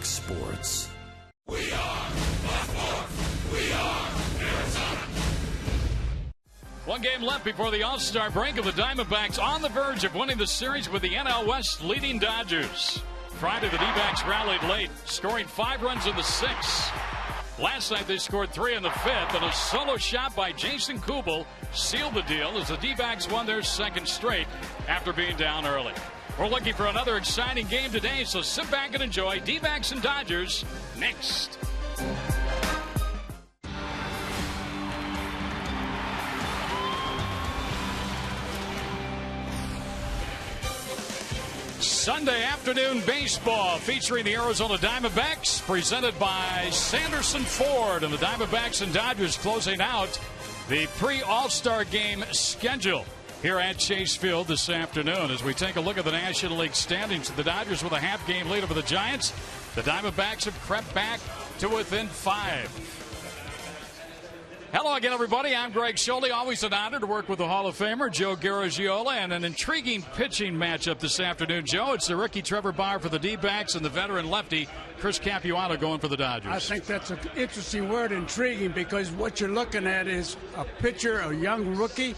Sports. We are Buckmore. We are Arizona. One game left before the All-Star break, of the Diamondbacks on the verge of winning the series with the NL West leading Dodgers. Friday, the D-backs rallied late, scoring 5 runs in the 6th. Last night, they scored 3 in the 5th, and a solo shot by Jason Kubel sealed the deal as the D-backs won their 2nd straight after being down early. We're looking for another exciting game today, so sit back and enjoy D-backs and Dodgers next. Sunday afternoon baseball featuring the Arizona Diamondbacks, presented by Sanderson Ford, and the Diamondbacks and Dodgers closing out the pre-All-Star game schedule here at Chase Field this afternoon. As we take a look at the National League standings, the Dodgers with a half-game lead over the Giants. The Diamondbacks have crept back to within 5. Hello again, everybody. I'm Greg Schulte. Always an honor to work with the Hall of Famer, Joe Garagiola, and an intriguing pitching matchup this afternoon. Joe, it's the rookie Trevor Bauer for the D-backs and the veteran lefty Chris Capuano going for the Dodgers. I think that's an interesting word, intriguing, because what you're looking at is a pitcher, a young rookie,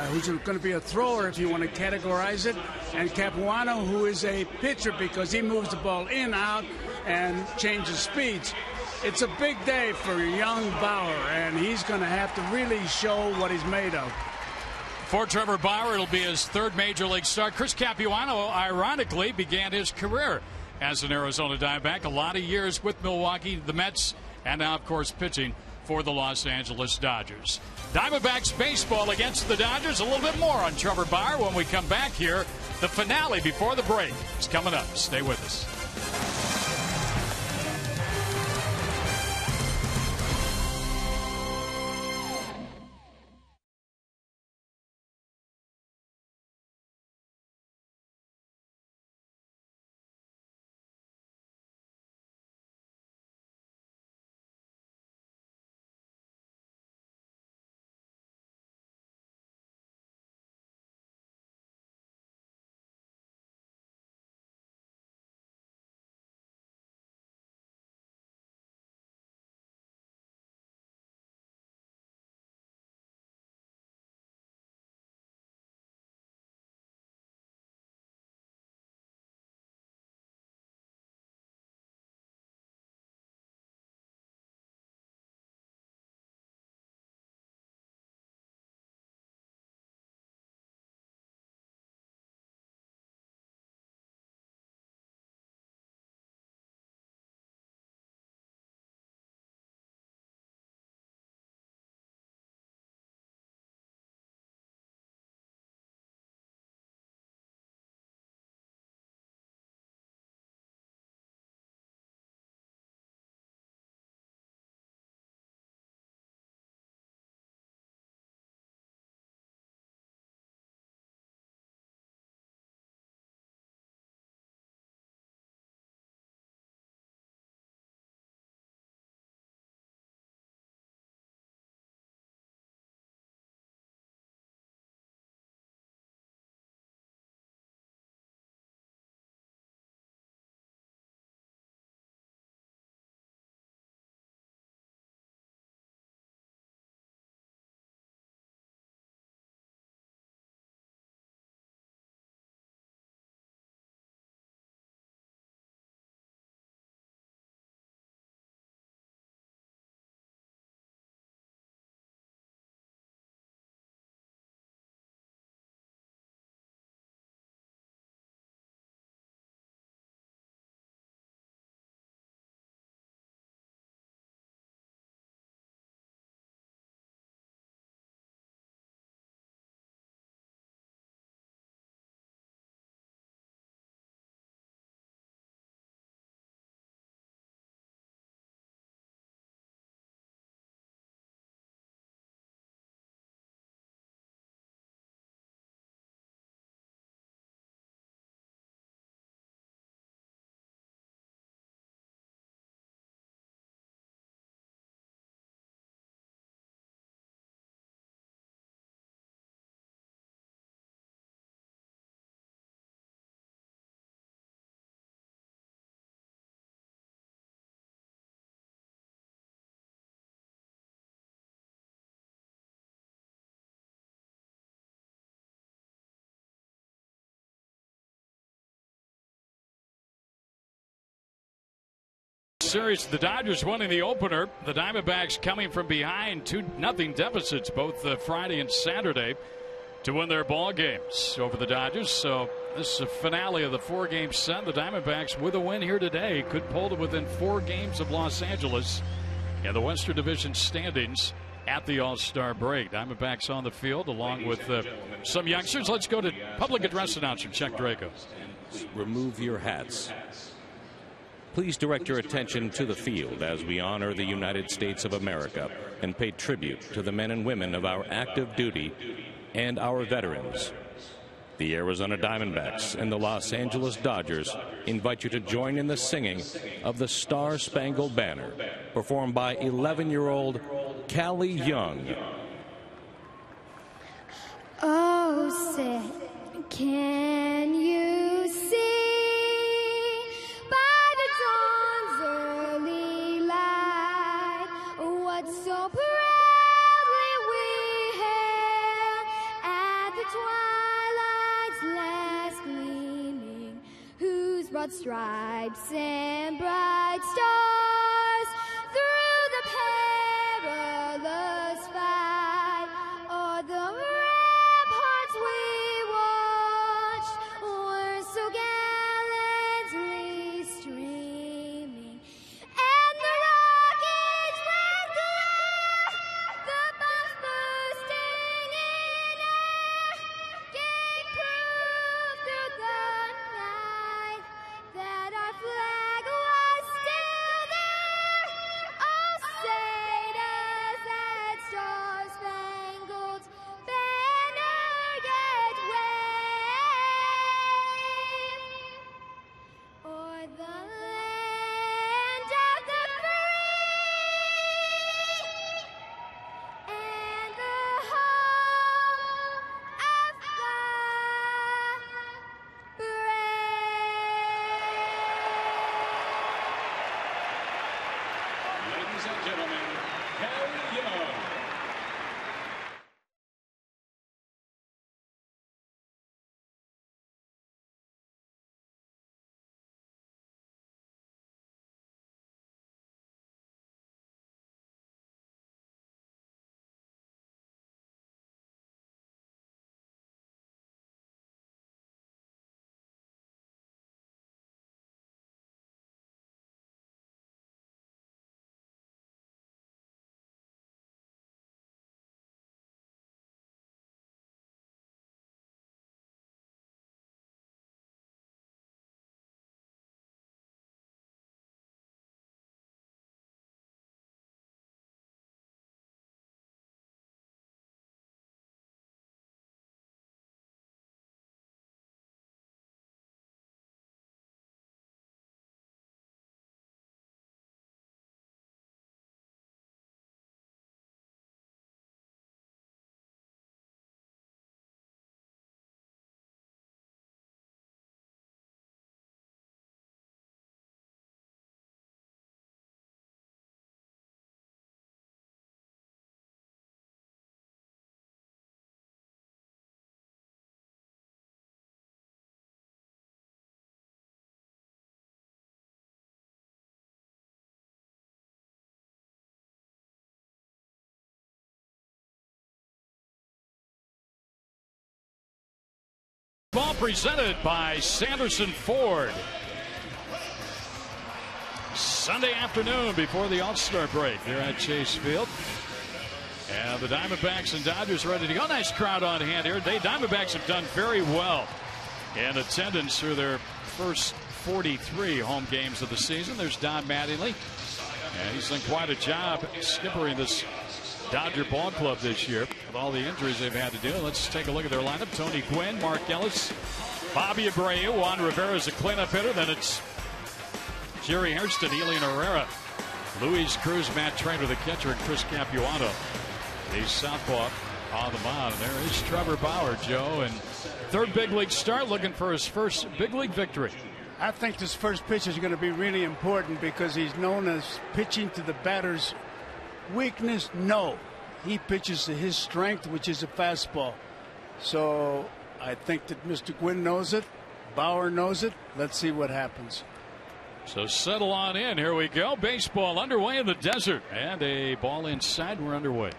who's going to be a thrower if you want to categorize it, and Capuano, who is a pitcher because he moves the ball in, out, and changes speeds. It's a big day for young Bauer, and he's going to have to really show what he's made of. For Trevor Bauer, it'll be his 3rd major league start. Chris Capuano, ironically, began his career as an Arizona Diamondback. A lot of years with Milwaukee, the Mets, and now, of course, pitching for the Los Angeles Dodgers. Diamondbacks baseball against the Dodgers. A little bit more on Trevor Bauer when we come back here. The finale before the break is coming up. Stay with us. series. The Dodgers winning the opener. The Diamondbacks coming from behind 2-0 deficits both Friday and Saturday to win their ball games over the Dodgers. So this is a finale of the 4-game set. The Diamondbacks with a win here today could pull to within 4 games of Los Angeles in the Western Division standings at the All-Star break. Diamondbacks on the field along with some youngsters. Let's go to public address announcer Chuck Draco. Remove your hats. Please direct your attention to the field as we honor the United States of America and pay tribute to the men and women of our active duty and our veterans. The Arizona Diamondbacks and the Los Angeles Dodgers invite you to join in the singing of the Star-Spangled Banner, performed by 11-year-old Callie Young. Oh, say, can you see by the dawn's early light what so proudly we hailed at the twilight's last gleaming, whose broad stripes and bright stars through the perilous fight o'er the ramparts we watched were so gallantly streaming, and the rockets rang clear, the bombs bursting in air gave proof through the night that our flag was still there. Oh, say does that star-spangled banner yet wave o'er the land of the free and the home of the brave. Ladies and gentlemen, Callie Young. Ball presented by Sanderson Ford. Sunday afternoon before the All-Star break here at Chase Field. And the Diamondbacks and Dodgers ready to go. Nice crowd on hand here. The Diamondbacks have done very well in attendance through their first 43 home games of the season. There's Don Mattingly. And he's done quite a job skippering this Dodger ball club this year with all the injuries they've had to do. Let's take a look at their lineup. Tony Gwynn, Mark Ellis, Bobby Abreu, Juan Rivera is a cleanup hitter. Then it's Jerry Hairston, Elian Herrera, Luis Cruz, Matt Trainer, the catcher, and Chris Capuano, the southpaw, on the mound. And there is Trevor Bauer, Joe, and third big league start, looking for his first big league victory. I think this first pitch is going to be really important because he's known as pitching to the batter's weakness. No, he pitches to his strength, which is a fastball. So I think that Mr. Gwynn knows it. Bauer knows it. Let's see what happens. So settle on in. Here we go. Baseball underway in the desert. And a ball inside. We're underway.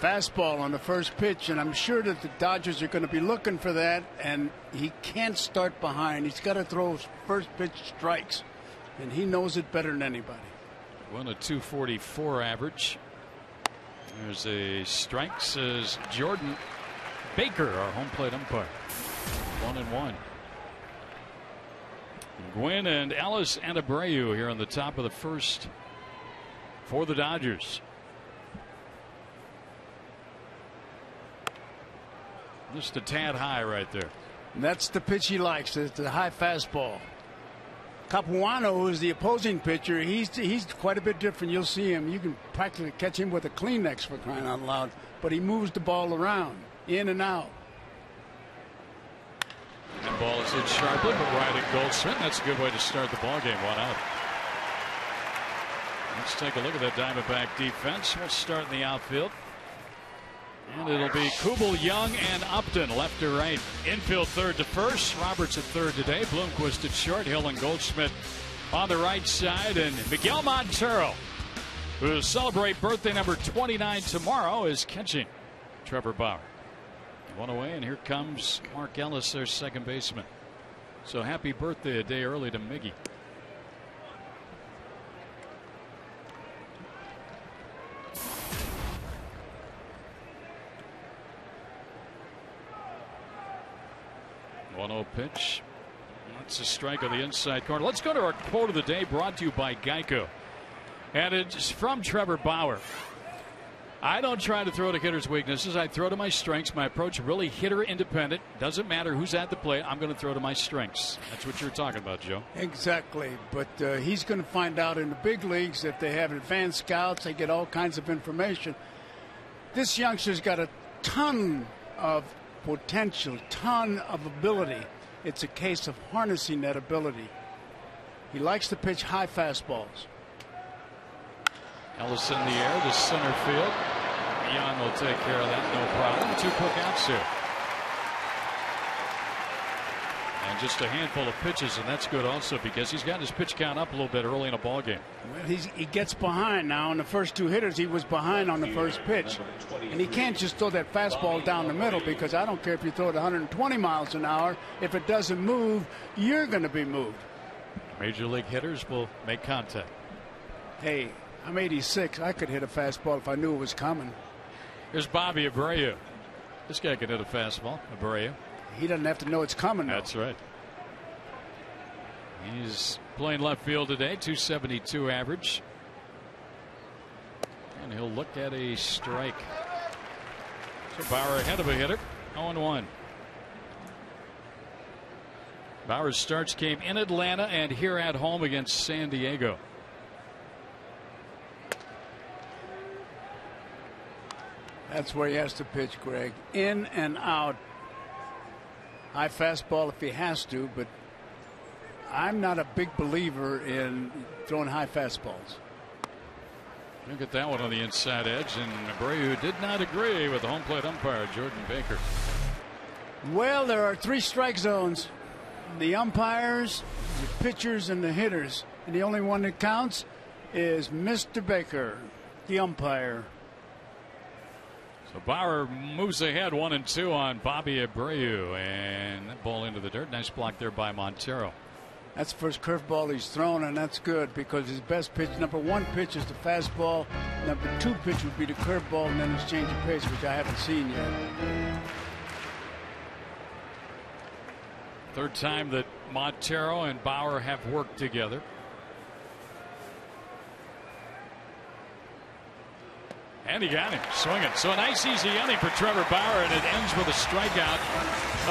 Fastball on the first pitch, and I'm sure that the Dodgers are going to be looking for that, and he can't start behind. He's got to throw first pitch strikes, and he knows it better than anybody. 244 average. There's a strike, says Jordan Baker, our home plate umpire. 1-1. Gwynn and Ellis and Abreu here on the top of the first for the Dodgers. Just a tad high right there. And that's the pitch he likes. It's the high fastball. Capuano, who is the opposing pitcher, he's quite a bit different. You'll see him. You can practically catch him with a Kleenex, for crying out loud. But he moves the ball around, in and out. That ball is hit sharply, but right at Goldschmidt. That's a good way to start the ball game. 1 out. Let's take a look at that Diamondback defense. We'll start in the outfield. And it'll be Kubel, Young, and Upton left to right. Infield third to first. Roberts at third today. Bloomquist at short. Hill and Goldschmidt on the right side. And Miguel Montero, who will celebrate birthday number 29 tomorrow, is catching Trevor Bauer. 1 away, and here comes Mark Ellis, their second baseman. So happy birthday a day early to Miggy. Pitch. That's a strike on the inside corner. Let's go to our quote of the day, brought to you by Geico. And it's from Trevor Bauer. I don't try to throw to hitters' weaknesses. I throw to my strengths. My approach really hitter independent. Doesn't matter who's at the plate. I'm going to throw to my strengths. That's what you're talking about, Joe. Exactly. But he's going to find out in the big leagues if they have advanced scouts. They get all kinds of information. This youngster's got a ton of potential, ton of ability. It's a case of harnessing that ability. He likes to pitch high fastballs. Ellis in the air to center field. Young will take care of that, no problem. 2 quick outs here. And just a handful of pitches, and that's good also because he's got his pitch count up a little bit early in a ball game. Well, he gets behind now. On the first 2 hitters, he was behind on the first pitch. And he can't just throw that fastball down the middle, because I don't care if you throw it 120 miles an hour. If it doesn't move, you're going to be moved. Major league hitters will make contact. Hey, I'm 86. I could hit a fastball if I knew it was coming. Here's Bobby Abreu. This guy can hit a fastball. Abreu. He doesn't have to know it's coming, though. That's right. He's playing left field today, 272 average. And he'll look at a strike. So Bauer ahead of a hitter, 0-1. Bauer's starts came in Atlanta and here at home against San Diego. That's where he has to pitch, Greg. In and out. High fastball if he has to, but I'm not a big believer in throwing high fastballs. Look at that one on the inside edge, and Abreu did not agree with the home plate umpire, Jordan Baker. Well, there are 3 strike zones. The umpires, the pitchers, and the hitters. And the only one that counts is Mr. Baker, the umpire. So Bauer moves ahead 1-2 on Bobby Abreu, and that ball into the dirt. Nice block there by Montero. That's the first curveball he's thrown, and that's good because his best pitch, number 1 pitch is the fastball. Number 2 pitch would be the curveball, and then his change of pace, which I haven't seen yet. Third time that Montero and Bauer have worked together. And he got him swinging. So a nice easy inning for Trevor Bauer, and it ends with a strikeout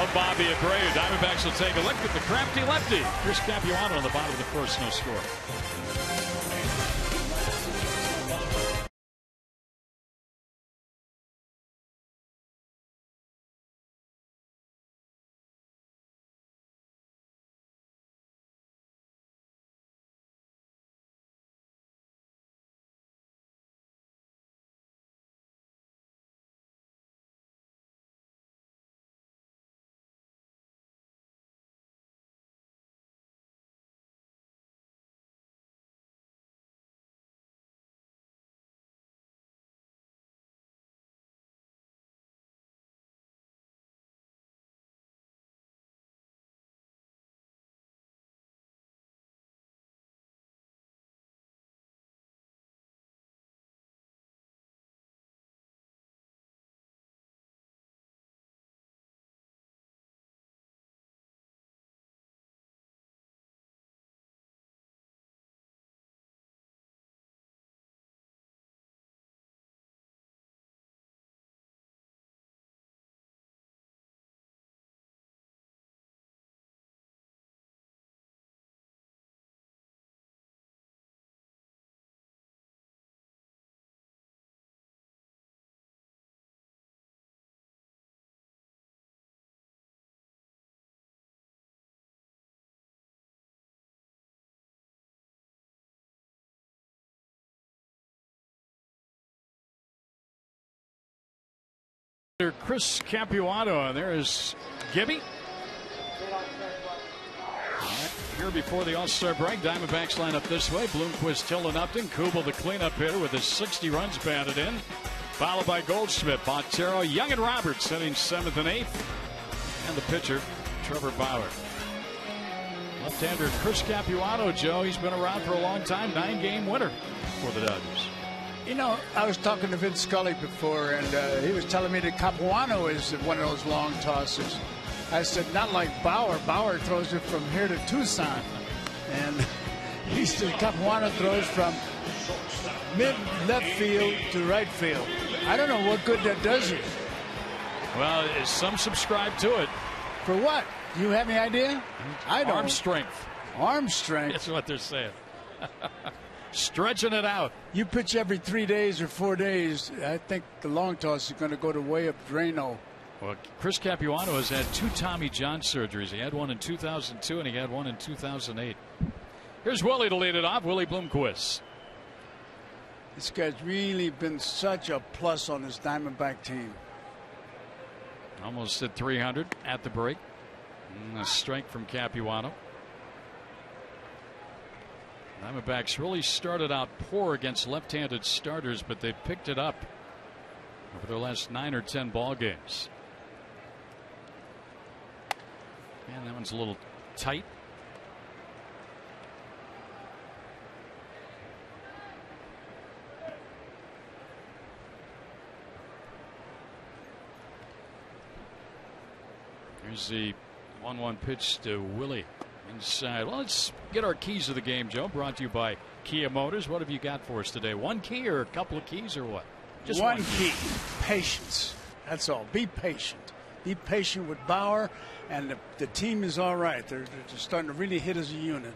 of Bobby Abreu. Diamondbacks will take a look at the crafty lefty. Chris Capuano on the bottom of the first, no score. Chris Capuano, and there is Gibby. Here before the All-Star break, Diamondbacks line up this way. Bloomquist, Till, and Upton. Kubel, the cleanup hitter, with his 60 runs batted in. Followed by Goldschmidt, Montero, Young, and Roberts hitting 7th and 8th. And the pitcher, Trevor Bauer. Left-hander Chris Capuano, Joe, he's been around for a long time. 9-game winner for the Dodgers. You know, I was talking to Vince Scully before, and he was telling me that Capuano is one of those long tossers. I said, not like Bauer. Bauer throws it from here to Tucson. And he said Capuano throws from mid-left field to right field. I don't know what good that does you. Well, some subscribe to it. For what? Do you have any idea? I don't. Arm strength. Arm strength? That's what they're saying. Stretching it out. You pitch every 3 days or 4 days. I think the long toss is going to go the way of Drano. Well, Chris Capuano has had 2 Tommy John surgeries. He had one in 2002 and he had one in 2008. Here's Willie to lead it off. Willie Bloomquist. This guy's really been such a plus on this Diamondback team. Almost hit 300 at the break. A strike from Capuano. Diamondbacks really started out poor against left-handed starters, but they picked it up over their last 9 or 10 ball games. And that one's a little tight. Here's the 1-1 pitch to Willie. Inside. Well, let's get our keys of the game, Joe. Brought to you by Kia Motors. What have you got for us today? One key or a couple of keys or what? Just one key. Patience. That's all. Be patient. Be patient with Bauer, and the team is all right. They're starting to really hit as a unit.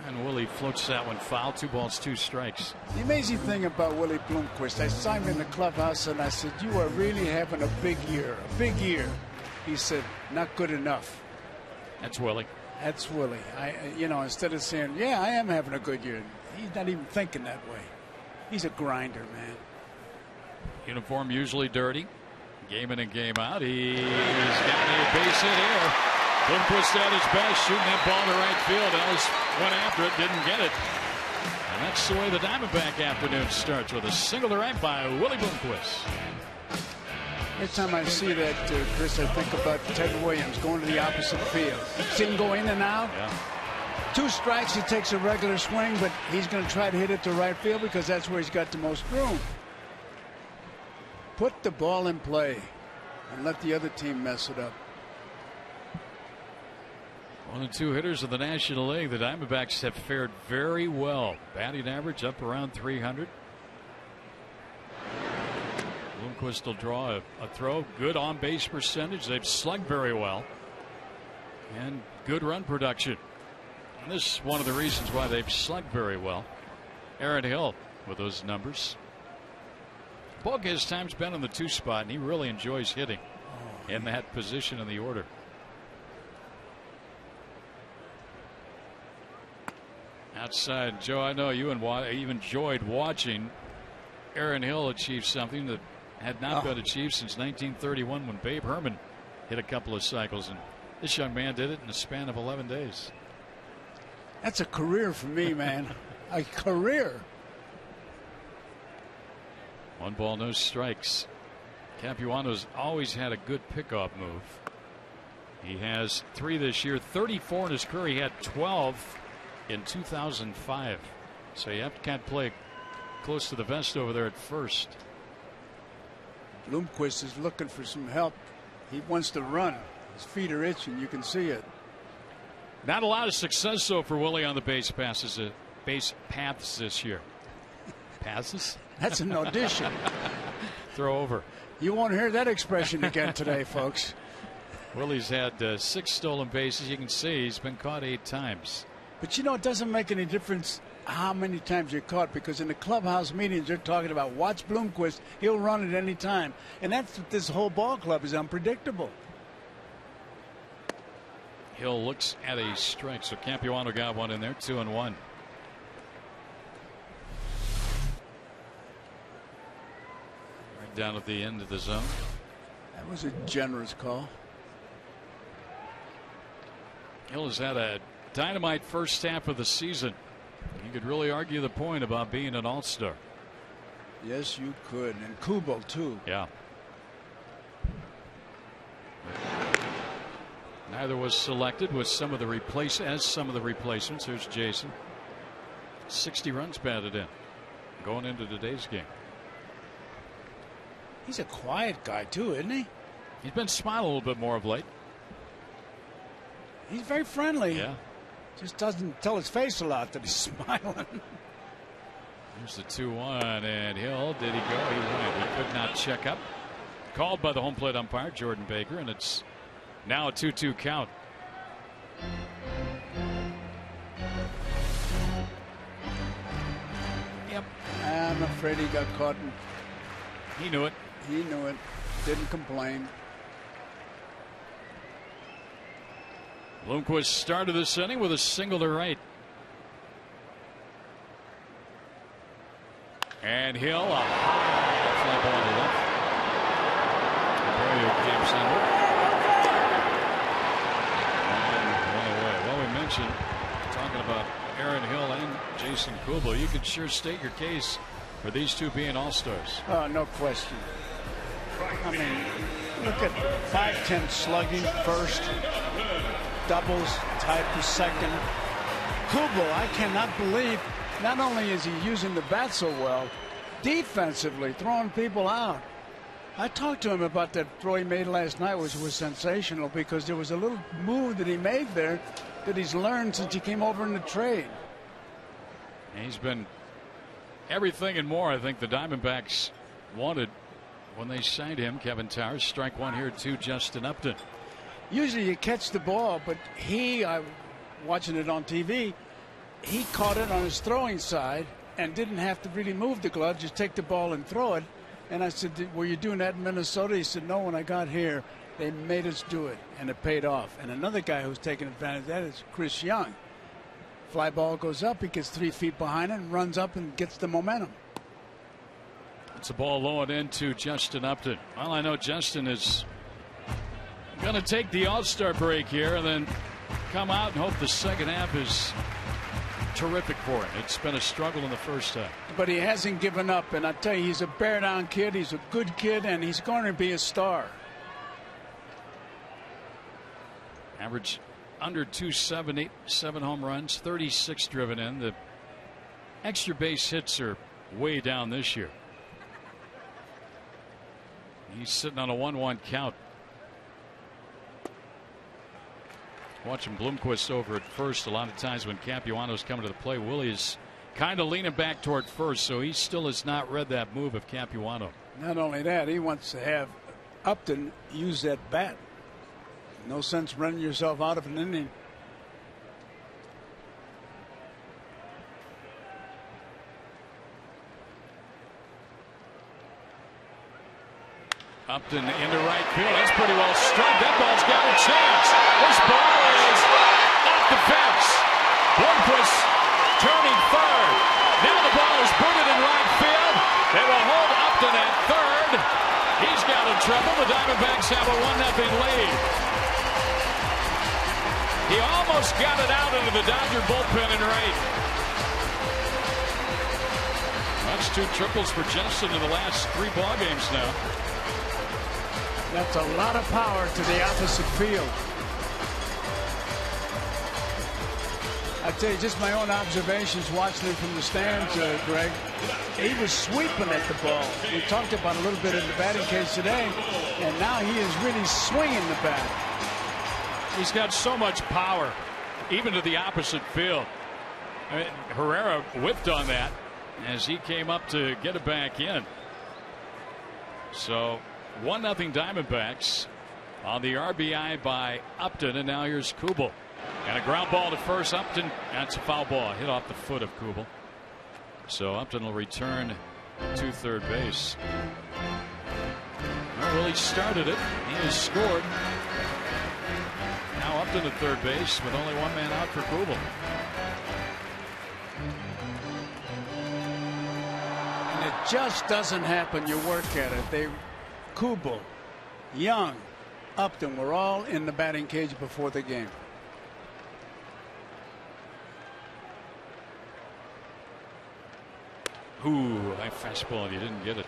And Willie floats that one foul. 2 balls, 2 strikes. The amazing thing about Willie Bloomquist, I saw him in the clubhouse and I said, you are really having a big year. A big year. He said, not good enough. That's Willie. That's Willie. Instead of saying, yeah, I am having a good year, he's not even thinking that way. He's a grinder, man. Uniform usually dirty. Game in and game out. He's got a base hit here. Bloomquist at his best, shooting that ball to right field. Ellis went after it, didn't get it. And that's the way the Diamondback afternoon starts, with a single to right by Willie Bloomquist. Every time I see that, Chris, I think about Ted Williams going to the opposite field. See him go in and out. Yeah. 2 strikes, he takes a regular swing, but he's going to try to hit it to right field because that's where he's got the most room. Put the ball in play and let the other team mess it up. 1 and 2 hitters of the National League. The Diamondbacks have fared very well. Batting average up around 300. Bloomquist will draw a throw. Good on base percentage. They've slugged very well. And good run production. And this is one of the reasons why they've slugged very well. Aaron Hill with those numbers. Bogue has times been in the 2 spot, and he really enjoys hitting in that position in the order. Outside, Joe, I know you enjoyed watching Aaron Hill achieve something that had not been achieved since 1931, when Babe Herman hit a couple of cycles, and this young man did it in the span of 11 days. That's a career for me, man. A career. 1 ball, no strikes. Capuano's always had a good pickoff move. He has 3 this year, 34 in his career. He had 12 in 2005. So you have to kind of play close to the vest over there at first. Bloomquist is looking for some help. He wants to run. His feet are itching. You can see it. Not a lot of success though for Willie on the base paths this year. Passes? That's an audition. Throw over. You won't hear that expression again today, folks. Willie's had 6 stolen bases. You can see he's been caught 8 times. But you know, it doesn't make any difference how many times you're caught, because in the clubhouse meetings they're talking about, watch Bloomquist, he'll run at any time. And that's what this whole ball club is, unpredictable. Hill looks at a strike, so Capuano got one in there. 2-1. down at the end of the zone. That was a generous call. Hill has had a dynamite first half of the season. You could really argue the point about being an all-star. Yes, you could. And Kubo, too. Yeah. Neither was selected with some of the replacements. Here's Jason. 60 runs batted in going into today's game. He's a quiet guy, too, isn't he? He's been smiling a little bit more of late. He's very friendly. Yeah. Just doesn't tell his face a lot that he's smiling. Here's the 2-1, and Hill, did he go? He went. He could not check up. Called by the home plate umpire, Jordan Baker, and it's now a 2-2 count. Yep. I'm afraid he got caught. He knew it. He knew it. Didn't complain. Bloomquist started this inning with a single to right. And Hill, a high fly ball to left. Very game center. And one away. Well, we mentioned talking about Aaron Hill and Jason Kubel. You could sure state your case for these two being all-stars. Oh, no question. I mean, look at 5'10" slugging first, doubles tied for second. Kubel, I cannot believe, not only is he using the bat so well, defensively throwing people out. I talked to him about that throw he made last night, which was sensational because there was a little move that he made there that he's learned since he came over in the trade. And he's been everything and more I think the Diamondbacks wanted when they signed him. Kevin Towers, strike one here to Justin Upton. Usually you catch the ball, but I'm watching it on TV, he caught it on his throwing side and didn't have to really move the glove, just take the ball and throw it. And I said, were you doing that in Minnesota? He said, no, when I got here, they made us do it, and it paid off. And another guy who's taking advantage of that is Chris Young. Fly ball goes up, he gets 3 feet behind it and runs up and gets the momentum. It's a ball low and into Justin Upton. Well, I know Justin is going to take the All-Star break here and then come out and hope the second half is terrific for him. It's been a struggle in the first half. But he hasn't given up, and I tell you, he's a bear-down kid, he's a good kid, and he's going to be a star. Average under 278, 7 home runs, 36 driven in. The extra base hits are way down this year. He's sitting on a 1-1 count. Watching Bloomquist over at first. A lot of times when Capuano's coming to the plate, Willie is kind of leaning back toward first, so he still has not read that move of Capuano. Not only that, he wants to have Upton use that bat. No sense running yourself out of an inning. Upton into right field. That's pretty well struck. That ball's got a chance. This ball is off the fence. Bloomquist turning third. Now the ball is booted in right field. They will hold Upton at third. He's got in trouble. The Diamondbacks have a 1-0 lead. He almost got it out into the Dodger bullpen in right. That's 2 triples for Justin in the last 3 ball games now. That's a lot of power to the opposite field. I tell you, just my own observations watching him from the stands, Greg. He was sweeping at the ball. We talked about a little bit in the batting cage today, and now he is really swinging the bat. He's got so much power, even to the opposite field. Herrera whipped on that as he came up to get it back in. So 1-0 Diamondbacks on the RBI by Upton, and now here's Kubel. And a ground ball to first. Upton, that's a foul ball, hit off the foot of Kubel. So Upton will return to third base. Well, he started it. He has scored. Now Upton at third base with only 1 man out for Kubel. And just doesn't happen. You work at it. Kubel, Young, Upton were all in the batting cage before the game. Ooh, high fastball, and he didn't get it.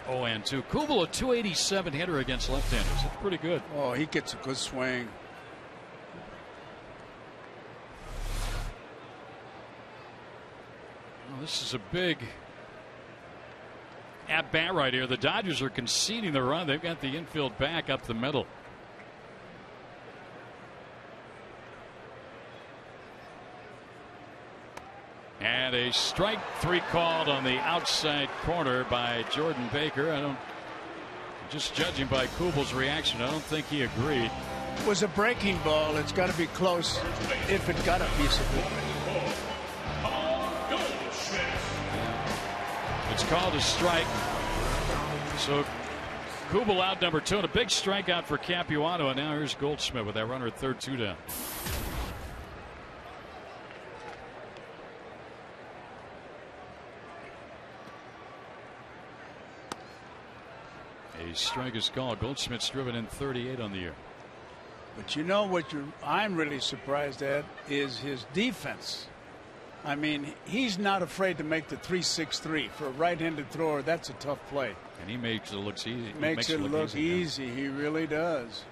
0-2. Kubel, a 287 hitter against left-handers. That's pretty good. Oh, he gets a good swing. Well, this is a big at-bat right here. The Dodgers are conceding the run. They've got the infield back up the middle. And a strike 3 called on the outside corner by Jordan Baker. Just judging by Kubel's reaction, I don't think he agreed. It was a breaking ball. It's got to be close if it got a piece of it. It's called a strike. So Kubel out number 2, and a big strikeout for Capuano. And now here's Goldschmidt with that runner at third, 2 down. A strike is called. Goldschmidt's driven in 38 on the year. But you know what I'm really surprised at is his defense. I mean, he's not afraid to make the 3-6-3 for a right-handed thrower. That's a tough play. And he makes it look easy. Makes it look easy. He really does.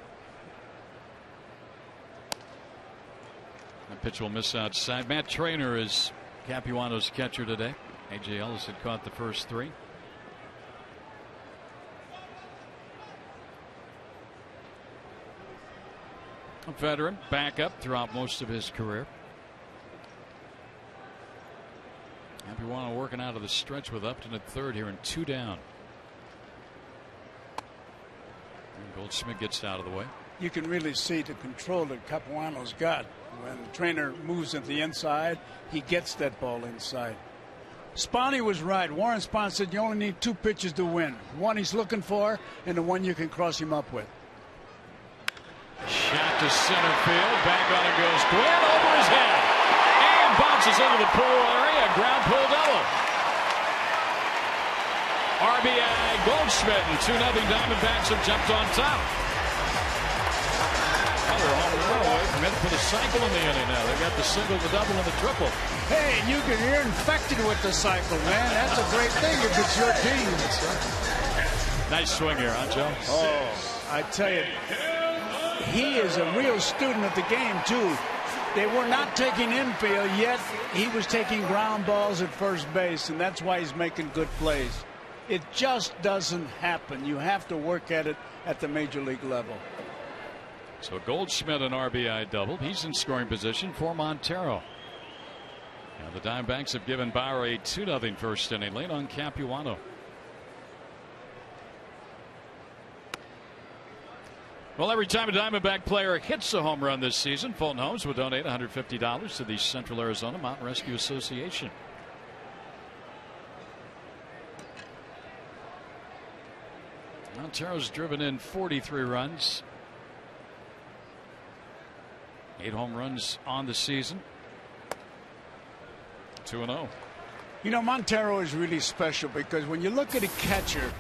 The pitch will miss outside. Matt Traynor is Capuano's catcher today. A.J. Ellis had caught the first 3. A veteran, backup throughout most of his career. Capuano working out of the stretch with Upton at third here and 2 down. And Goldschmidt gets out of the way. You can really see the control that Capuano's got. When the trainer moves at the inside, he gets that ball inside. Spahn was right. Warren Spahn said you only need 2 pitches to win. One he's looking for and the one you can cross him up with. Shot to center field. Back on it goes Glenn over his head. And bounces into the pool area. Ground pull double. RBI Goldschmidt, and 2-0 Diamondbacks have jumped on top. Another home run away from it for the cycle in the inning now. They've got the single, the double, and the triple. Hey, you're infected with the cycle, man. That's a great thing if it's your team. Nice swing here, huh, Joe? Oh, I tell you, he is a real student of the game, too. They were not taking infield, yet he was taking ground balls at first base, and that's why he's making good plays. It just doesn't happen. You have to work at it at the major league level. So Goldschmidt an RBI double. He's in scoring position for Montero. Now the Diamondbacks have given Bauer a 2-0 first inning lead on Capuano. Well, every time a Diamondback player hits a home run this season, Fulton Homes will donate $150 to the Central Arizona Mountain Rescue Association. Montero's driven in 43 runs. 8 home runs on the season. 2-0. You know, Montero is really special because when you look at a catcher,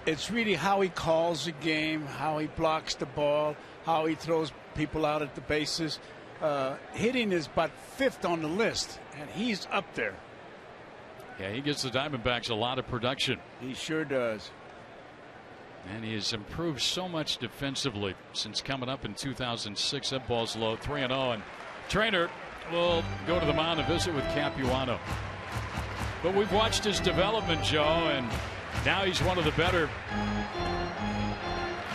it's really how he calls the game, how he blocks the ball, how he throws people out at the bases. Hitting is about 5th on the list, and he's up there. Yeah, he gives the Diamondbacks a lot of production. He sure does. And he has improved so much defensively since coming up in 2006. That ball's low, 3-0. And Traynor will go to the mound and visit with Capuano. But we've watched his development, Joe, and now he's one of the better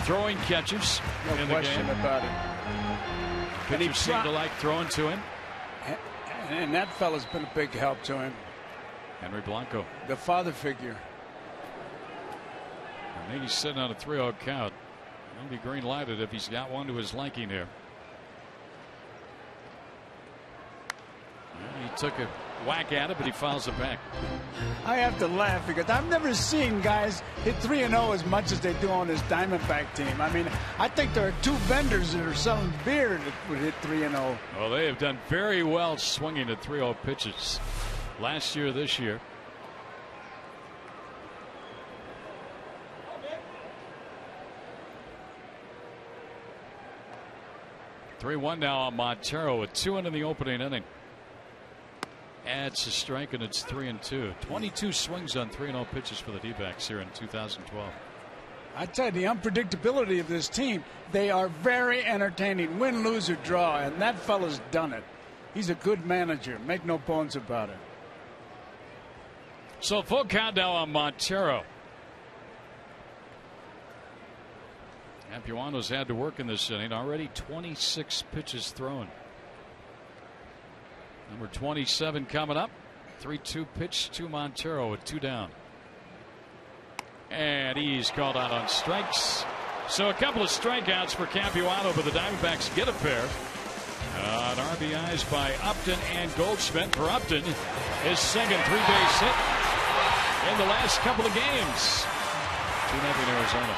throwing catchers in the game. No question about it. Pitchers seem to like throwing to him. And that fella's been a big help to him. Henry Blanco. The father figure. I think he's sitting on a 3-0 count. He'll be green lighted if he's got one to his liking here. Well, he took a whack at it, but he fouls it back. I have to laugh because I've never seen guys hit 3-0 as much as they do on this Diamondback team. I mean, I think there are 2 vendors that are selling beer that would hit 3-0. Well, they have done very well swinging at 3-0 pitches last year, this year. 3-1 now on Montero with 2 in the opening inning. Adds a strike, and it's 3-2. 22 swings on 3-0 pitches for the D-backs here in 2012. I tell you, the unpredictability of this team, they are very entertaining. Win, lose, or draw, and that fella's done it. He's a good manager. Make no bones about it. So full count now on Montero. Capuano's had to work in this inning. Already 26 pitches thrown. Number 27 coming up. 3-2 pitch to Montero with 2 down. And he's called out on strikes. So a couple of strikeouts for Capuano, but the Diamondbacks get a pair. On RBIs by Upton and Goldschmidt. For Upton, his second 3-base hit in the last couple of games. 2-0 Arizona.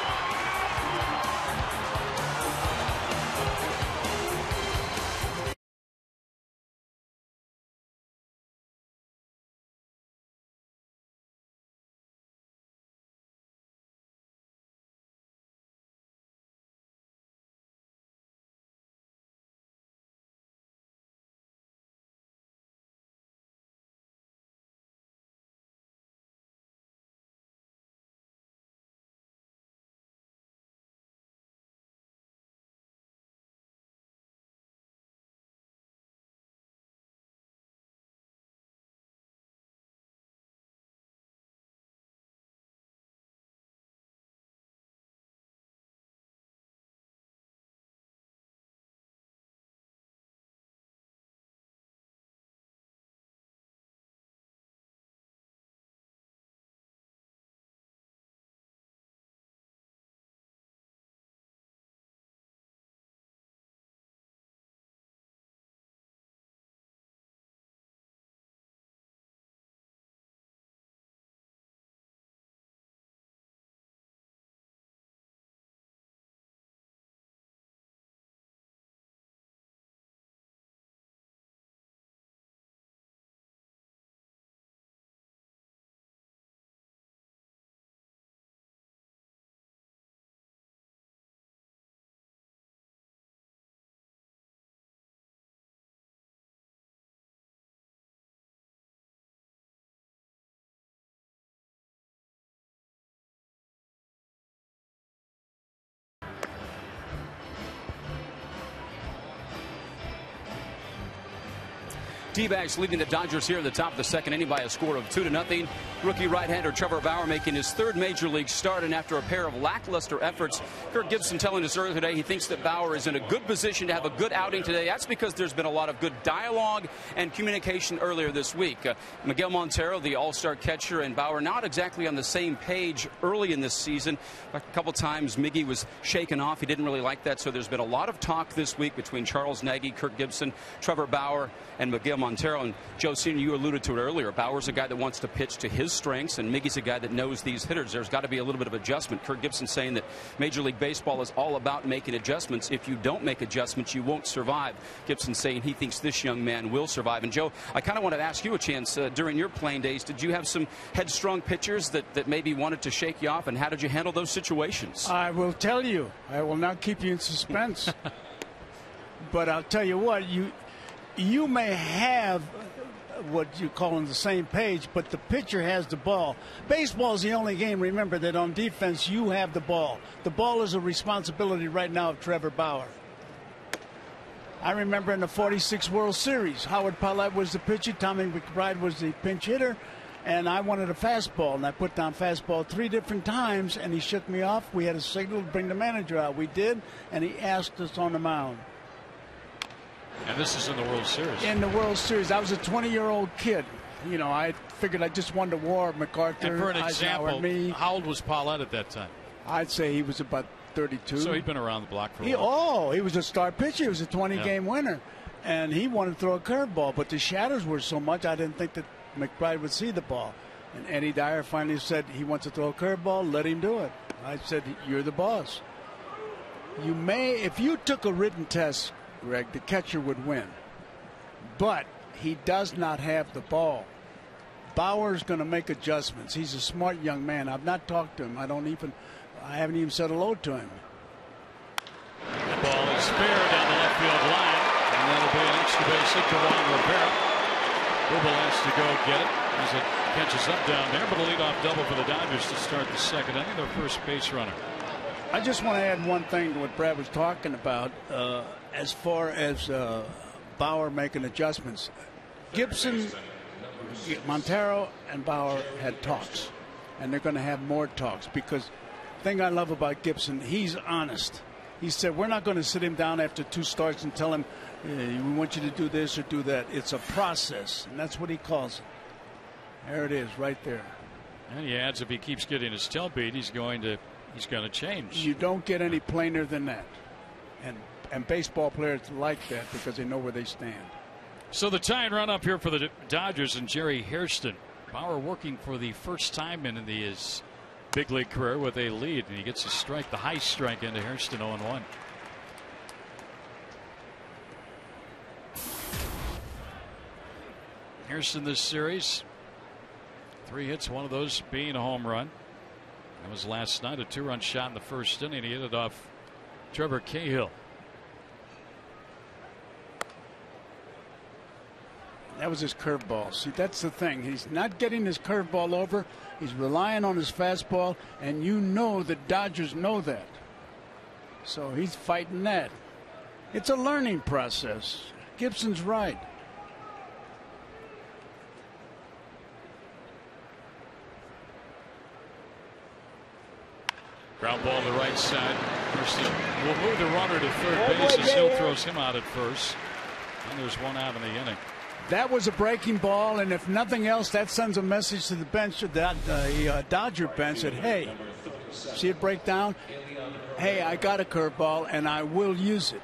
D-backs leading the Dodgers here in the top of the second inning by a score of 2-0. Rookie right-hander Trevor Bauer making his third major league start, and after a pair of lackluster efforts, Kirk Gibson telling us earlier today he thinks that Bauer is in a good position to have a good outing today. That's because there's been a lot of good dialogue and communication earlier this week. Miguel Montero, the all-star catcher, and Bauer not exactly on the same page early in this season. A couple times Miggy was shaken off. He didn't really like that, so there's been a lot of talk this week between Charles Nagy, Kirk Gibson, Trevor Bauer, and Miguel Montero. And Joe Sr., you alluded to it earlier. Bauer's a guy that wants to pitch to his strengths, and Miggy's a guy that knows these hitters. There's got to be a little bit of adjustment. Kirk Gibson saying that Major League Baseball is all about making adjustments. If you don't make adjustments, you won't survive. Gibson saying he thinks this young man will survive. And Joe, I kind of want to ask you a chance. During your playing days, did you have some headstrong pitchers that maybe wanted to shake you off, and how did you handle those situations? I will tell you. I will not keep you in suspense. But I'll tell you what, you may have what you call on the same page, but the pitcher has the ball. Baseball is the only game, remember, that on defense you have the ball. The ball is a responsibility right now of Trevor Bauer. I remember in the '46 World Series, Howard Paulette was the pitcher, Tommy McBride was the pinch hitter, and I wanted a fastball, and I put down fastball 3 different times, and he shook me off. We had a signal to bring the manager out. We did, and he asked us on the mound. And this is in the World Series. In the World Series. I was a 20-year-old kid. You know, I figured I just wanted to war MacArthur, and for an Eisenhower, example, me. how old was Paulette at that time? I'd say he was about 32. So he'd been around the block for a while. He was a star pitcher. He was a 20-game winner. And he wanted to throw a curveball, but the shadows were so much I didn't think that McBride would see the ball. And Eddie Dyer finally said he wants to throw a curveball, let him do it. I said, you're the boss. You may, if you took a written test, Greg, the catcher would win. But he does not have the ball. Bauer's going to make adjustments. He's a smart young man. I've not talked to him. I haven't even said hello to him. The ball is fair down the left field line. it to Juan Rivera. Bubel has to go get it as it catches up down there, but a leadoff double for the Dodgers to start the second inning. Their first base runner. I just want to add one thing to what Brad was talking about as far as Bauer making adjustments. Gibson, Montero, and Bauer had talks, and they're going to have more talks because the thing I love about Gibson, he's honest. He said, we're not going to sit him down after 2 starts and tell him, we want you to do this or do that. It's a process, and that's what he calls it. There it is, right there. And he adds if he keeps getting his tail beat, he's going to change. You don't get any plainer than that. And baseball players like that because they know where they stand. So the tie and run up here for the Dodgers and Jerry Hairston. Bauer working for the first time in his big league career with a lead, and he gets a strike, the high strike into Hairston, 0-1. Hairston this series, 3 hits, one of those being a home run. That was last night, a 2-run shot in the first inning. He hit it off Trevor Cahill. That was his curveball. See, that's the thing. He's not getting his curveball over. He's relying on his fastball, and you know the Dodgers know that. So he's fighting that. It's a learning process. Gibson's right. Ground ball to the right side. Hairston will move the runner to third base as Hill throws him out at first. And there's 1 out in the inning. That was a breaking ball, and if nothing else, that sends a message to the bench, the Dodger bench, that, hey, see it break down? Hey, I got a curveball, and I will use it.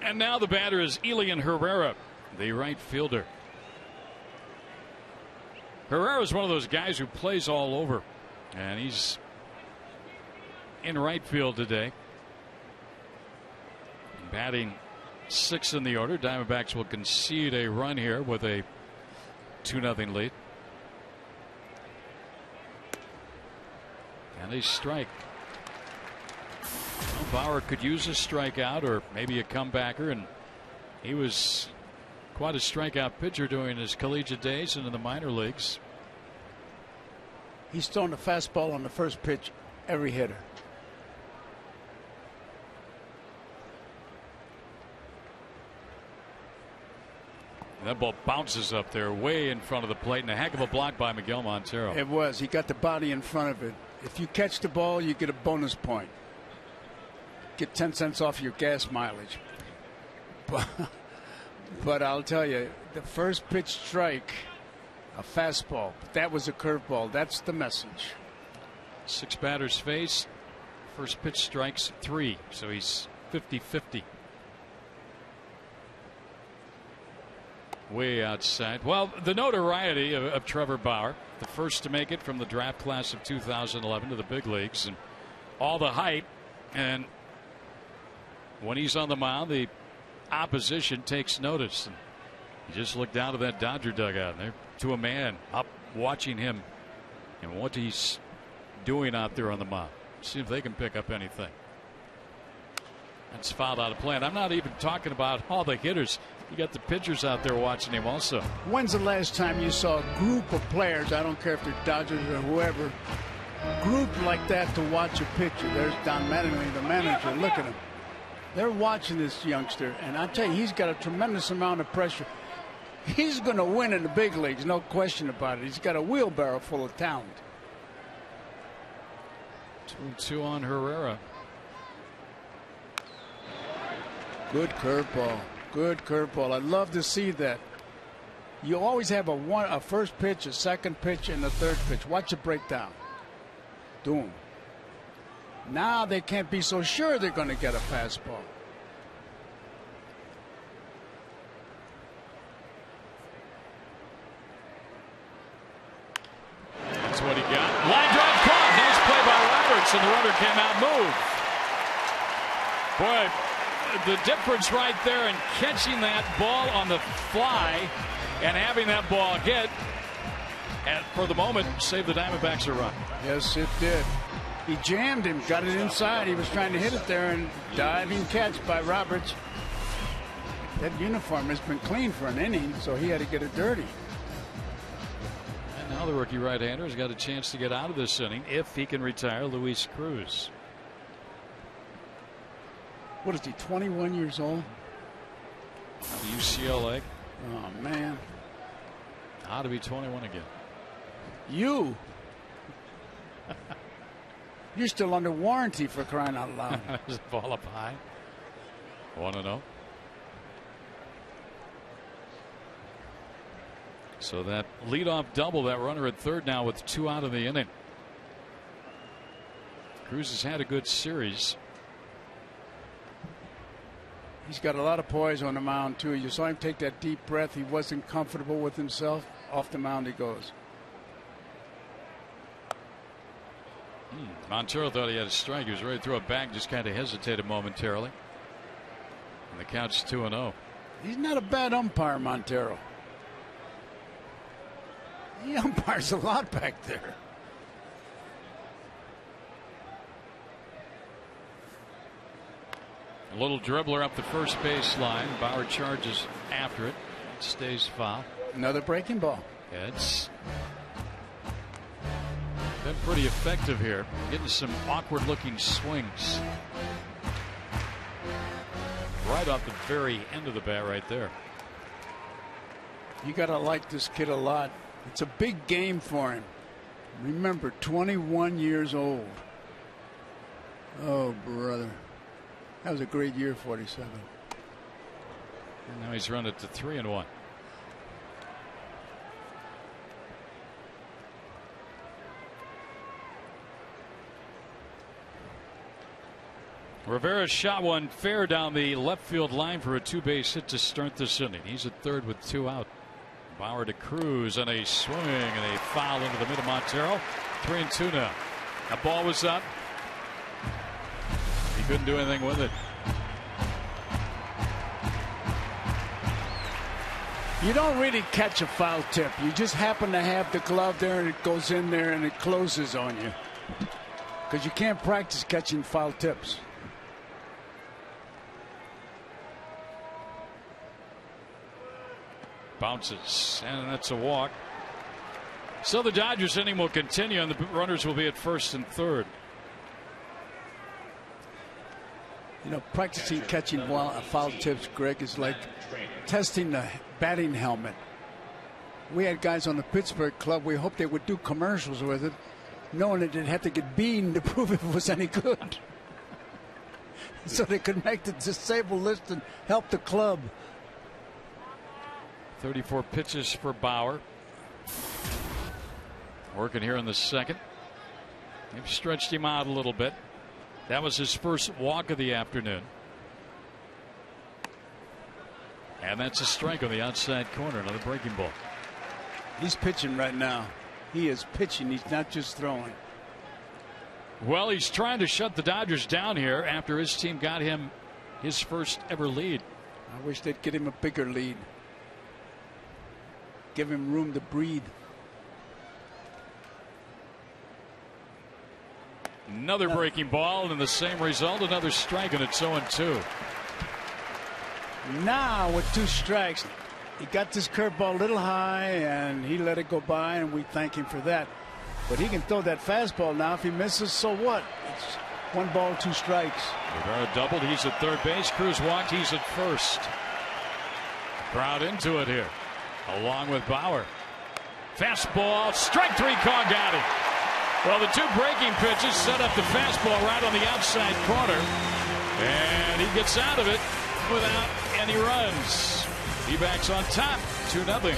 And now the batter is Elian Herrera, the right fielder. Herrera is one of those guys who plays all over, and he's in right field today. Batting 6th in the order. Diamondbacks will concede a run here with a 2-0 lead. And a strike. Well, Bauer could use a strikeout or maybe a comebacker, and he was quite a strikeout pitcher during his collegiate days and in the minor leagues. He's throwing a fastball on the first pitch every hitter. That ball bounces up there way in front of the plate, and a heck of a block by Miguel Montero. It was. He got the body in front of it. If you catch the ball, you get a bonus point. Get 10 cents off your gas mileage. But I'll tell you, the first pitch strike, a fastball. That was a curveball. That's the message. 6 batters faced. First pitch strikes 3, so he's 50-50. Way outside. Well, the notoriety of Trevor Bauer, the first to make it from the draft class of 2011 to the big leagues, and all the hype. And when he's on the mound, the opposition takes notice. And you just look down to that Dodger dugout, and they're to a man up watching him and what he's doing out there on the mound. See if they can pick up anything. That's fouled out of play. And I'm not even talking about all the hitters. You got the pitchers out there watching him also. When's the last time you saw a group of players, I don't care if they're Dodgers or whoever, grouped like that to watch a pitcher? There's Don Mattingly, the manager. Look at him. They're watching this youngster, and I tell you, he's got a tremendous amount of pressure. He's going to win in the big leagues, no question about it. He's got a wheelbarrow full of talent. 2-2 on Herrera. Good curveball. Good curveball. I'd love to see that. You always have a first pitch, a second pitch, and a third pitch. Watch it break down. Doom. Now they can't be so sure they're going to get a fastball. That's what he got. Line drive caught. Nice play by Roberts, and the runner came out moved. Boy, the difference right there in catching that ball on the fly and having that ball hit, and for the moment, save the Diamondbacks a run. Yes, it did. He jammed him, got it inside. He was trying to hit it there, and diving catch by Roberts. That uniform has been clean for an inning, so he had to get it dirty. And now the rookie right-hander has got a chance to get out of this inning if he can retire Luis Cruz. What is he, 21 years old? UCLA. Oh, man. Ought to be 21 again. You. You're still under warranty, for crying out loud. There's a ball up high. 1-0. So that leadoff double, that runner at third now with 2 out of the inning. Cruz has had a good series. He's got a lot of poise on the mound, too. You saw him take that deep breath. He wasn't comfortable with himself. Off the mound he goes. Montero thought he had a strike. He was ready to throw it back, just kind of hesitated momentarily. And the count's 2-0. He's not a bad umpire, Montero. He umpires a lot back there. A little dribbler up the first base line. Bauer charges after it. It stays foul. Another breaking ball. It's been pretty effective here. Getting some awkward looking swings. Right off the very end of the bat right there. You got to like this kid a lot. It's a big game for him. Remember, 21 years old. Oh, brother. That was a great year, 47. And now he's run it to 3-1. Rivera shot one fair down the left field line for a 2-base hit to start this inning. He's at third with 2 out. Bauer to Cruz and a swing and a foul into the mid of Montero. 3-2 now. That ball was up. He couldn't do anything with it. You don't really catch a foul tip. You just happen to have the glove there and it goes in there and it closes on you. Because you can't practice catching foul tips. Bounces, and that's a walk. So the Dodgers inning will continue, and the runners will be at first and third. You know, practicing catching foul tips, Greg, is like testing the batting helmet. We had guys on the Pittsburgh club. We hoped they would do commercials with it, knowing that they'd have to get beaten to prove if it was any good. So they could make the disabled list and help the club. 34 pitches for Bauer. Working here in the second. They've stretched him out a little bit. That was his first walk of the afternoon. And that's a strike on the outside corner. Another breaking ball. He's pitching right now. He is pitching. He's not just throwing. Well, he's trying to shut the Dodgers down here after his team got him his first ever lead. I wish they'd get him a bigger lead. Give him room to breathe. Another breaking ball and the same result. Another strike, and it's 0-2. Now with 2 strikes, he got this curveball a little high and he let it go by, and we thank him for that. But he can throw that fastball now. If he misses, so what? It's 1 ball, 2 strikes. Rivera doubled. He's at third base. Cruz walked. He's at first. Crowd into it here, along with Bauer. Fastball, strike 3 call, got him. Well, the 2 breaking pitches set up the fastball right on the outside corner, and he gets out of it without any runs. D-backs on top, 2-0.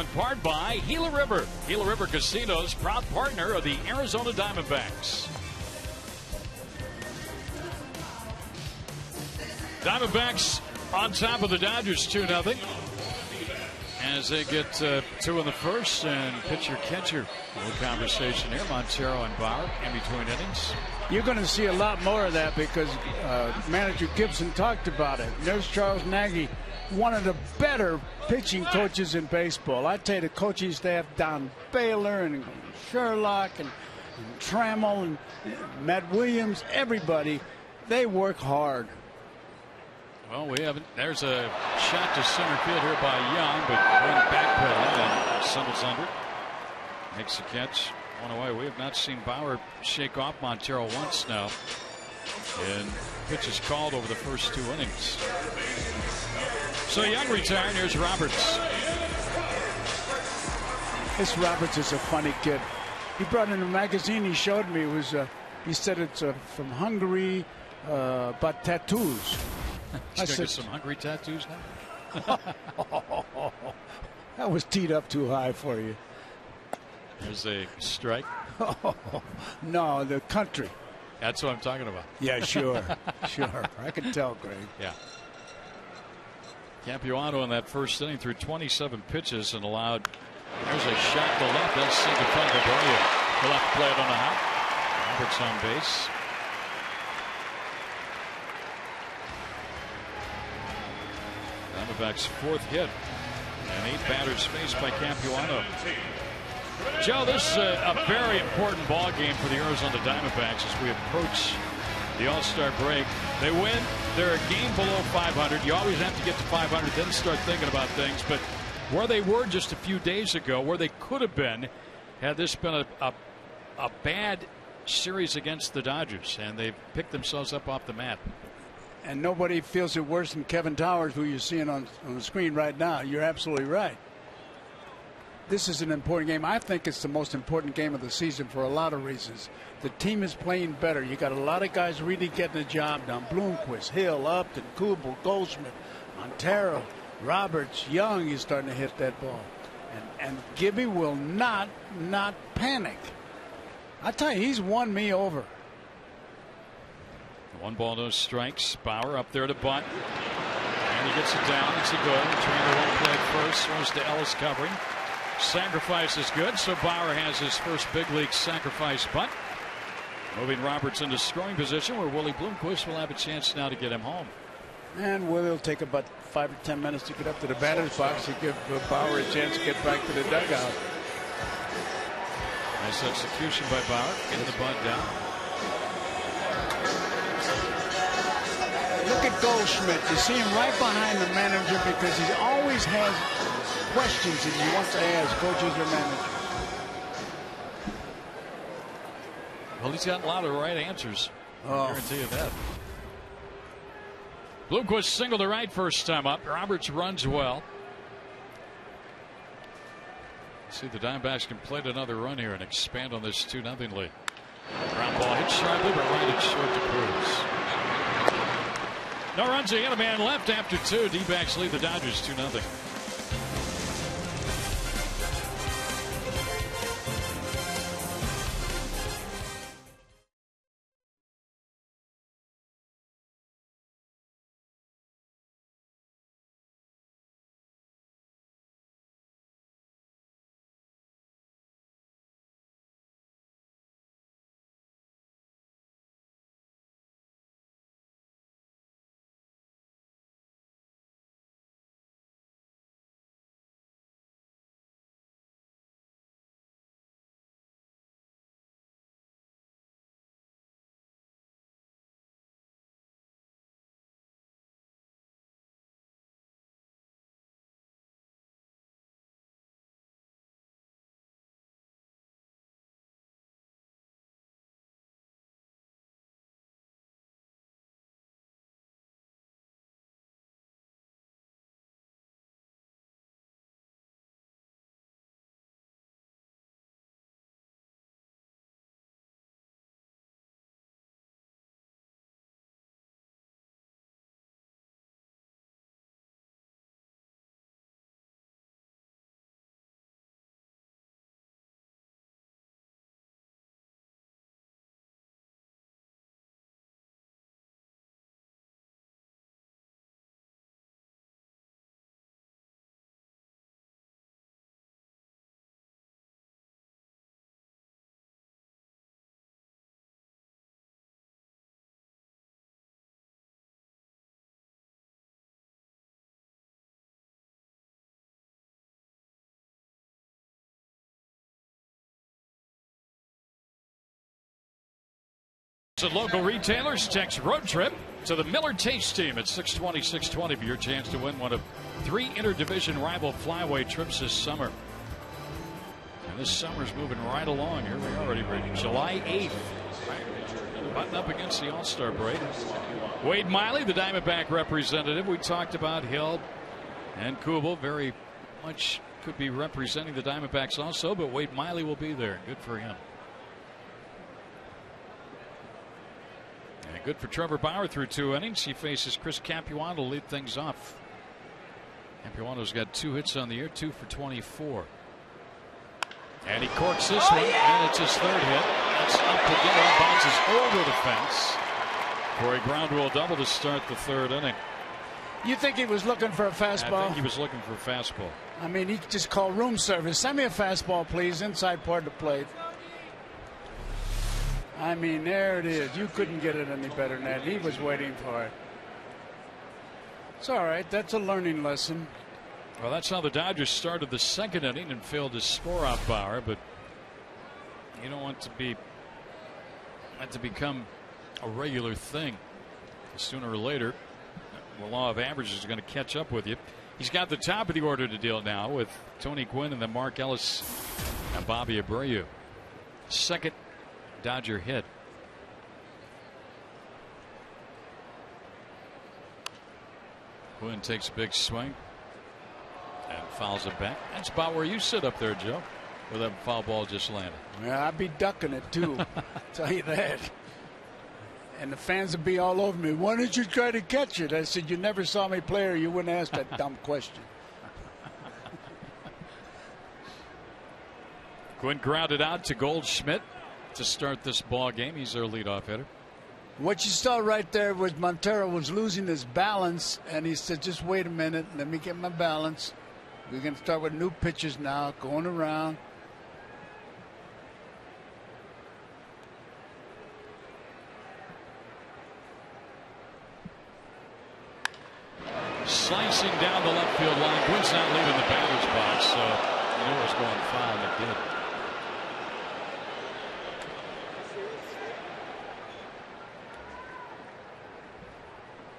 in part by Gila River. Gila River Casinos, proud partner of the Arizona Diamondbacks. Diamondbacks on top of the Dodgers 2-0. As they get 2 in the first, and pitcher-catcher. A little conversation here, Montero and Bauer in between innings. You're going to see a lot more of that because manager Gibson talked about it. There's Charles Nagy, one of the better pitching coaches in baseball. I tell you, the coaching staff down Baylor and Sherlock and Trammell and Matt Williams, everybody, they work hard. Well, we haven't. There's a shot to center field here by Young, but one backpedal and settles under. Makes the catch. One away. We have not seen Bauer shake off Montero once now. And pitches called over the first 2 innings. So Young retired. Here's Roberts. This Roberts is a funny kid. He brought in a magazine he showed me. It was he said it's from Hungary, about tattoos. I said, some hungry tattoos now. That was teed up too high for you. There's a strike. No, the country. That's what I'm talking about. Yeah, sure. Sure. I can tell, Greg. Yeah. Capuano in that first inning threw 27 pitches and allowed. There's a shot to left. That's sent to front of the door. The left play it on the hop. Roberts on base. Diamondbacks' 4th hit, and 8 batters faced by Capuano. Joe, this is a very important ball game for the Arizona Diamondbacks as we approach the All-Star break. They win. They're a game below 500. You always have to get to 500, then start thinking about things. But where they were just a few days ago, where they could have been, had this been a bad series against the Dodgers, and they've picked themselves up off the mat. And nobody feels it worse than Kevin Towers, who you're seeing on the screen right now. You're absolutely right. This is an important game. I think it's the most important game of the season for a lot of reasons. The team is playing better. You got a lot of guys really getting the job done. Bloomquist, Hill, Upton, Kubel, Goldschmidt, Montero, Roberts, Young is starting to hit that ball. And Gibby will not panic. I tell you, he's won me over. 1 ball, no strikes. Bauer up there to bunt. And he gets it down. It's a good. Trainer won't play first. Throws to Ellis covering. Sacrifice is good. So Bauer has his first big league sacrifice bunt. Moving Roberts into scoring position where Willie Bloomquist will have a chance now to get him home. And Willie will take about 5 or 10 minutes to get up to the batter's box to give Bauer a chance to get back to the dugout. Nice execution by Bauer. Getting the bunt down. Look at Goldschmidt. You see him right behind the manager because he always has questions that he wants to ask coaches or managers. Well, he's got a lot of right answers. I guarantee you that. Bloomquist single to right first time up. Roberts runs well. See if the Diamondbacks can play another run here and expand on this 2-0 lead. Ground ball hit sharply, but right at short to Cruz. No runs, he had a man left after 2. D-backs lead the Dodgers 2-0. At local retailers, text road trip to the Miller Taste Team at 620-620 for your chance to win one of 3 interdivision rival flyweight trips this summer. And this summer's moving right along. Here we are already ready. July 8th. Button up against the All-Star break. Wade Miley, the Diamondback representative. We talked about Hill and Kubel. Very much could be representing the Diamondbacks also, but Wade Miley will be there. Good for him. And good for Trevor Bauer through 2 innings. He faces Chris Capuano to lead things off. Capuano's got 2 hits on the year, 2 for 24. And he corks this one, and it's his 3rd hit. That's up to get it, bounces over the fence for a ground rule double to start the 3rd inning. You think he was looking for a fastball? I think he was looking for a fastball. I mean, he just called room service. Send me a fastball, please, inside part of the plate. I mean, there it is. You couldn't get it any better than that. He was waiting for it. It's all right. That's a learning lesson. Well, that's how the Dodgers started the 2nd inning and failed to score off Bauer, but you don't want to become a regular thing. Sooner or later, the law of averages is going to catch up with you. He's got the top of the order to deal now with Tony Gwynn and then Mark Ellis and Bobby Abreu. 2nd Dodger hit. Gwynn takes a big swing and fouls it back. That's about where you sit up there, Joe, where that foul ball just landed. Yeah, I'd be ducking it too. Tell you that. And the fans would be all over me. Why didn't you try to catch it? I said, you never saw me play or you wouldn't ask that dumb question. Gwynn grounded out to Goldschmidt to start this ball game. He's their leadoff hitter. What you saw right there was Montero was losing his balance, and he said, just wait a minute, let me get my balance. We're going to start with new pitches now, going around. Slicing down the left field line. Gwynn's not leaving the batter's box, so you know it's going foul, and it did.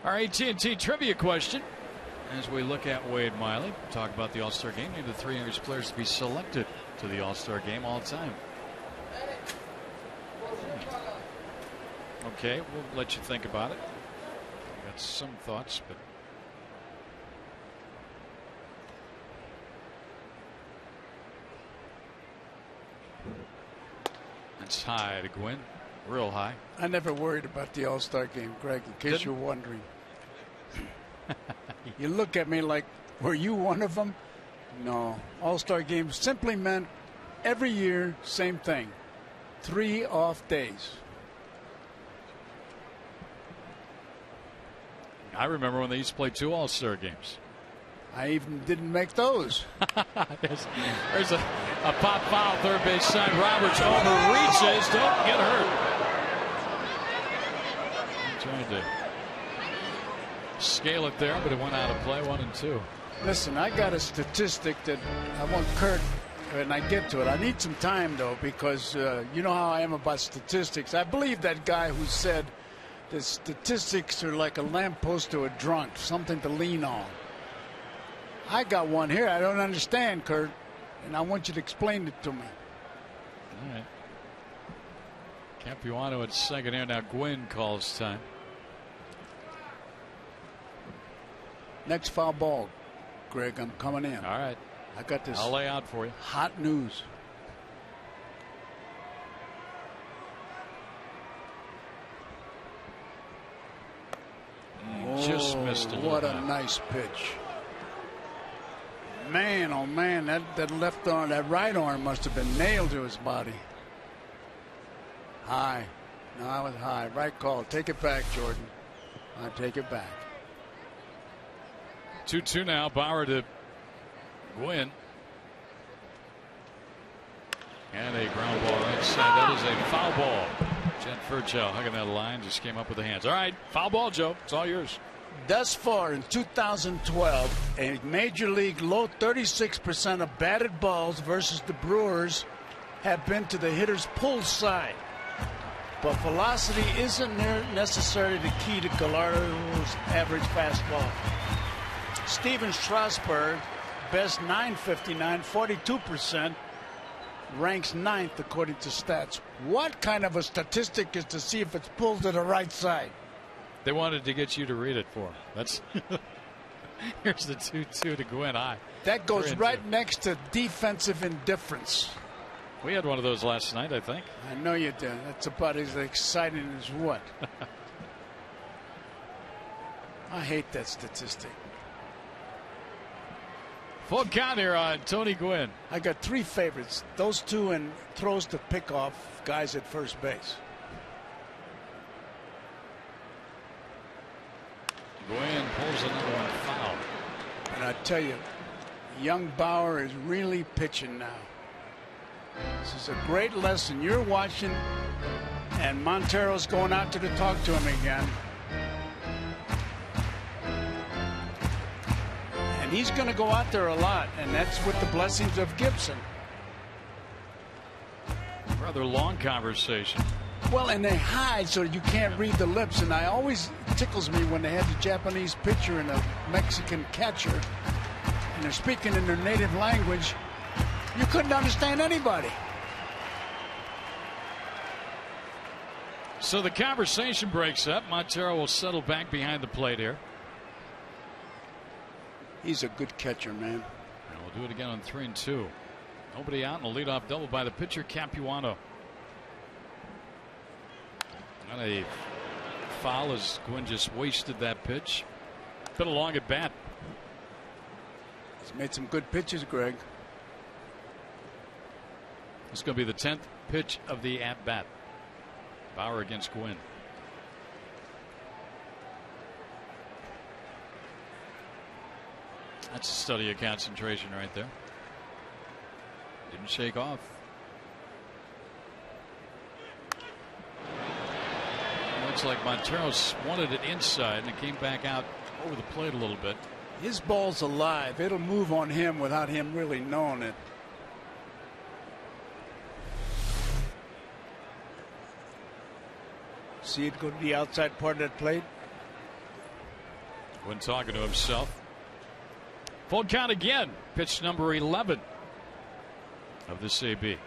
Our AT&T trivia question as we look at Wade Miley, talk about the All-Star game, maybe the 3 youngest players to be selected to the All-Star game all time. Okay, we'll let you think about it. Got some thoughts, but it's high to Gwynn, real high. I never worried about the All-Star game, Greg, in case you're wondering. You look at me like, were you one of them? No. All-Star game simply meant every year, same thing. 3 off days. I remember when they used to play 2 All-Star games. I even didn't make those. There's a pop foul, third base side. Roberts overreaches. Don't get hurt. Trying to scale it there, but it went out of play. 1 and 2. Listen, I got a statistic that I want Kurt, and I get to it. I need some time, though, because you know how I am about statistics. I believe that guy who said the statistics are like a lamppost to a drunk, something to lean on. I got one here I don't understand, Kurt, and I want you to explain it to me. All right. Capuano at 2nd here. Now Gwynn calls time. Next foul ball, Greg, I'm coming in. All right. I got this. I'll lay out for you. Hot news. Just missed a little. What a nice pitch. Man, oh man, that left arm, that right arm must have been nailed to his body. High. No, I was high. Right call. Take it back, Jordan. I take it back. 2-2 now. Bauer to Gwynn. And a ground ball right side. That is a foul ball. Jen Furchow hugging that line. Just came up with the hands. All right. Foul ball, Joe. It's all yours. Thus far in 2012, a major league low 36% of batted balls versus the Brewers have been to the hitter's pull side. but velocity isn't necessarily the key to Gallardo's average fastball. Steven Strasburg, best 959, 42%, ranks 9th according to stats. What kind of a statistic is to see if it's pulled to the right side? They wanted to get you to read it for them. That's here's the 2-2 to Gwynn. That goes right next to defensive indifference. We had one of those last night, I think. I know you did. That's about as exciting as what? I hate that statistic. Full count here on Tony Gwynn. I got 3 favorites. Those 2 and throws to pick off guys at first base. Gwynn pulls another one foul. And I tell you, young Bauer is really pitching now. This is a great lesson. You're watching, and Montero's going out there to talk to him again. And he's going to go out there a lot, and that's with the blessings of Gibson. Rather long conversation. Well, and they hide so you can't read the lips, and I always tickles me when they have the Japanese pitcher and a Mexican catcher, and they're speaking in their native language. You couldn't understand anybody. So the conversation breaks up. Montero will settle back behind the plate here. He's a good catcher, man. And we'll do it again on 3-2. Nobody out, and a leadoff double by the pitcher, Capuano. Not a foul as Gwynn just wasted that pitch. Been a long at bat. He's made some good pitches, Greg. It's going to be the 10th pitch of the at bat. Bauer against Gwynn. That's a study of concentration right there. Didn't shake off. Looks like Montero wanted it inside and it came back out over the plate a little bit. His ball's alive. It'll move on him without him really knowing it. See it go to the outside part of that plate? When talking to himself. Full count again. Pitch number 11 of this AB.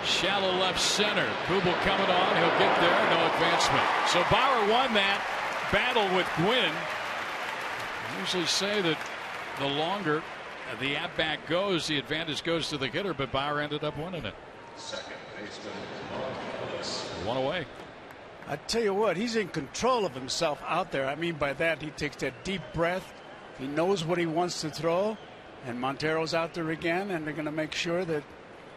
Shallow left center. Kubel coming on. He'll get there. No advancement. So Bauer won that battle with Gwynn. I usually say that the longer the at-bat goes, the advantage goes to the hitter, but Bauer ended up winning it. Second baseman, One away. I tell you what, he's in control of himself out there. I mean by that, he takes that deep breath. He knows what he wants to throw, and Montero's out there again, and they're going to make sure that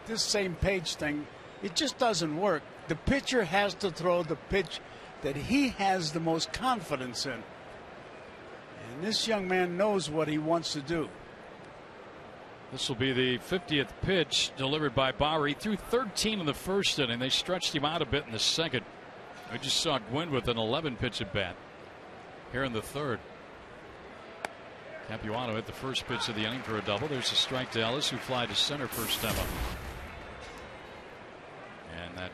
this same page thing, it just doesn't work. The pitcher has to throw the pitch that he has the most confidence in. And this young man knows what he wants to do. This will be the 50th pitch delivered by Bauer. He threw 13 in the first inning. They stretched him out a bit in the second. We just saw Gwynn with an 11 pitch at bat here in the third. Capuano hit the first pitch of the inning for a double. There's a strike to Ellis, who fly to center first time up. And that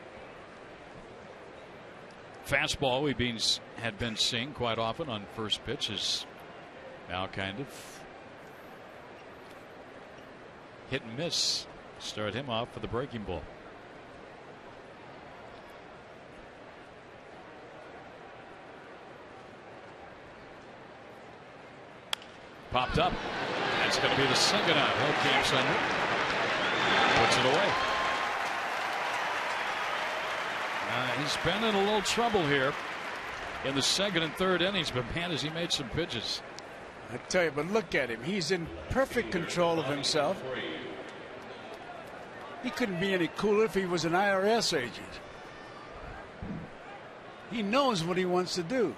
fastball we had been seeing quite often on first pitch is now kind of hit and miss. Start him off for the breaking ball. Popped up. That's going to be the second out. Hill camps under. Puts it away. He's been in a little trouble here in the second and third innings, but man, has he made some pitches. I tell you, but look at him. He's in perfect control of himself. He couldn't be any cooler if he was an IRS agent. He knows what he wants to do.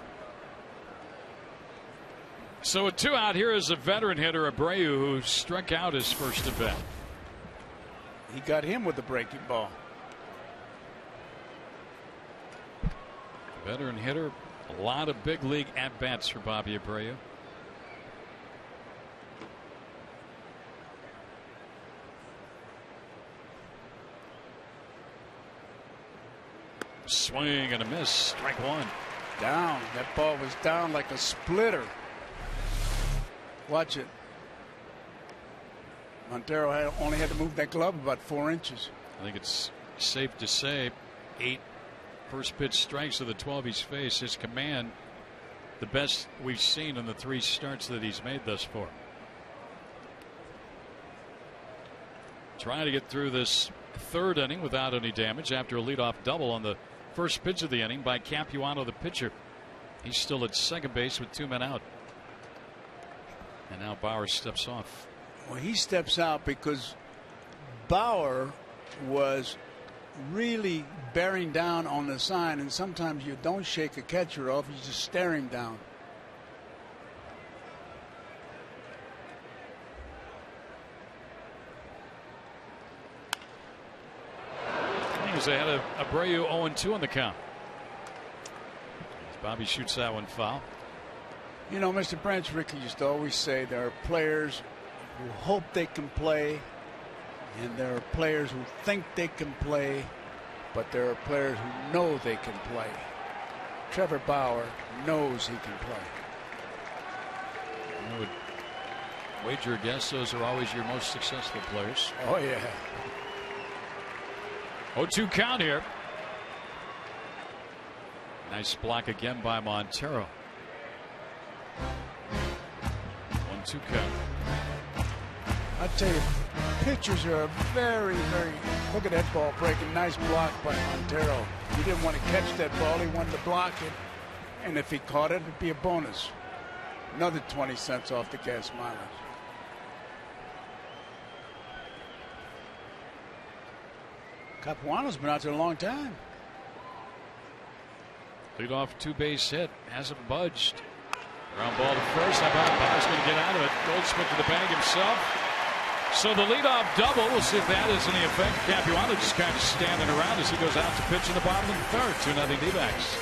So with two out, here is a veteran hitter, Abreu, who struck out his first at bat. He got him with the breaking ball. Veteran hitter, a lot of big league at bats for Bobby Abreu. Swing and a miss. Strike one. Down. That ball was down like a splitter. Watch it. Montero only had to move that glove about 4 inches. I think it's safe to say 8 first pitch strikes of the 12 he's faced. His command, the best we've seen in the 3 starts that he's made thus far. Trying to get through this 3rd inning without any damage after a leadoff double on the first pitch of the inning by Capuano, the pitcher. He's still at second base with 2 men out. And now Bauer steps off. Well, he steps out because Bauer was really bearing down on the sign, and sometimes you don't shake a catcher off, you just stare him down. He's ahead of Abreu, 0-2 on the count. As Bobby shoots that one foul. You know, Mr. Branch Rickey used to always say there are players who hope they can play, and there are players who think they can play, but there are players who know they can play. Trevor Bauer knows he can play. I would wager a guess those are always your most successful players. Oh, yeah. 0-2 count here. Nice block again by Montero. 1-2 count. I tell you, pitchers are very, very. Look at that ball breaking. Nice block by Montero. He didn't want to catch that ball. He wanted to block it. And if he caught it, it'd be a bonus. Another 20 cents off the gas mileage. Capuano's been out there a long time. Lead off 2-base hit. Hasn't budged. Ground ball to first. How about Bauer's going to get out of it? Goldschmidt to the bag himself. So the leadoff double. We'll see if that has any effect. Capuano just kind of standing around as he goes out to pitch in the bottom of the 3rd. 2-0 D-backs.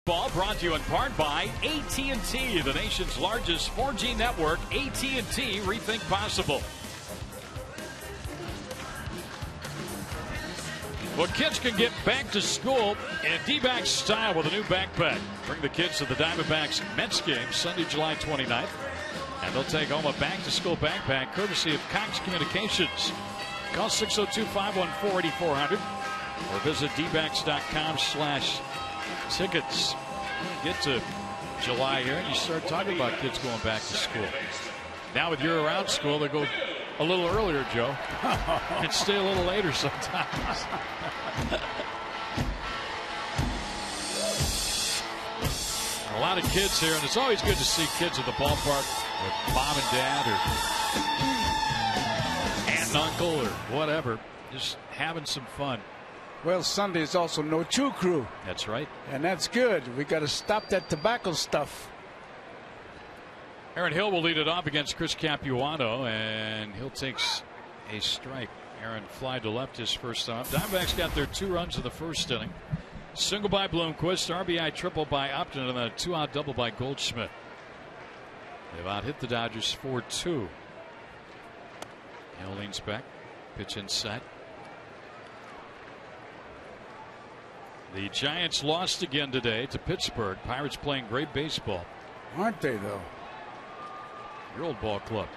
Ball brought to you in part by AT&T, the nation's largest 4G network. AT&T, rethink possible. Well, kids can get back to school in D-backs style with a new backpack. Bring the kids to the Diamondbacks Mets game Sunday, July 29th. And they'll take home a back-to-school backpack courtesy of Cox Communications. Call 602-514-8400 or visit dbacks.com/tickets. Get to July here and you start talking about kids going back to school. Now with year-round school, they go a little earlier, Joe, and stay a little later sometimes. A lot of kids here, and it's always good to see kids at the ballpark with mom and dad or aunt and uncle or whatever, just having some fun. Well, Sunday is also no chew crew. That's right. And that's good. We got to stop that tobacco stuff. Aaron Hill will lead it off against Chris Capuano, and Hill takes a strike. Aaron fly to left his first time. Diamondbacks got their 2 runs in the first inning. Single by Bloomquist, RBI triple by Upton, and a 2-out double by Goldschmidt. They've out-hit the Dodgers 4-2. Hill leans back, pitch inside. The Giants lost again today to Pittsburgh. Pirates playing great baseball. Aren't they, though? Your old ball club.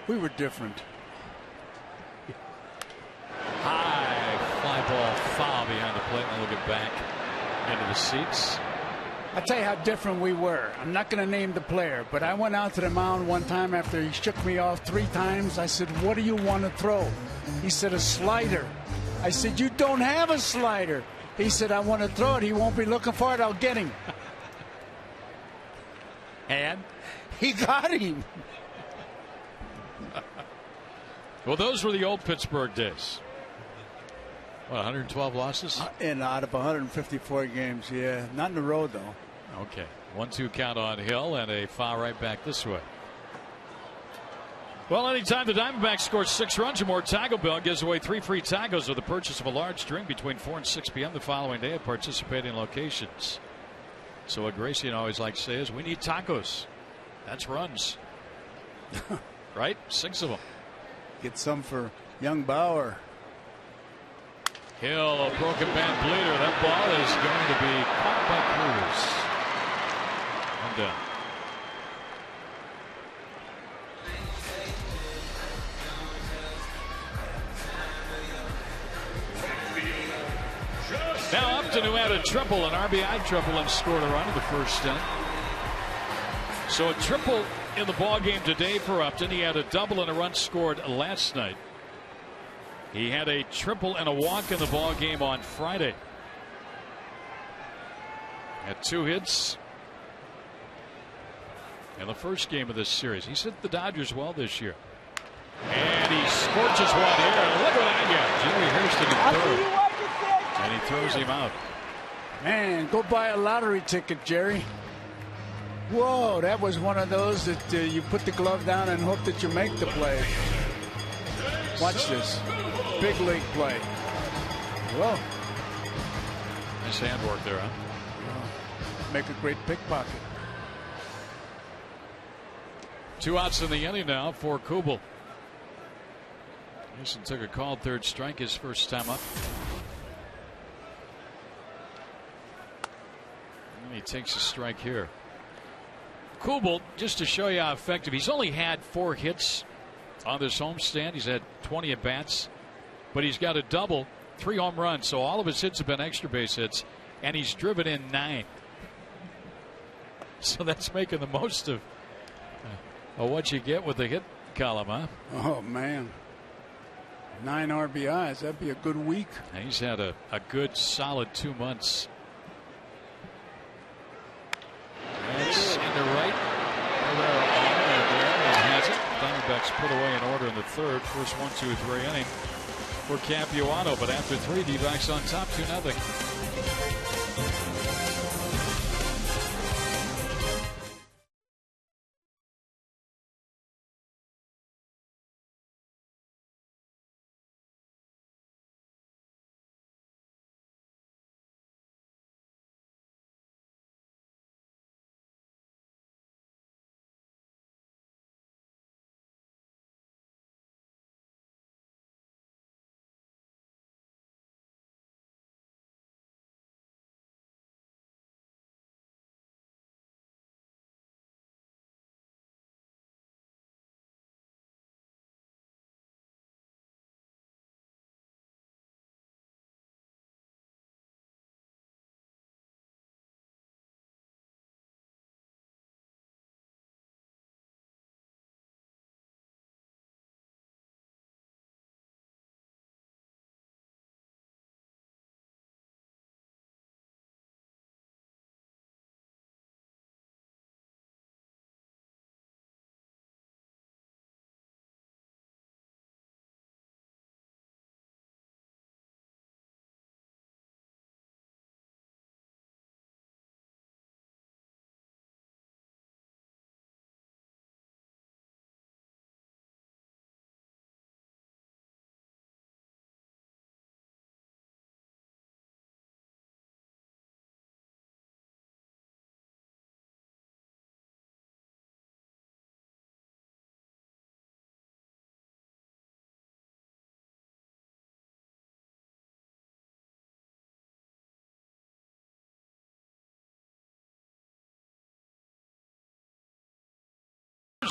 We were different. High fly ball foul behind the plate, and we'll get back into the seats. I'll tell you how different we were. I'm not going to name the player, but I went out to the mound one time after he shook me off 3 times. I said, "What do you want to throw?" He said, "A slider." I said, "You don't have a slider." He said, "I want to throw it. He won't be looking for it. I'll get him." And he got him. Well, those were the old Pittsburgh days. What, 112 losses? And out of 154 games, yeah. Not in a row, though. Okay. 1-2 count on Hill, and a foul right back this way. Well, anytime the Diamondbacks score 6 runs or more, Taco Bell gives away 3 free tacos with the purchase of a large drink between 4 and 6 p.m. the following day at participating locations. So what Gracie always likes to say is, we need tacos. That's runs. Right? 6 of them. Get some for young Bauer. Hill, a broken band bleeder. That ball is going to be caught by Cruz. 1 down. Now Upton, who had a triple, an RBI triple, and scored a run in the first inning. So a triple in the ball game today for Upton. He had a double and a run scored last night. He had a triple and a walk in the ball game on Friday. Had 2 hits in the first game of this series. He's hit the Dodgers well this year. And he scorches one here. Look at that guy. Jerry Hairston in third. And he throws him out. Man, go buy a lottery ticket, Jerry. Whoa, that was one of those that you put the glove down and hope that you make the play. Watch this. Big league play. Whoa. Nice handwork there, huh? Make a great pickpocket. 2 outs in the inning now for Kubel. Mason took a called 3rd strike his first time up. And he takes a strike here. Kubel, just to show you how effective, he's only had 4 hits on this homestand. He's had 20 at bats, but he's got a double, 3 home runs. So all of his hits have been extra base hits, and he's driven in 9. So that's making the most of what you get with the hit column, huh? Oh, man. 9 RBIs. That'd be a good week. And he's had a good solid 2 months. That's into right. Has it. Diamondbacks put away an order in the 3rd. First 1-2-3 inning for Capuano, but after 3, D-backs on top 2-0.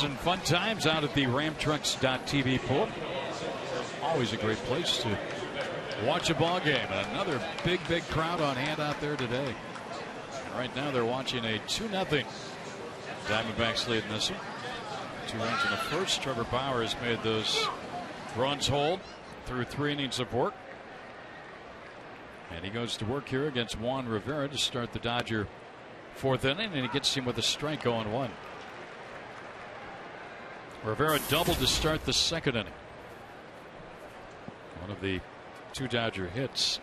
games and fun times out at the Ramtrucks.tv pool. Always a great place to watch a ball game. Another big crowd on hand out there today. And right now they're watching a 2-0 Diamondbacks lead in this one. 2 runs in the first. Trevor Bauer has made those runs hold through 3 innings of work. And he goes to work here against Juan Rivera to start the Dodger 4th inning, and he gets him with a strike 0-1. Rivera doubled to start the 2nd inning. One of the 2 Dodger hits.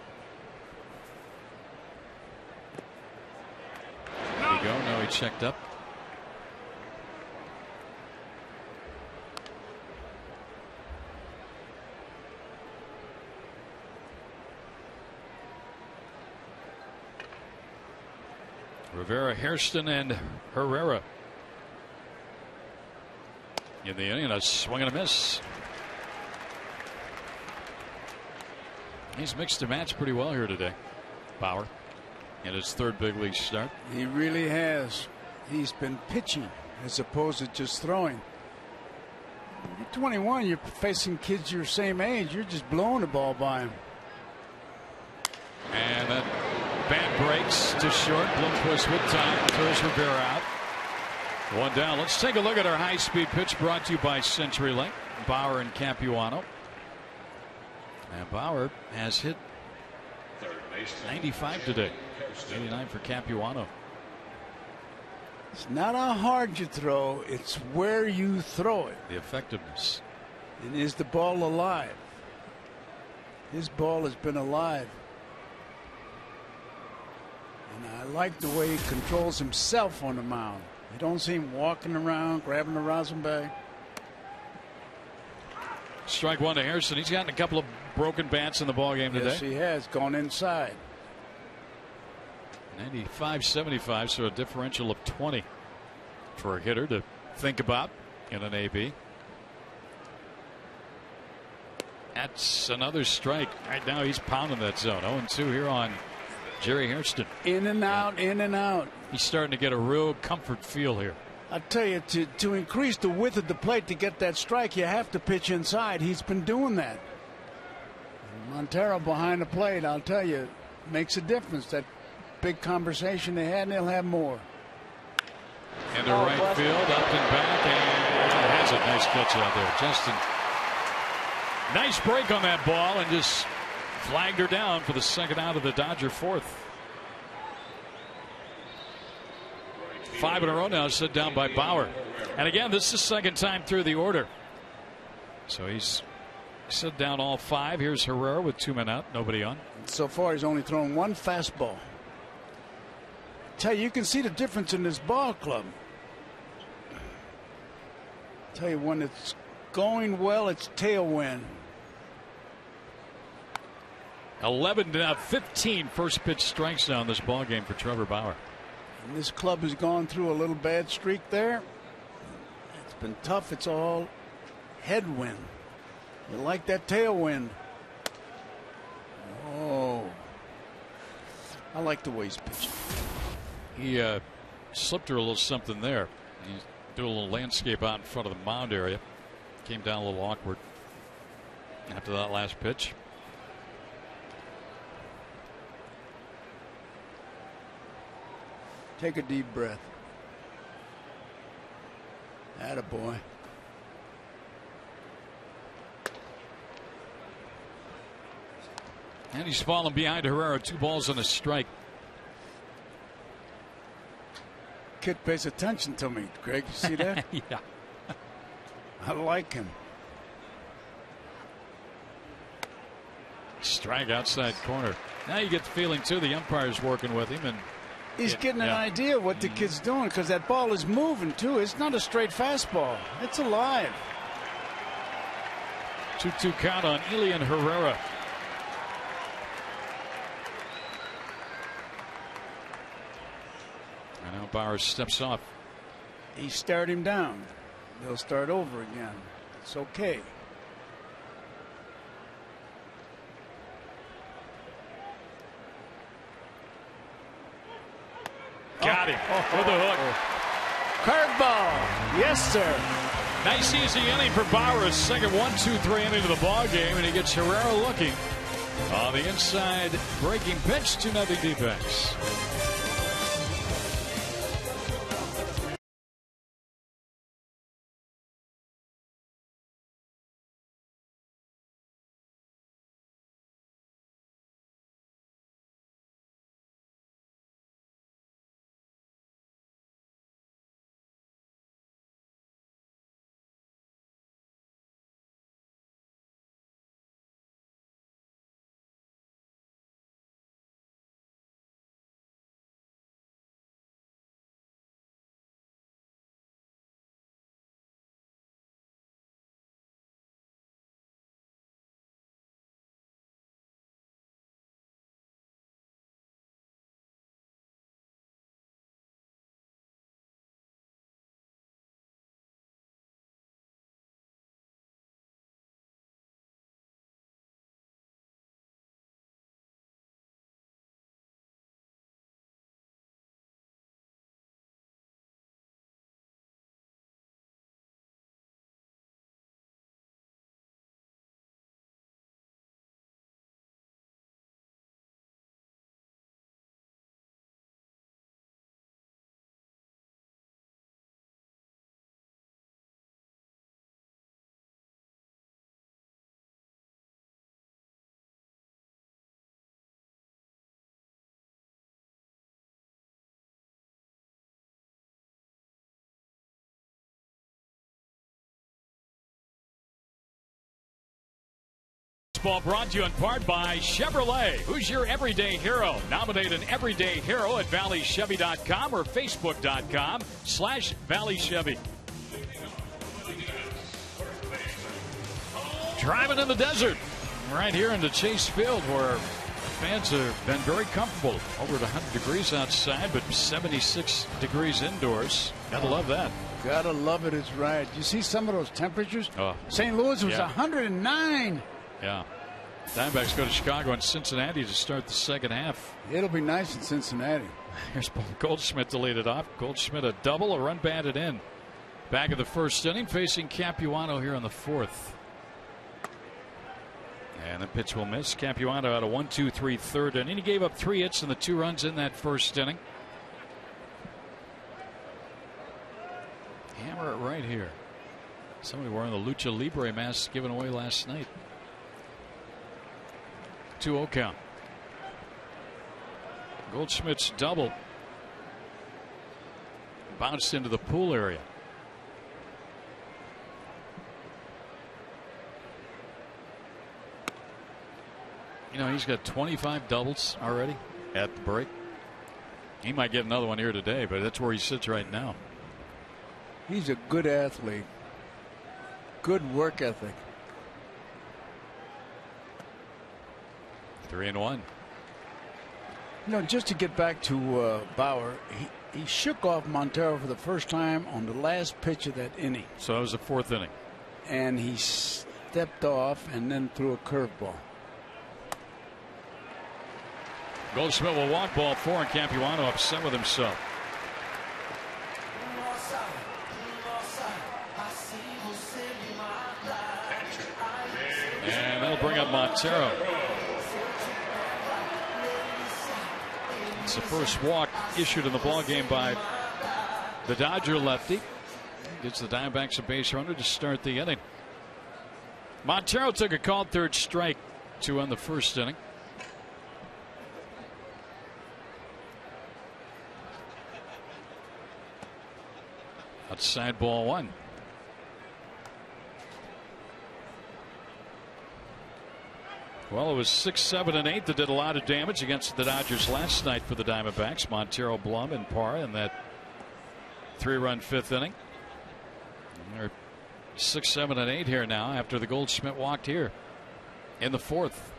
There you go. Now he checked up. Rivera, Hairston, and Herrera in the inning. A swing and a miss. He's mixed and matched pretty well here today, Bauer, in his 3rd big league start. He really has. He's been pitching as opposed to just throwing. You're 21. You're facing kids your same age. You're just blowing the ball by him. And that bat breaks to short. Bloomquist with time throws Rivera out. 1 down. Let's take a look at our high-speed pitch brought to you by CenturyLink. Bauer and Capuano. And Bauer has hit 95 today. 89 for Capuano. It's not how hard you throw, it's where you throw it. The effectiveness. And is the ball alive? His ball has been alive. And I like the way he controls himself on the mound. You don't see him walking around, grabbing the rosin bag. Strike 1 to Hairston. He's gotten a couple of broken bats in the ball game today. Yes, he has gone inside. 95-75, so a differential of 20 for a hitter to think about in an AB. That's another strike. Right now he's pounding that zone. 0-2 here on Jerry Hairston. In and out, in and out. He's starting to get a real comfort feel here. I tell you, to increase the width of the plate to get that strike, you have to pitch inside. He's been doing that. Montero behind the plate, I'll tell you, makes a difference. That big conversation they had, and they'll have more. Into right field, up and back, and has a nice catch out there. Justin, nice break on that ball, and just flagged her down for the 2nd out of the Dodger 4th. 5 in a row now set down by Bauer. And again, this is the 2nd time through the order. So he's set down all 5. Here's Herrera with 2 men out, nobody on. So far, he's only thrown 1 fastball. Tell you can see the difference in this ball club. Tell you, when it's going well, it's tailwind. 11-15 first pitch strikes now in this ball game for Trevor Bauer. And this club has gone through a little bad streak there. It's been tough. It's all headwind. You like that tailwind. Oh, I like the way he's pitching. He slipped her a little something there. He did a little landscape out in front of the mound area. Came down a little awkward after that last pitch. Take a deep breath. Attaboy. And he's fallen behind Herrera. 2 balls and a strike. Kid pays attention to me, Greg. You see that? Yeah. I like him. Strike outside corner. Now you get the feeling, too, the umpire's working with him. And he's getting an idea of what the kid's doing, because that ball is moving, too. It's not a straight fastball. It's alive. 2-2 count on Elian Herrera. And now Bauer steps off. He stared him down. They'll start over again. It's okay. Got him with a hook. Curveball. Yes, sir. Nice easy inning for Bauer. A second 1-2-3 inning to the ball game, and he gets Herrera looking on the inside breaking pitch. 2-0 D-backs. Ball brought to you in part by Chevrolet. Who's your everyday hero? Nominate an everyday hero at valleychevy.com or facebook.com/valleychevy. Driving in the desert right here into Chase Field, where fans have been very comfortable. Over at 100 degrees outside, but 76 degrees indoors. Gotta love that. Gotta love it. It's right. You see some of those temperatures? Oh. St. Louis was Yeah. 109. Yeah. Diamondbacks go to Chicago and Cincinnati to start the second half. It'll be nice in Cincinnati. Here's Goldschmidt to lead it off. Goldschmidt a double, a run batted in. Back of the first inning, facing Capuano here on the fourth. And the pitch will miss. Capuano out of 1-2-3 third inning. He gave up 3 hits and the 2 runs in that first inning. Hammer it right here. Somebody wearing the Lucha Libre mask given away last night. 2-0 count. Goldschmidt's double bounced into the pool area. You know, he's got 25 doubles already at the break. He might get another one here today, but that's where he sits right now. He's a good athlete. Good work ethic. 3-1. You know, just to get back to Bauer, he shook off Montero for the first time on the last pitch of that inning. So it was the fourth inning. And he stepped off and then threw a curveball. Goldschmidt will walk ball 4, and Capuano upset with himself. And that'll bring up Montero. It's the first walk issued in the ballgame by the Dodger lefty. Gets the Diamondbacks a base runner to start the inning. Montero took a called third strike to end the first inning. Outside ball 1. Well, it was 6, 7, and 8 that did a lot of damage against the Dodgers last night for the Diamondbacks. Montero, Blum, and Parra in that 3-run fifth inning. And they're 6, 7, and 8 here now after the Goldschmidt walked here in the fourth.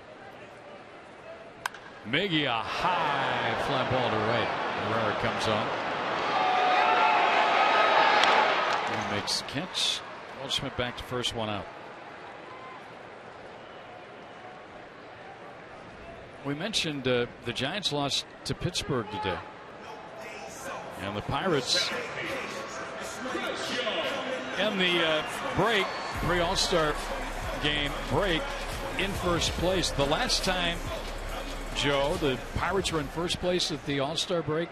Miggy, a high fly ball to right. Herrera comes on. He makes the catch. Goldschmidt back to first, 1 out. We mentioned the Giants lost to Pittsburgh today. And the Pirates in the break, pre-All-Star game break, in first place. The last time, Joe, the Pirates were in first place at the All-Star break,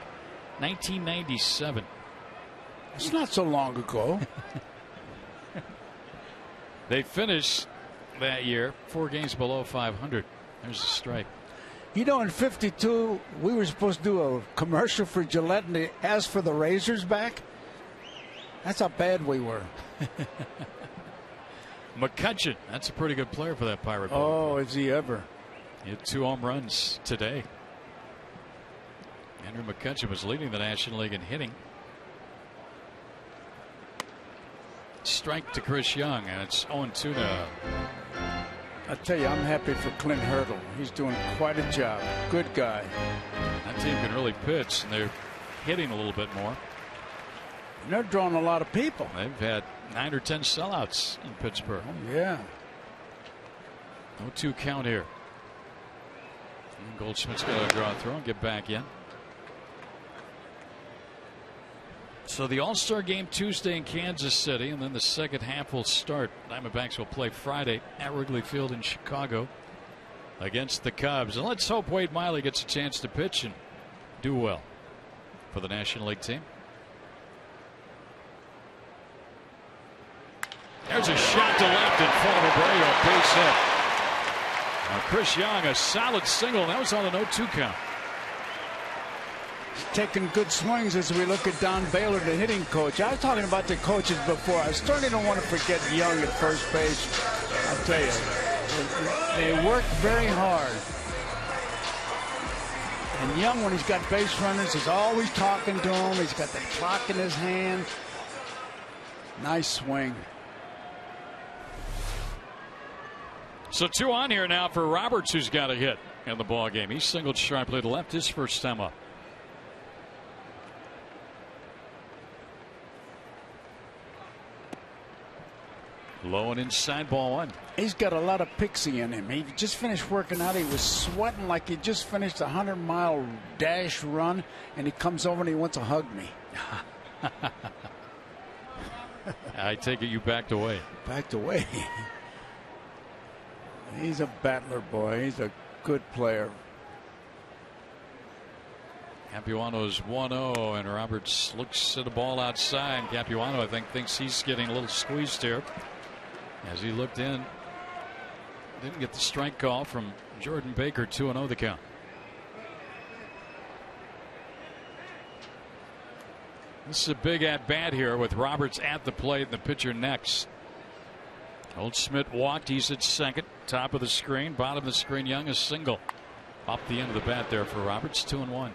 1997. It's not so long ago. They finished that year 4 games below 500. There's a strike. You know, in '52, we were supposed to do a commercial for Gillette, and they asked for the razors back. That's how bad we were. McCutcheon, that's a pretty good player for that Pirate. Oh, is he ever? He had 2 home runs today. Andrew McCutcheon was leading the National League in hitting. Strike to Chris Young, and it's 0-2 now. I tell you, I'm happy for Clint Hurdle. He's doing quite a job. Good guy. That team can really pitch, and they're hitting a little bit more. And they're drawing a lot of people. They've had 9 or 10 sellouts in Pittsburgh. Oh, yeah. 0-2 count here. And Goldschmidt's got to draw a throw and get back in. So the All-Star game Tuesday in Kansas City, and then the second half will start. Diamondbacks will play Friday at Wrigley Field in Chicago against the Cubs. And let's hope Wade Miley gets a chance to pitch and do well for the National League team. There's a shot to left in front of Abreu, base hit. Now Chris Young, a solid single. That was on an 0-2 count. Taking good swings as we look at Don Baylor, the hitting coach. I was talking about the coaches before. I certainly don't want to forget Young at first base. I'll tell you, they work very hard. And Young, when he's got base runners, is always talking to him. He's got the clock in his hand. Nice swing. So 2 on here now for Roberts, who's got a hit in the ball game. He singled sharply to left his first time up. Low and inside, ball 1. He's got a lot of pixie in him. He just finished working out. He was sweating like he just finished a 100-mile dash run, and he comes over and he wants to hug me. I take it you backed away. Backed away. He's a battler, boy. He's a good player. Capuano's 1-0, and Roberts looks at the ball outside. Capuano, I think, thinks he's getting a little squeezed here. As he looked in, didn't get the strike call from Jordan Baker. 2-0 the count. This is a big at-bat here with Roberts at the plate and the pitcher next. Goldschmidt walked. He's at second. Top of the screen. Bottom of the screen. Young, a single. Off the end of the bat there for Roberts. 2-1.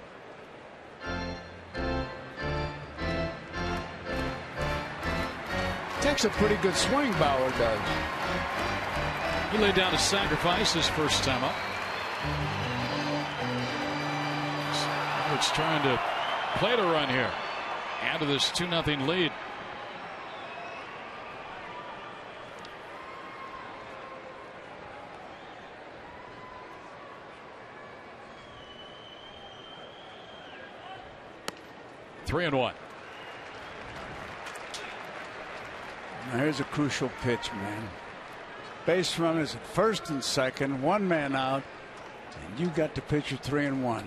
Takes a pretty good swing, Bauer does. He laid down a sacrifice his first time up. Roberts trying to play the run here. Add to this 2-0 lead. Three and 1. Now here's a crucial pitch, man. Base runners at first and second, 1 man out, and you got the pitcher 3-1.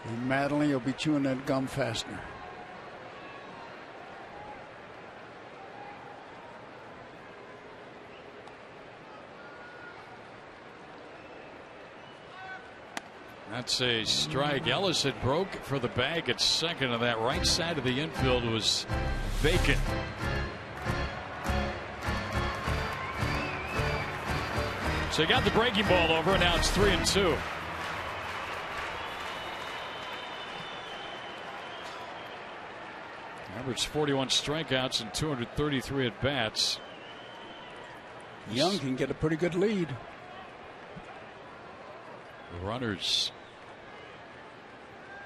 And Madeline, you'll be chewing that gum faster. That's a strike. Ellis had broke for the bag at second, and that right side of the infield was vacant. So he got the breaking ball over, and now it's 3-2. Average 41 strikeouts and 233 at bats. Young can get a pretty good lead. The runners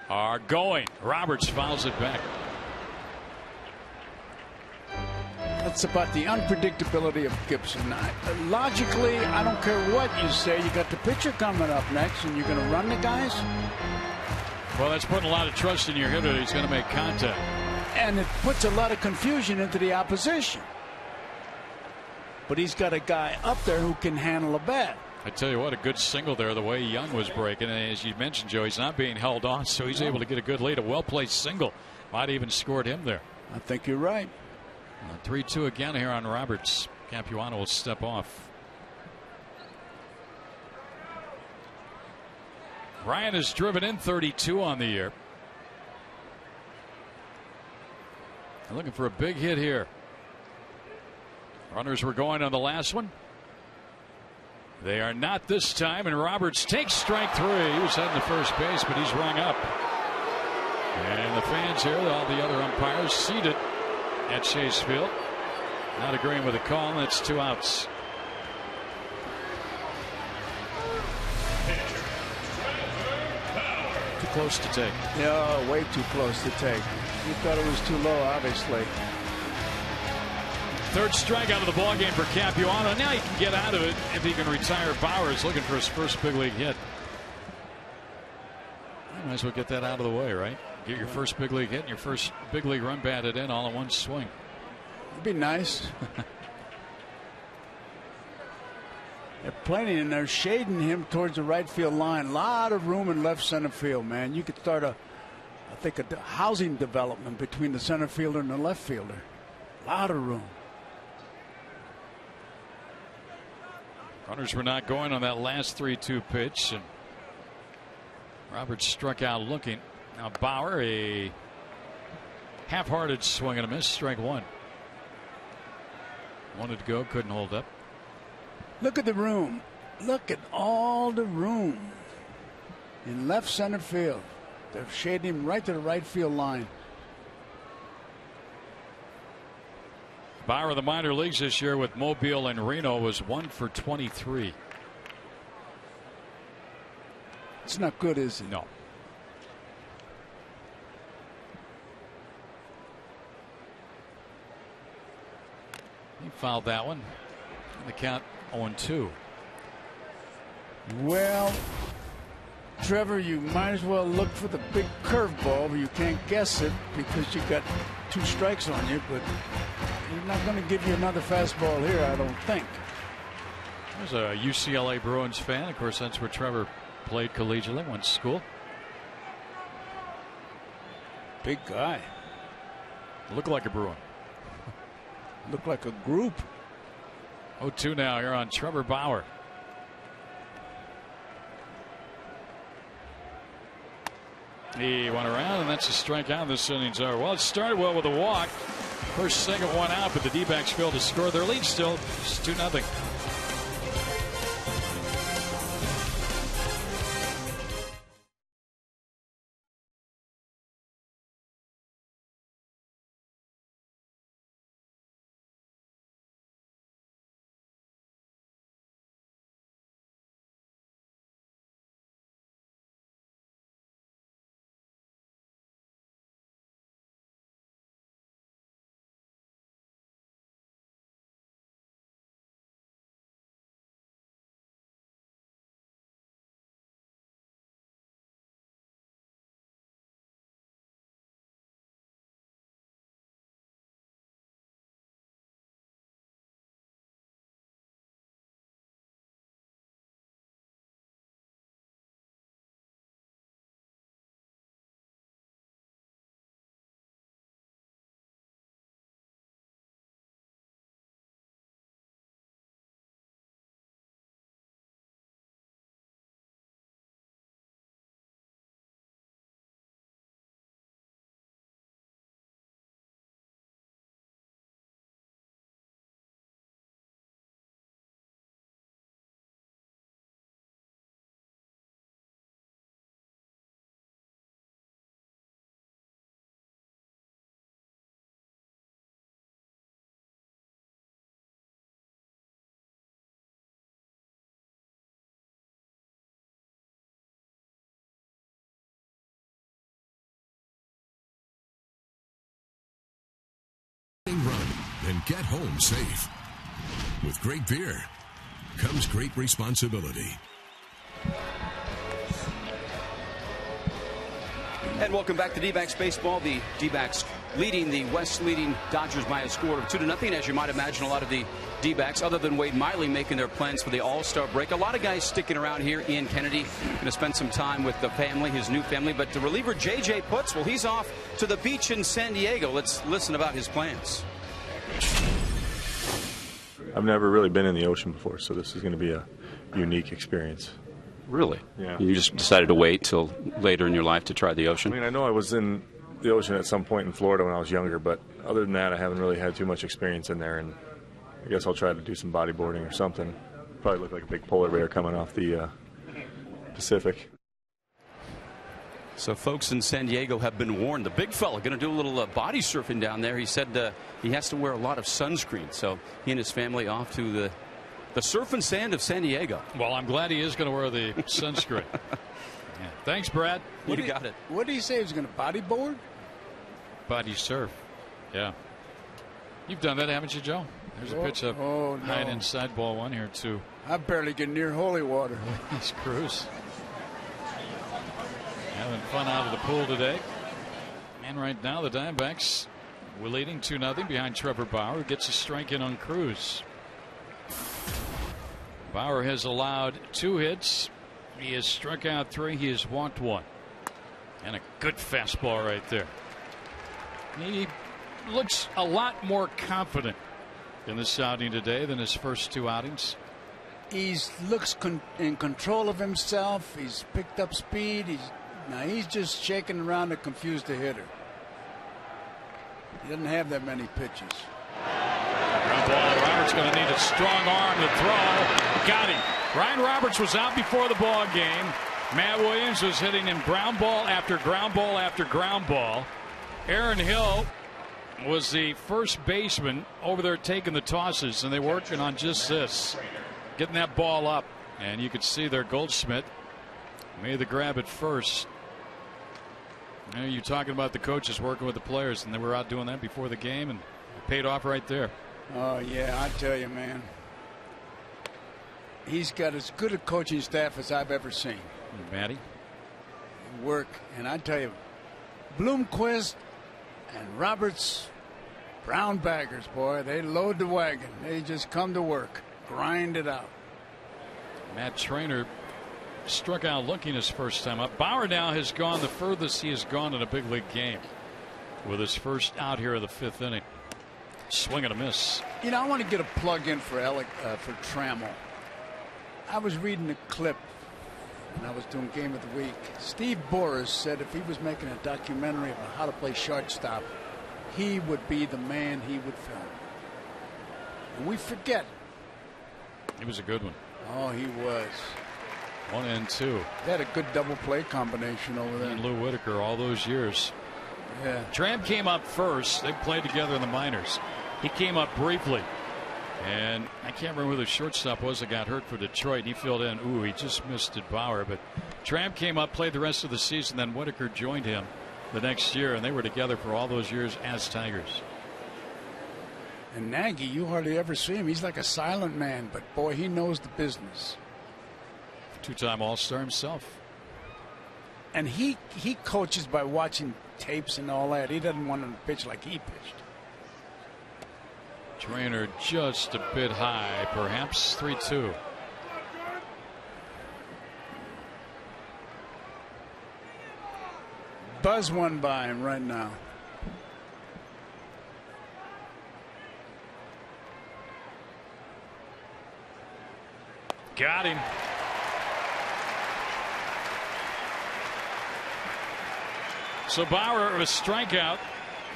are going. Roberts fouls it back. That's about the unpredictability of Gibson. Logically, I don't care what you say. You got the pitcher coming up next, and you're going to run the guys? Well, that's putting a lot of trust in your hitter. He's going to make contact. And it puts a lot of confusion into the opposition. But he's got a guy up there who can handle a bat. I tell you what, a good single there, the way Young was breaking. And as you mentioned, Joe, he's not being held on, so he's able to get a good lead. A well-placed single. Might even scored him there. I think you're right. 3-2 again here on Roberts. Capuano will step off. Ryan has driven in 32 on the year. They're looking for a big hit here. Runners were going on the last one. They are not this time, and Roberts takes strike 3. He was heading to first base, but he's rung up. And the fans here, all the other umpires, seated at Chase Field, not agreeing with the call, and it's 2 outs. Too close to take. Yeah, way too close to take. He thought it was too low, obviously. 3rd strikeout of the ballgame for Capuano. Now he can get out of it if he can retire. Bauer is looking for his first big league hit. You might as well get that out of the way, right? Get your first big league hit and your first big league run batted in all in one swing. It'd be nice. They're plenty, and they're shading him towards the right field line. A lot of room in left center field, man. You could start a housing development between the center fielder and the left fielder. A lot of room. Runners were not going on that last 3-2 pitch, and Roberts struck out looking. Now Bauer, a half-hearted swing and a miss, strike 1. Wanted to go, couldn't hold up. Look at the room. Look at all the room in left center field. They're shading him right to the right field line. Bauer of the minor leagues this year with Mobile and Reno was 1 for 23. It's not good, is it? No. He fouled that one. The count 0-2. Well, Trevor, you might as well look for the big curveball, but you can't guess it because you got 2 strikes on you. But he's not going to give you another fastball here, I don't think. There's a UCLA Bruins fan. Of course, that's where Trevor played collegiately, went to school. Big guy. Looked like a Bruin. Looked like a group. 0-2 now here on Trevor Bauer. He went around, and that's a strikeout. This inning's over. Well, it started well with a walk. First single, 1 out, but the D-backs failed to score. Their lead still is 2-0. Run and get home safe. With great beer comes great responsibility. And welcome back to D-backs baseball. The D-backs leading the West leading Dodgers by a score of 2-0. As you might imagine, a lot of the D-backs, other than Wade Miley, making their plans for the All-Star break. A lot of guys sticking around here. Ian Kennedy going to spend some time with the family, his new family. But the reliever J.J. Putz, well, he's off to the beach in San Diego. Let's listen about his plans. I've never really been in the ocean before, so this is going to be a unique experience. Really? Yeah. You just decided to wait till later in your life to try the ocean? I mean, I know I was in the ocean at some point in Florida when I was younger, but other than that, I haven't really had too much experience in there, and I guess I'll try to do some bodyboarding or something. Probably look like a big polar bear coming off the Pacific. So folks in San Diego have been warned. The big fella going to do a little body surfing down there. He said he has to wear a lot of sunscreen. So he and his family off to the surf and sand of San Diego. Well, I'm glad he is going to wear the sunscreen. Yeah. Thanks, Brad. You got it. What did he say? He was going to bodyboard? Body surf. Yeah. You've done that, haven't you, Joe? There's a pitch up high and inside ball one here, too. I barely get near holy water. Nice cruise. Having fun out of the pool today. And right now the Diamondbacks were leading 2-0 behind Trevor Bauer, who gets a strike in on Cruz. Bauer has allowed 2 hits. He has struck out 3. He has walked 1. And a good fastball right there. He looks a lot more confident in this outing today than his first 2 outings. He looks in control of himself. He's picked up speed. He's just shaking around to confuse the hitter. He doesn't have that many pitches. Ground ball. Roberts going to need a strong arm to throw. Got him. Ryan Roberts was out before the ball game. Matt Williams was hitting him ground ball after ground ball after ground ball. Aaron Hill was the first baseman over there taking the tosses, and they were working on just this, getting that ball up. And you could see there Goldschmidt made the grab at first. You know, you're talking about the coaches working with the players, and they were out doing that before the game, and it paid off right there. Oh, yeah, I tell you, man. He's got as good a coaching staff as I've ever seen. Matty? Work, and I tell you, Bloomquist and Roberts, brown baggers, boy, they load the wagon. They just come to work, grind it out. Matt Trainer struck out looking his first time up. Bauer now has gone the furthest he has gone in a big league game with his first out here of the 5th inning. Swing and a miss. You know, I want to get a plug in for Trammell. I was reading a clip when I was doing Game of the Week. Steve Boras said if he was making a documentary about how to play shortstop, he would be the man he would film. And we forget. He was a good one. Oh, he was. 1 and 2. They had a good double play combination over there. And Lou Whitaker all those years. Yeah. Tramp came up first. They played together in the minors. He came up briefly. And I can't remember who the shortstop was that got hurt for Detroit. He filled in. Ooh, he just missed it, Bauer. But Tramp came up, played the rest of the season. Then Whitaker joined him the next year. And they were together for all those years as Tigers. And Nagy, you hardly ever see him. He's like a silent man. But, boy, he knows the business. 2-time All-Star himself. And he coaches by watching tapes and all that. He doesn't want him to pitch like he pitched. Trainer just a bit high, perhaps 3-2. Buzz one by him right now. Got him. So Bauer, a strikeout,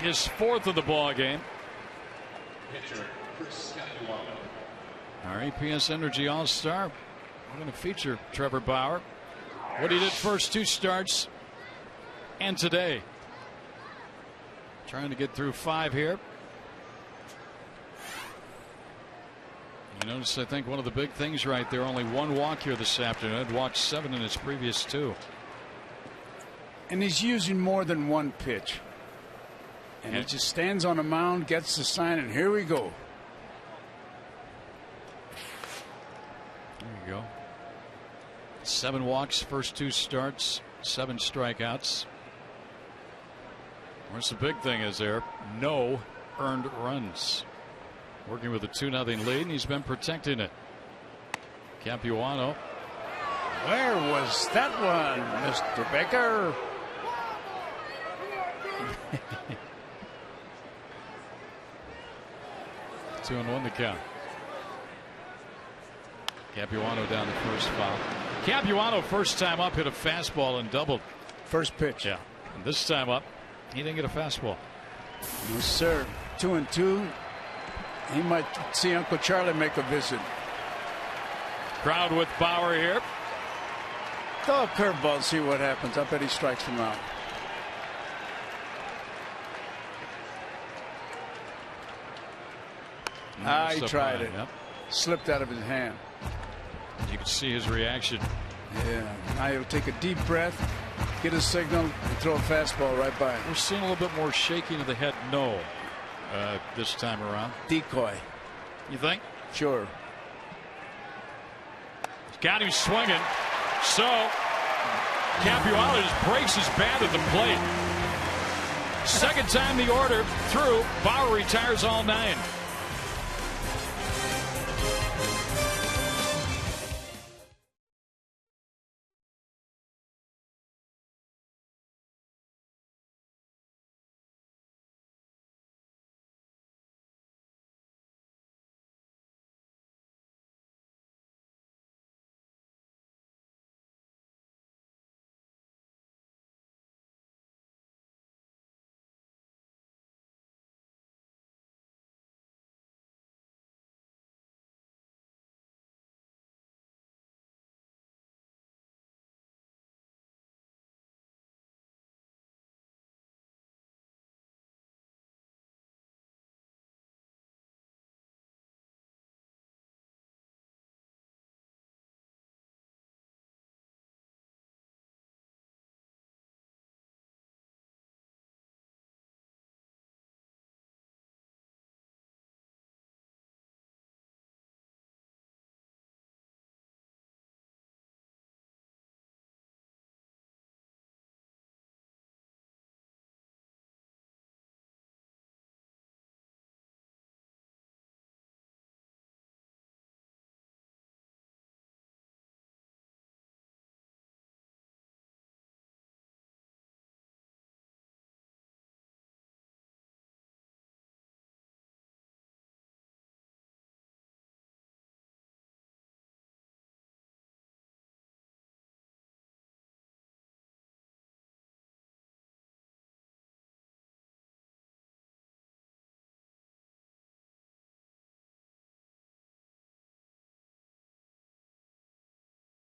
his 4th of the ball game. Our APS Energy All-Star. We're going to feature Trevor Bauer. What he did first 2 starts and today. Trying to get through 5 here. You notice, I think, one of the big things right there, only 1 walk here this afternoon. Had walked 7 in his previous 2. And he's using more than 1 pitch. And he just stands on a mound, gets the sign, and here we go. There you go. 7 walks, first 2 starts, 7 strikeouts. course, the big thing is there no earned runs. Working with a 2-0 lead, and he's been protecting it. Capuano. Where was that one, Mr. Baker? 2-1 the count. Capuano down the first foul. Capuano first time up hit a fastball and doubled. First pitch. Yeah. And this time up, he didn't get a fastball. No, sir. 2-2. He might see Uncle Charlie make a visit. Crowd with Bauer here. Throw a curveball, see what happens. I bet he strikes him out. He tried it. Yep. Slipped out of his hand. You can see his reaction. Yeah. Now he'll take a deep breath, get a signal, and throw a fastball right by him. We're seeing a little bit more shaking of the head. No. This time around. Decoy. You think? Sure. Got him swinging. So Capuano just breaks his bat at the plate. Second time the order through. Bauer retires all 9.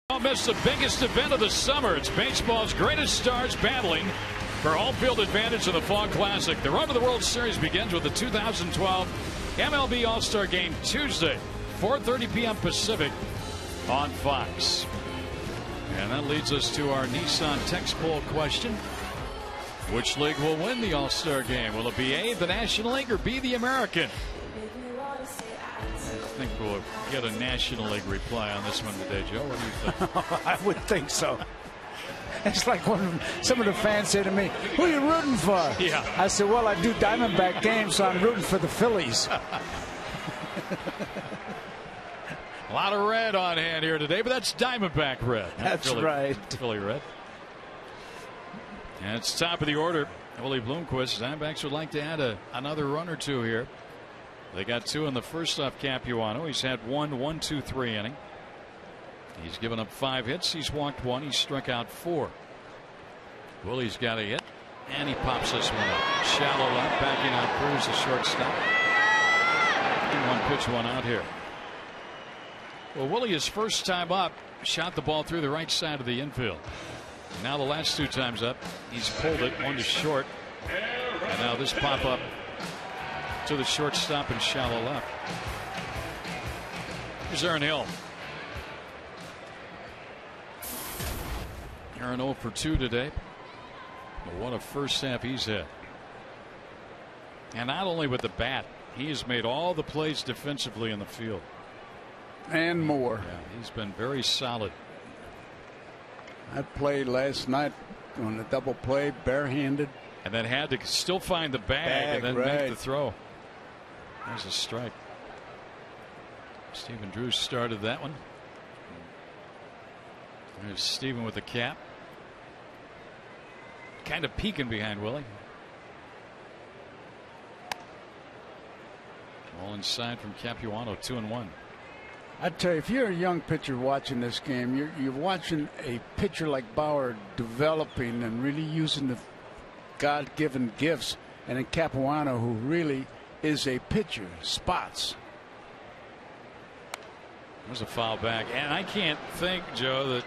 Don't miss the biggest event of the summer. It's baseball's greatest stars battling for home field advantage in the Fall Classic. The run to the World Series begins with the 2012 MLB All-Star Game Tuesday, 4:30 p.m. Pacific on Fox. And that leads us to our Nissan text poll question. Which league will win the All-Star Game? Will it be A, the National League, or B, the American? I think we'll get a National League reply on this one today, Joe. What do you think? I would think so. It's like some of the fans say to me, "Who are you rooting for?" Yeah. I said, "Well, I do Diamondback games, so I'm rooting for the Phillies." A lot of red on hand here today, but that's Diamondback red. That's right. Philly red. And it's top of the order. Willie Bloomquist. Diamondbacks would like to add another run or two here. They got 2 in the first off Capuano. He's had 1-1-2-3 inning. He's given up 5 hits. He's walked 1. He's struck out 4. Willie's got a hit, and he pops this one up. Shallow left, backing out Cruz, the shortstop. And 1 pitch, 1 out here. Well, Willie, his first time up, shot the ball through the right side of the infield. Now the last 2 times up, he's pulled it 1 to short. And now this pop up to the shortstop and shallow left. Here's Aaron Hill. Aaron 0 for 2 today. But what a first half he's had. And not only with the bat, he has made all the plays defensively in the field. And more. Yeah, he's been very solid. I played last night on the double play barehanded. and then had to still find the bag and then make the throw. There's a strike. Stephen Drew started that one. There's Stephen with the cap. Kind of peeking behind Willie. All inside from Capuano, 2-1. I tell you, if you're a young pitcher watching this game, you're watching a pitcher like Bauer developing and really using the God-given gifts, and then Capuano, who really is a pitcher, spots. There's a foul back, and I can't think, Joe, that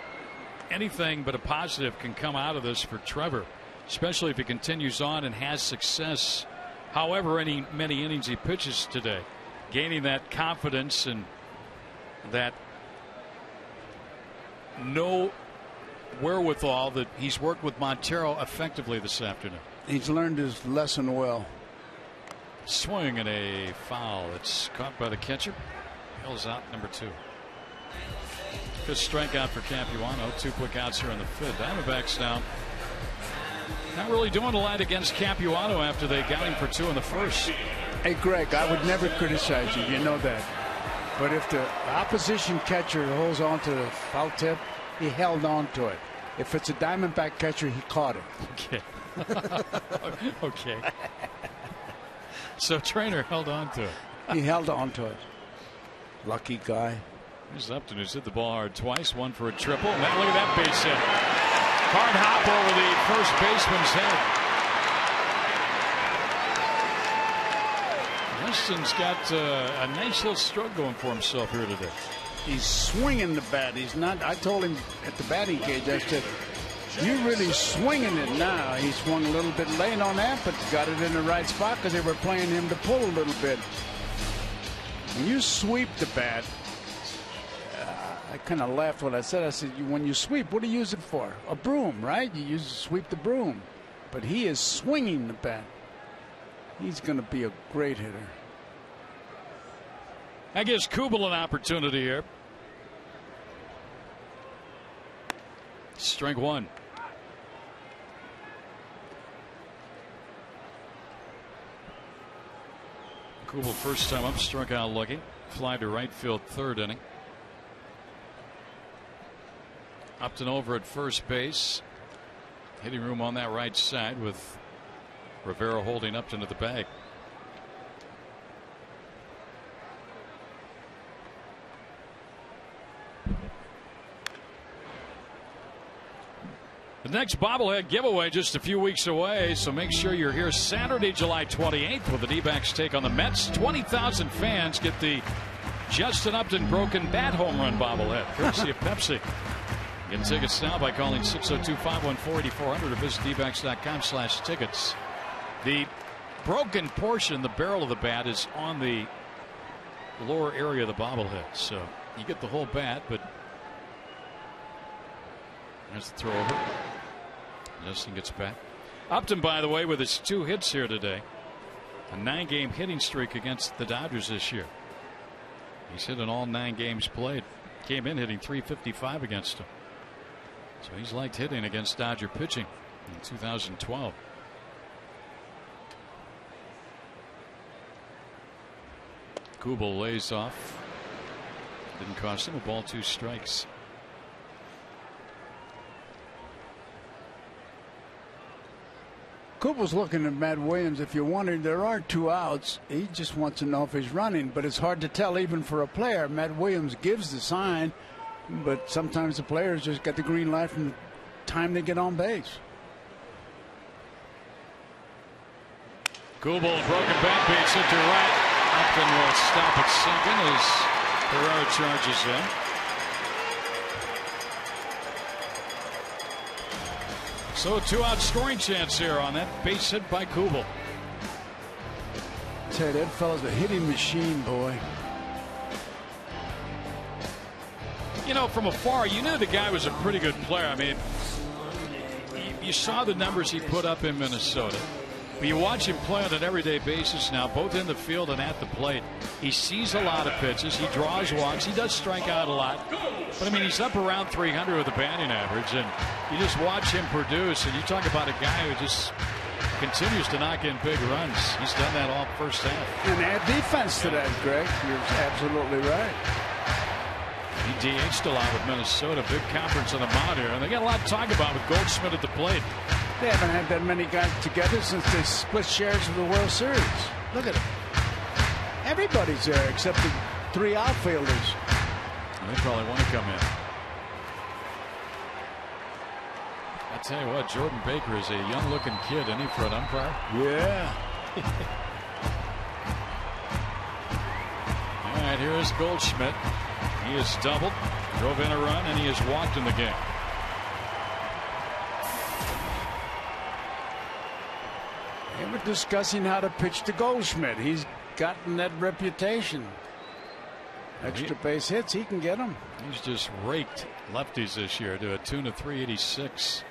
anything but a positive can come out of this for Trevor, especially if he continues on and has success. However many innings he pitches today, gaining that confidence and that no wherewithal that he's worked with Montero effectively this afternoon. He's learned his lesson well. Swing and a foul. It's caught by the catcher. Hill's out, number 2. Good strikeout for Capuano. 2 quick outs here in the 5th. Diamondbacks now not really doing a lot against Capuano after they got him for 2 in the 1st. Hey, Greg, I would never criticize you. You know that. But if the opposition catcher holds on to the foul tip, he held on to it. If it's a Diamondback catcher, he caught it. Okay. Okay. So Trainer held on to it. He held on to it. Lucky guy. Here's Upton, who's hit the ball hard twice, 1 for a triple. And look at that base hit. Hard hop over the first baseman's head. Weston's got a nice little stroke going for himself here today. He's swinging the bat. He's not. I told him at the batting cage, I said, you're really swinging it now. He swung a little bit late on that, but got it in the right spot because they were playing him to pull a little bit. When you sweep the bat, I kind of laughed when I said, when you sweep, what do you use it for? A broom, right? You use sweep the broom. But he is swinging the bat. He's going to be a great hitter. That gives Kubel an opportunity here. Strike 1. Kubel first time up, struck out looking. Fly to right field, 3rd inning. Upton over at first base. Hitting room on that right side with Rivera holding Upton at the bag. The next bobblehead giveaway just a few weeks away, so make sure you're here Saturday, July 28th, with the D-backs take on the Mets. 20,000 fans get the Justin Upton broken bat home run bobblehead, courtesy of Pepsi. Get tickets now by calling 602-514-8400 or visit dbacks.com/tickets. The broken portion, the barrel of the bat, is on the lower area of the bobblehead, so you get the whole bat, but there's the throw over. Justin gets back. Upton, by the way, with his 2 hits here today. A 9-game hitting streak against the Dodgers this year. He's hit in all 9 games played. Came in hitting .355 against them. So he's liked hitting against Dodger pitching in 2012. Kubel lays off. Didn't cost him a ball, 2 strikes. Kubel's looking at Matt Williams. If you're wondering, there are 2 outs. He just wants to know if he's running, but it's hard to tell even for a player. Matt Williams gives the sign, but sometimes the players just get the green light from the time they get on base. Kubel, broken bat, beats it to right. Upton will stop at second as Herrera charges in. So a 2-out scoring chance here on that base hit by Kubel. I tell you, that fella's a hitting machine, boy. You know, from afar, you knew the guy was a pretty good player. I mean, you saw the numbers he put up in Minnesota. But you watch him play on an everyday basis now, both in the field and at the plate. He sees a lot of pitches. He draws walks. He does strike out a lot. But, I mean, he's up around 300 with the batting average. And you just watch him produce, and you talk about a guy who just continues to knock in big runs. He's done that all first half. And add defense to that, Greg. You're absolutely right. He DH'd a lot with Minnesota. Big conference on the mound here. And they got a lot to talk about with Goldschmidt at the plate. They haven't had that many guys together since they split shares of the World Series. Look at it. Everybody's there except the 3 outfielders. They probably want to come in. I tell you what, Jordan Baker is a young-looking kid, isn't he, for an umpire? Yeah. All right, here is Goldschmidt. He has doubled, drove in a run, and he has walked in the game. They were discussing how to pitch to Goldschmidt. He's gotten that reputation. Extra base hits, he can get them. He's just raked lefties this year to a tune of 386.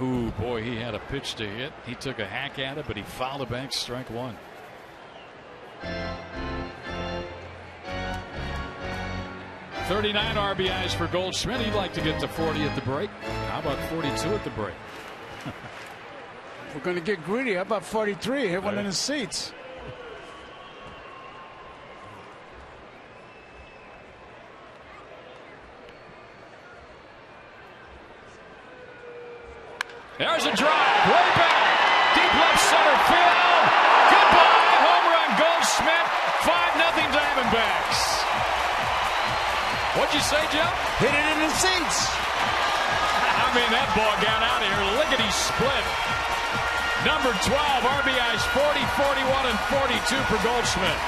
Ooh, boy, he had a pitch to hit. He took a hack at it, but he fouled it back, strike one. $39 RBIs for Goldschmidt. He'd like to get to 40 at the break. How about 42 at the break? We're going to get greedy. How about 43? Hit one in the seats. There's a drive. Way back. Deep left center field. Goodbye. Home run Goldschmidt. 5-0 Diamondbacks. What'd you say, Joe? Hit it in the seats. I mean, that ball got out of here. Lickety split. Number 12, RBIs 40, 41, and 42 for Goldschmidt.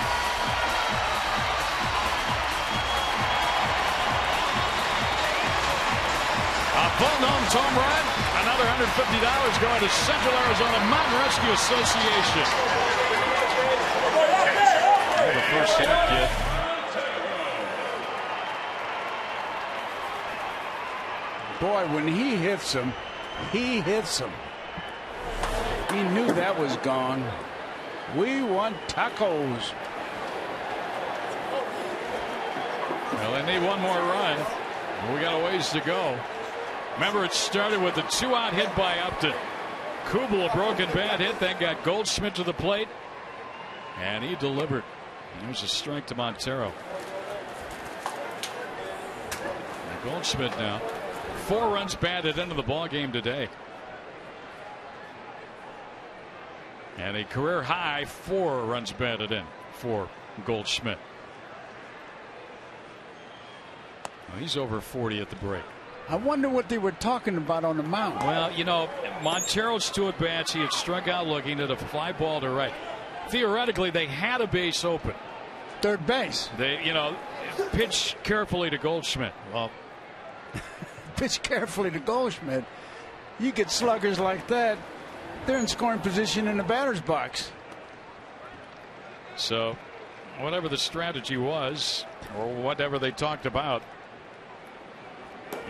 A Fulton home run. Another $150 going to Central Arizona Mountain Rescue Association. The first hit, kid. Boy, when he hits them, he hits them. He knew that was gone. We want tacos. Well, they need one more run. We got a ways to go. Remember, it started with a 2-out hit by Upton. Kubel, a broken bat hit, then got Goldschmidt to the plate, and he delivered. There's a strike to Montero. And Goldschmidt now 4 runs batted into the ball game today, and a career high 4 runs batted in for Goldschmidt. Well, he's over 40 at the break. I wonder what they were talking about on the mound. Well, you know, Montero's 2 at bats. He had struck out looking at a fly ball to right. Theoretically, they had a base open. Third base. They, you know, pitch carefully to Goldschmidt. Well, pitch carefully to Goldschmidt. You get sluggers like that, they're in scoring position in the batter's box. So, whatever the strategy was, or whatever they talked about,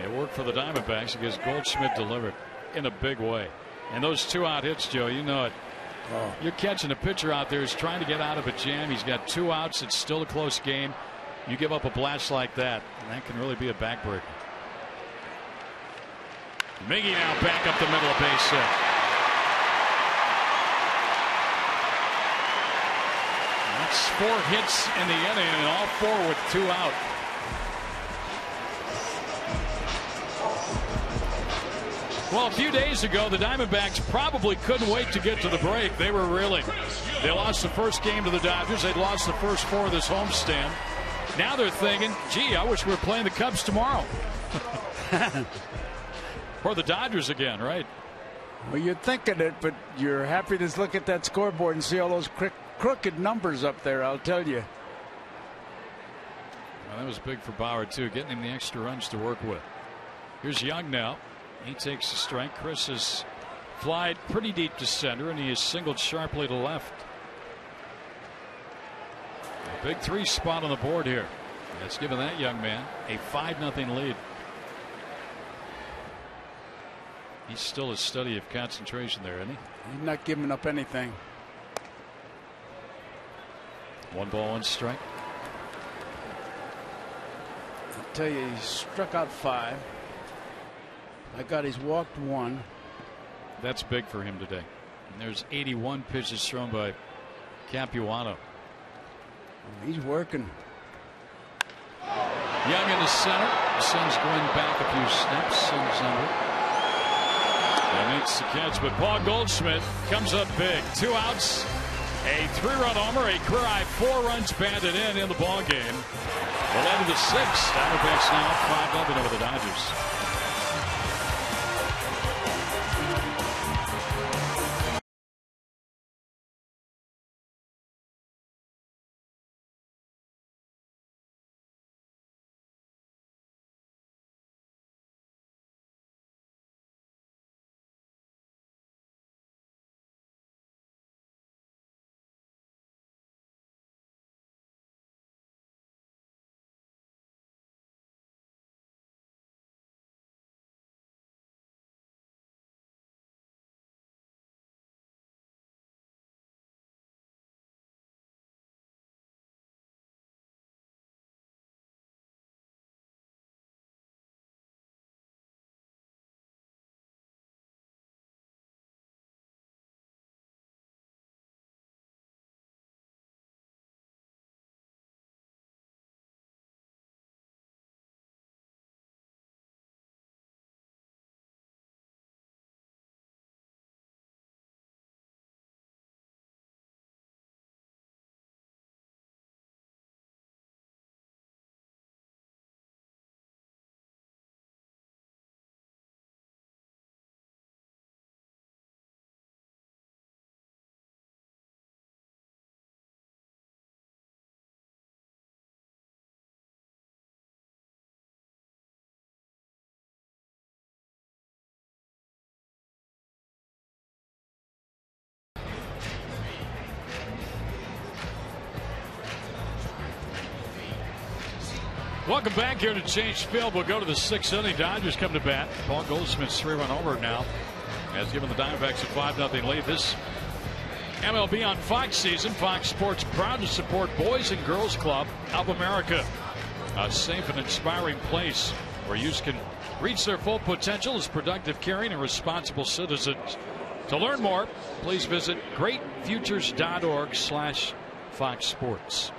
it worked for the Diamondbacks because Goldschmidt delivered in a big way. And those 2-out hits, Joe, you know it. Oh. You're catching a pitcher out there who's trying to get out of a jam. He's got 2 outs. It's still a close game. You give up a blast like that, and that can really be a backbreaker. Miggy now back up the middle of base hit. That's 4 hits in the inning, and all 4 with 2 out. Well, a few days ago, the Diamondbacks probably couldn't wait to get to the break. They were reeling. They lost the first game to the Dodgers. They'd lost the first 4 of this homestand. Now they're thinking, gee, I wish we were playing the Cubs tomorrow. Or the Dodgers again, right? Well, you're thinking it, but you're happy to look at that scoreboard and see all those crooked numbers up there, I'll tell you. Well, that was big for Bauer, too, getting him the extra runs to work with. Here's Young now. He takes the strike. Chris has flied pretty deep to center, and he is singled sharply to left. A big 3 spot on the board here. That's given that young man a 5-0 lead. He's still a study of concentration there, isn't he? He's not giving up anything. 1 ball, 1 strike. I'll tell you, he struck out 5. I got he's walked one. That's big for him today. And there's 81 pitches thrown by Capuano. He's working. Young in the center. Sends Gwynn back a few steps. Sends under. And makes the catch. But Paul Goldschmidt comes up big. 2 outs. A 3-run homer. A career high 4 runs batted in the ball game. 11-6. Diamondbacks now 5-0 over the Dodgers. Welcome back here to Chase Field. We'll go to the 6th inning. Dodgers come to bat. Paul Goldschmidt's 3-run homer now has given the Diamondbacks a 5-0 lead. This MLB on Fox season. Fox Sports proud to support Boys and Girls Club of America, a safe and inspiring place where youth can reach their full potential as productive, caring, and responsible citizens. To learn more, please visit greatfutures.org/Fox Sports.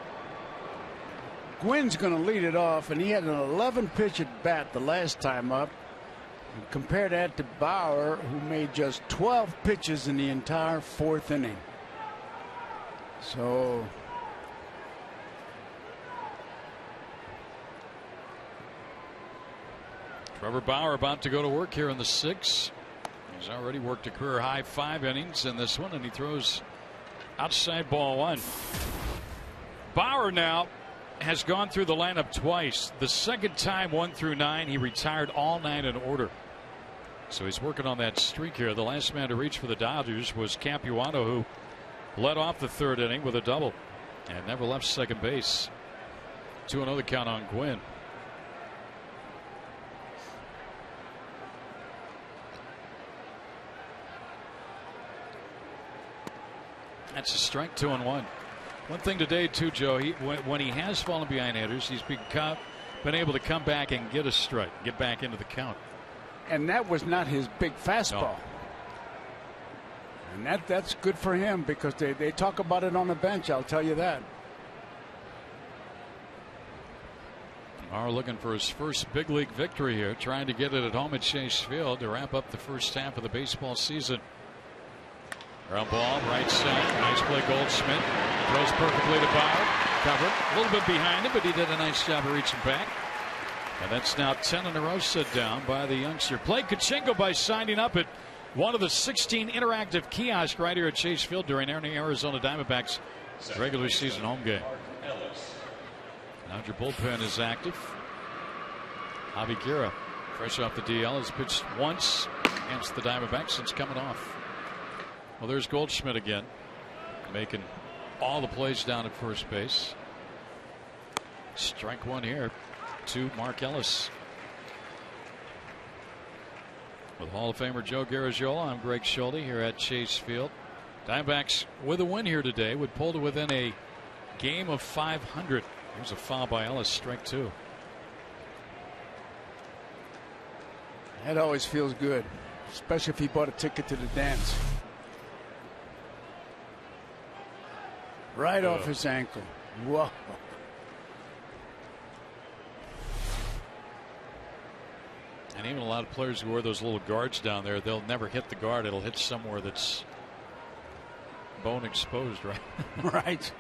Gwynn's going to lead it off, and he had an 11-pitch at bat the last time up. And compare that to Bauer, who made just 12 pitches in the entire 4th inning. So Trevor Bauer about to go to work here in the 6th. He's already worked a career high 5 innings in this one, and he throws outside ball 1. Bauer now has gone through the lineup twice. The second time, 1 through 9, he retired all 9 in order. So he's working on that streak here. The last man to reach for the Dodgers was Capuano, who led off the 3rd inning with a double and never left second base. 2-0 the count on Gwynn. That's a strike. 2-1. One thing today, too, Joe, when he has fallen behind hitters, he's been able to come back and get a strike, get back into the count. And that was not his big fastball. No. And that's good for him, because they talk about it on the bench, I'll tell you that. Bauer looking for his first big league victory here, trying to get it at home at Chase Field to wrap up the first half of the baseball season. Ground ball, right side. Nice play, Goldschmidt. Throws perfectly to Bauer. Covered. A little bit behind him, but he did a nice job of reaching back. And that's now 10 in a row set down by the youngster. Play Kachenko by signing up at one of the 16 interactive kiosks right here at Chase Field during any Arizona Diamondbacks regular season home game. Now your bullpen is active. Javi Guerra, fresh off the DL, has pitched once against the Diamondbacks since coming off. Well, there's Goldschmidt again, making all the plays down at first base. Strike 1 here to Mark Ellis. With Hall of Famer Joe Garagiola, I'm Greg Schulte here at Chase Field. Diamondbacks with a win here today would pull to within a game of 500. Here's a foul by Ellis, strike 2. That always feels good, especially if he bought a ticket to the dance. Right off his ankle. Whoa. And even a lot of players who wear those little guards down there, they'll never hit the guard. It'll hit somewhere that's bone exposed, right? Right.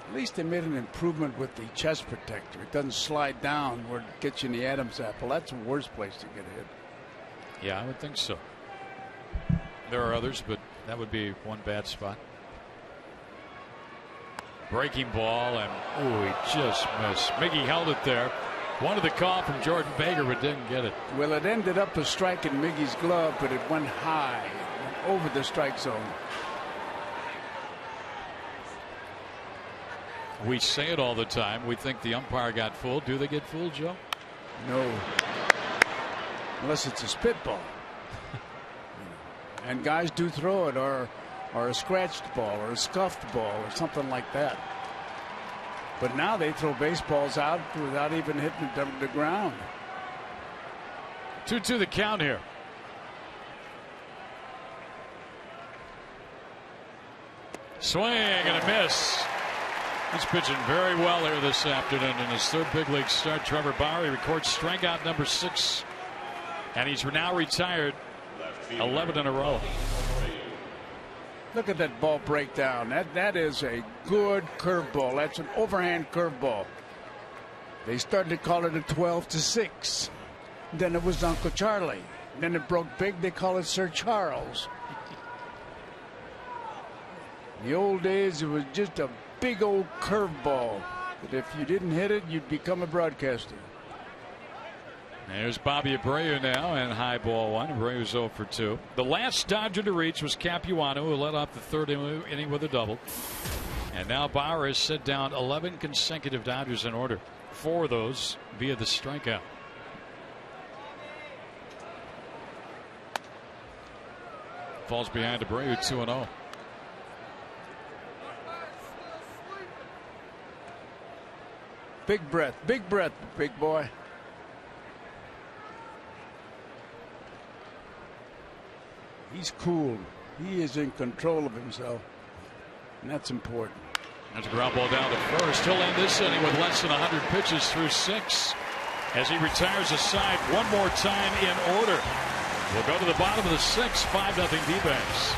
At least they made an improvement with the chest protector. It doesn't slide down where it gets you in the Adam's apple. That's the worst place to get hit. Yeah, I would think so. There are others, but that would be one bad spot. Breaking ball, and he just missed. Miggy held it there. Wanted the call from Jordan Baker, but didn't get it. Well, it ended up a strike in Miggy's glove, but it went high, went over the strike zone. We say it all the time. We think the umpire got fooled. Do they get fooled, Joe? No. Unless it's a spitball. And guys do throw it, or a scratched ball, or a scuffed ball, or something like that. But now they throw baseballs out without even hitting the ground. 2-2 the count here. Swing and a miss. He's pitching very well here this afternoon in his third big league start. Trevor Bauer, he records strikeout number 6, and he's now retired 11 in a row. Look at that ball breakdown. That is a good curveball. That's an overhand curveball. They started to call it a 12-6. Then it was Uncle Charlie. Then it broke big. They call it Sir Charles. In the old days, it was just a big old curveball that if you didn't hit it, you'd become a broadcaster. There's Bobby Abreu now, and high ball one. Abreu's 0 for 2. The last Dodger to reach was Capuano, who led off the third inning with a double. And now Bauer has set down 11 consecutive Dodgers in order. 4 of those via the strikeout. Falls behind Abreu 2-0. Big breath, big boy. He's cool. He is in control of himself, and that's important. That's a ground ball down to first. He'll end this inning with less than 100 pitches through 6 as he retires a side one more time in order. We'll go to the bottom of the 6th, 5-0 D-backs.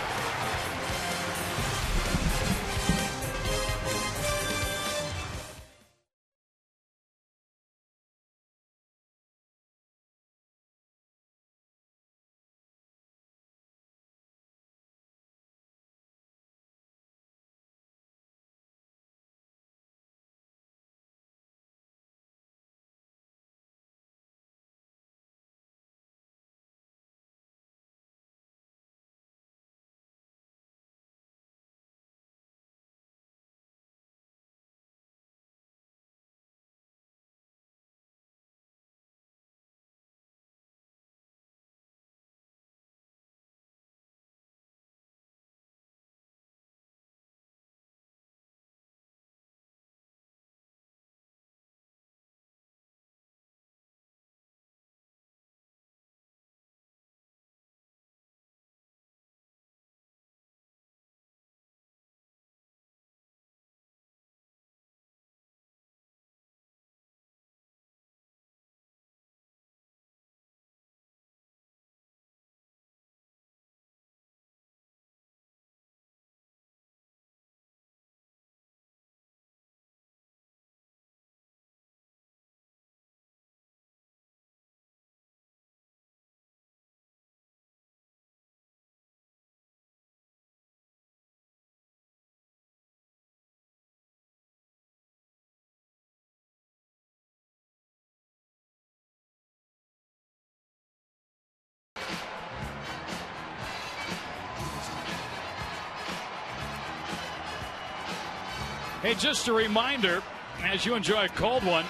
Hey, just a reminder, as you enjoy a cold one,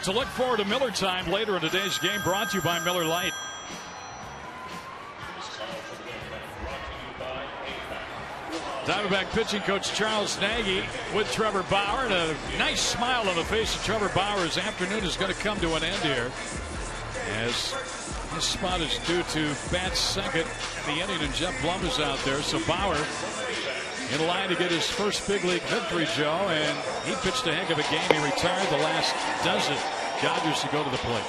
to look forward to Miller Time later in today's game, brought to you by Miller Lite. Diamondback pitching coach Charles Nagy with Trevor Bauer, and a nice smile on the face of Trevor Bauer. His afternoon is going to come to an end here, as this spot is due to bat second in the inning, and Jeff Blum is out there. So Bauer in line to get his first big league victory, Joe, and he pitched a heck of a game. He retired the last dozen Dodgers to go to the plate.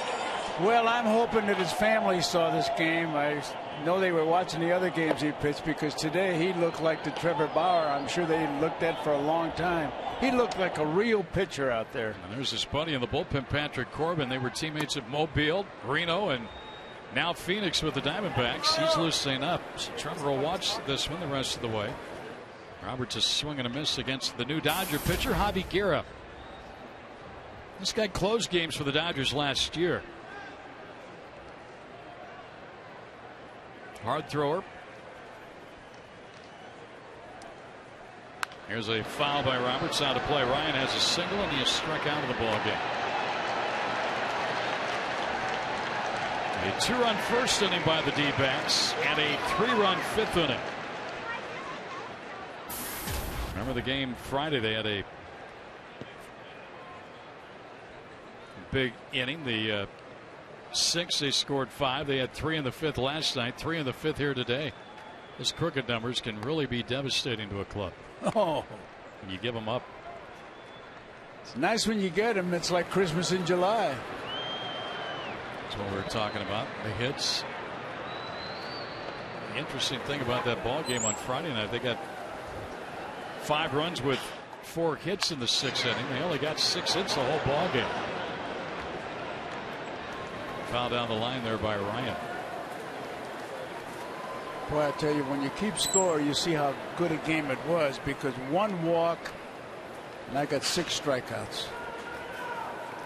Well, I'm hoping that his family saw this game. I know they were watching the other games he pitched, because today he looked like the Trevor Bauer I'm sure they looked at for a long time. He looked like a real pitcher out there. And there's his buddy in the bullpen, Patrick Corbin. They were teammates at Mobile, Reno, and now Phoenix with the Diamondbacks. He's loosening up. So Trevor will watch this one the rest of the way. Roberts is swing and a miss against the new Dodger pitcher, Javi Guerra. This guy closed games for the Dodgers last year. Hard thrower. Here's a foul by Roberts out of play. Ryan has a single, and he is struck out of the ball game. A 2-run first inning by the D-backs and a 3-run fifth inning. Remember the game Friday? They had a big inning. The 6, they scored 5. They had 3 in the 5th last night, 3 in the 5th here today. Those crooked numbers can really be devastating to a club. Oh, when you give them up. It's nice when you get them. It's like Christmas in July. That's what we were talking about. The hits. The interesting thing about that ball game on Friday night, they got 5 runs with 4 hits in the 6th inning. They only got 6 hits the whole ball game. Foul down the line there by Ryan. Boy, I tell you, when you keep score, you see how good a game it was, because 1 walk, and I got 6 strikeouts.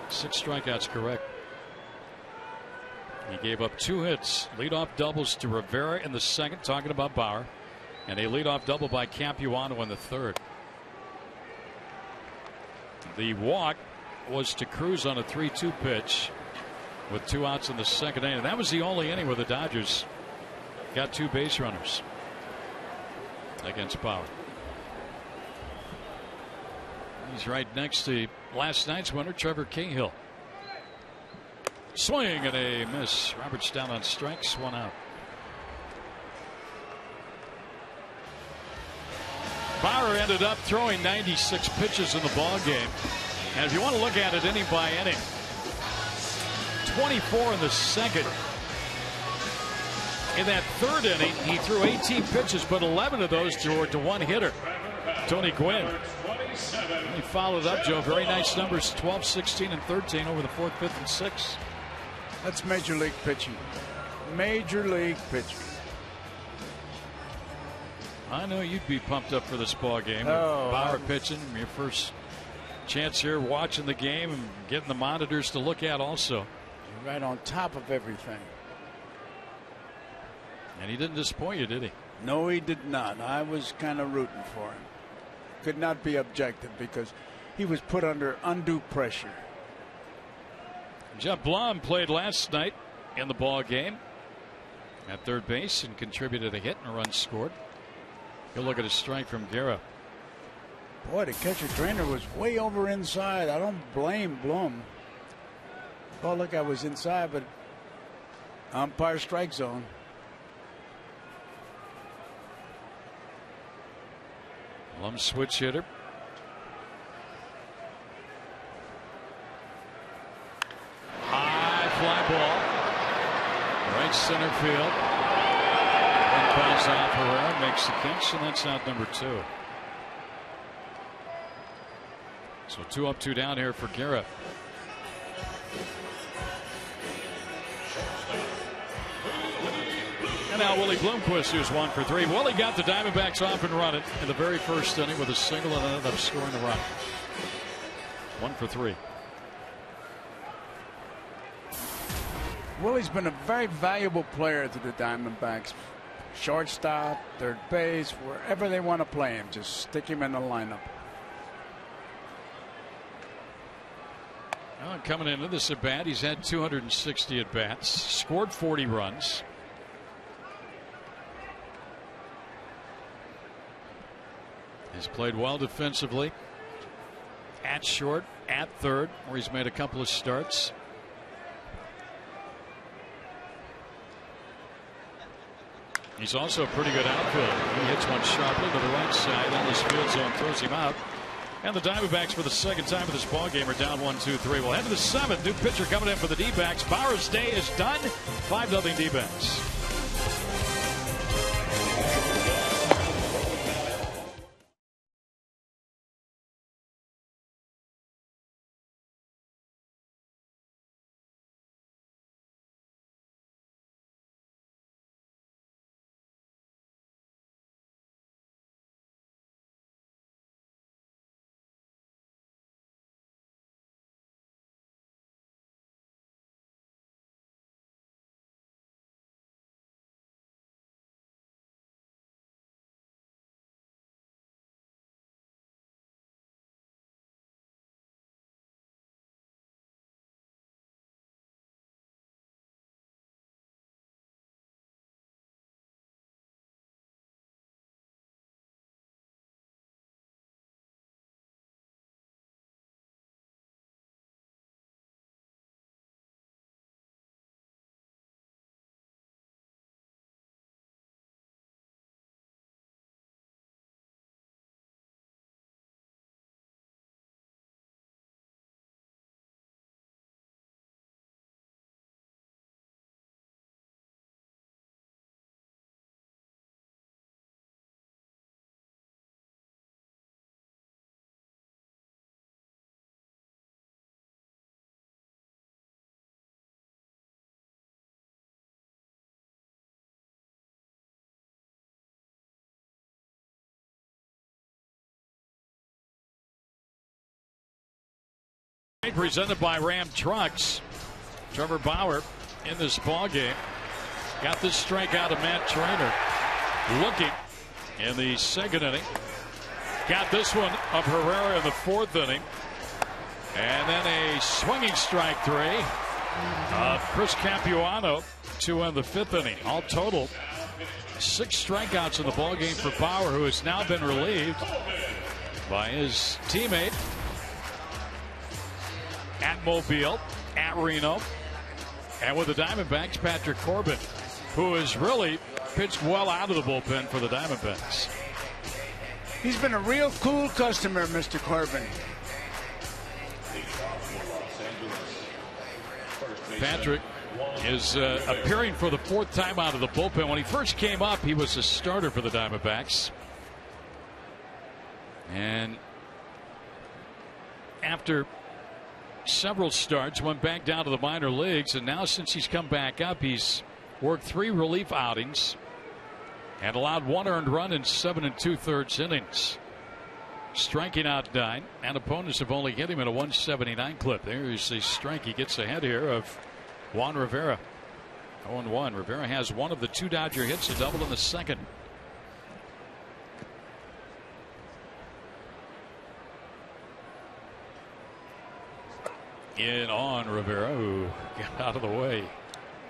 6 strikeouts, correct. He gave up 2 hits, leadoff doubles to Rivera in the 2nd, talking about Bauer, and a leadoff double by Capuano in the 3rd. The walk was to Cruz on a 3-2 pitch with 2 outs in the 2nd inning. And that was the only inning where the Dodgers got 2 base runners against Bauer. He's right next to last night's winner, Trevor Cahill. Swing and a miss. Roberts down on strikes, 1 out. Bauer ended up throwing 96 pitches in the ball game. And if you want to look at it inning by inning, 24 in the 2nd. In that 3rd inning, he threw 18 pitches, but 11 of those were to 1 hitter, Tony Gwynn. He followed up, Joe. Very nice numbers, 12, 16, and 13 over the 4th, 5th, and 6th. That's major league pitching. Major league pitching. I know you'd be pumped up for this ball game. Oh, Bauer pitching, your first chance here watching the game and getting the monitors to look at also. Right on top of everything. And he didn't disappoint you, did he? No, he did not. I was kind of rooting for him. Could not be objective because he was put under undue pressure. Jeff Blum played last night in the ball game at 3rd base and contributed a hit and a run scored. You'll look at a strike from Guerra. Boy, the catcher trainer was way over inside. I don't blame Blum. Oh, look, I was inside, but umpire strike zone. Blum switch hitter. High fly ball. Right center field. One bounce off Herrera, makes the catch, and that's out number 2. So 2 up, 2 down here for Guerra. And now Willie Bloomquist, who's 1 for 3. Willie got the Diamondbacks off and running in the very first inning with a single and ended up scoring a run. 1 for 3. Willie's been a very valuable player to the Diamondbacks. Shortstop, 3rd base, wherever they want to play him, just stick him in the lineup. Well, coming into this at bat, he's had 260 at bats, scored 40 runs. He's played well defensively at short, at third, where he's made a couple of starts. He's also a pretty good outfielder. He hits one sharply to the right side, and this field zone throws him out. And the Diamondbacks, for the second time in this ballgame, are down 1-2-3. We'll head to the seventh. New pitcher coming in for the D-backs. Bauer's day is done. 5-0 D-backs. Presented by Ram Trucks. Trevor Bauer in this ball game got this strikeout of Matt Trainer. Looking in the second inning. Got this one of Herrera in the fourth inning. And then a swinging strike three of Chris Capuano to end the fifth inning. All total, 6 strikeouts in the ball game for Bauer, who has now been relieved by his teammate at Mobile, at Reno, and with the Diamondbacks, Patrick Corbin, who has really pitched well out of the bullpen for the Diamondbacks. He's been a real cool customer, Mr. Corbin. Patrick is appearing for the 4th time out of the bullpen. When he first came up, he was a starter for the Diamondbacks. And after several starts, went back down to the minor leagues, and now since he's come back up, he's worked 3 relief outings and allowed 1 earned run in 7 2/3 innings, striking out 9, and opponents have only hit him at a 179 clip. There's a strike. He gets ahead here of Juan Rivera. 0-1. Rivera has one of the 2 Dodger hits, a double in the second. In on Rivera, who got out of the way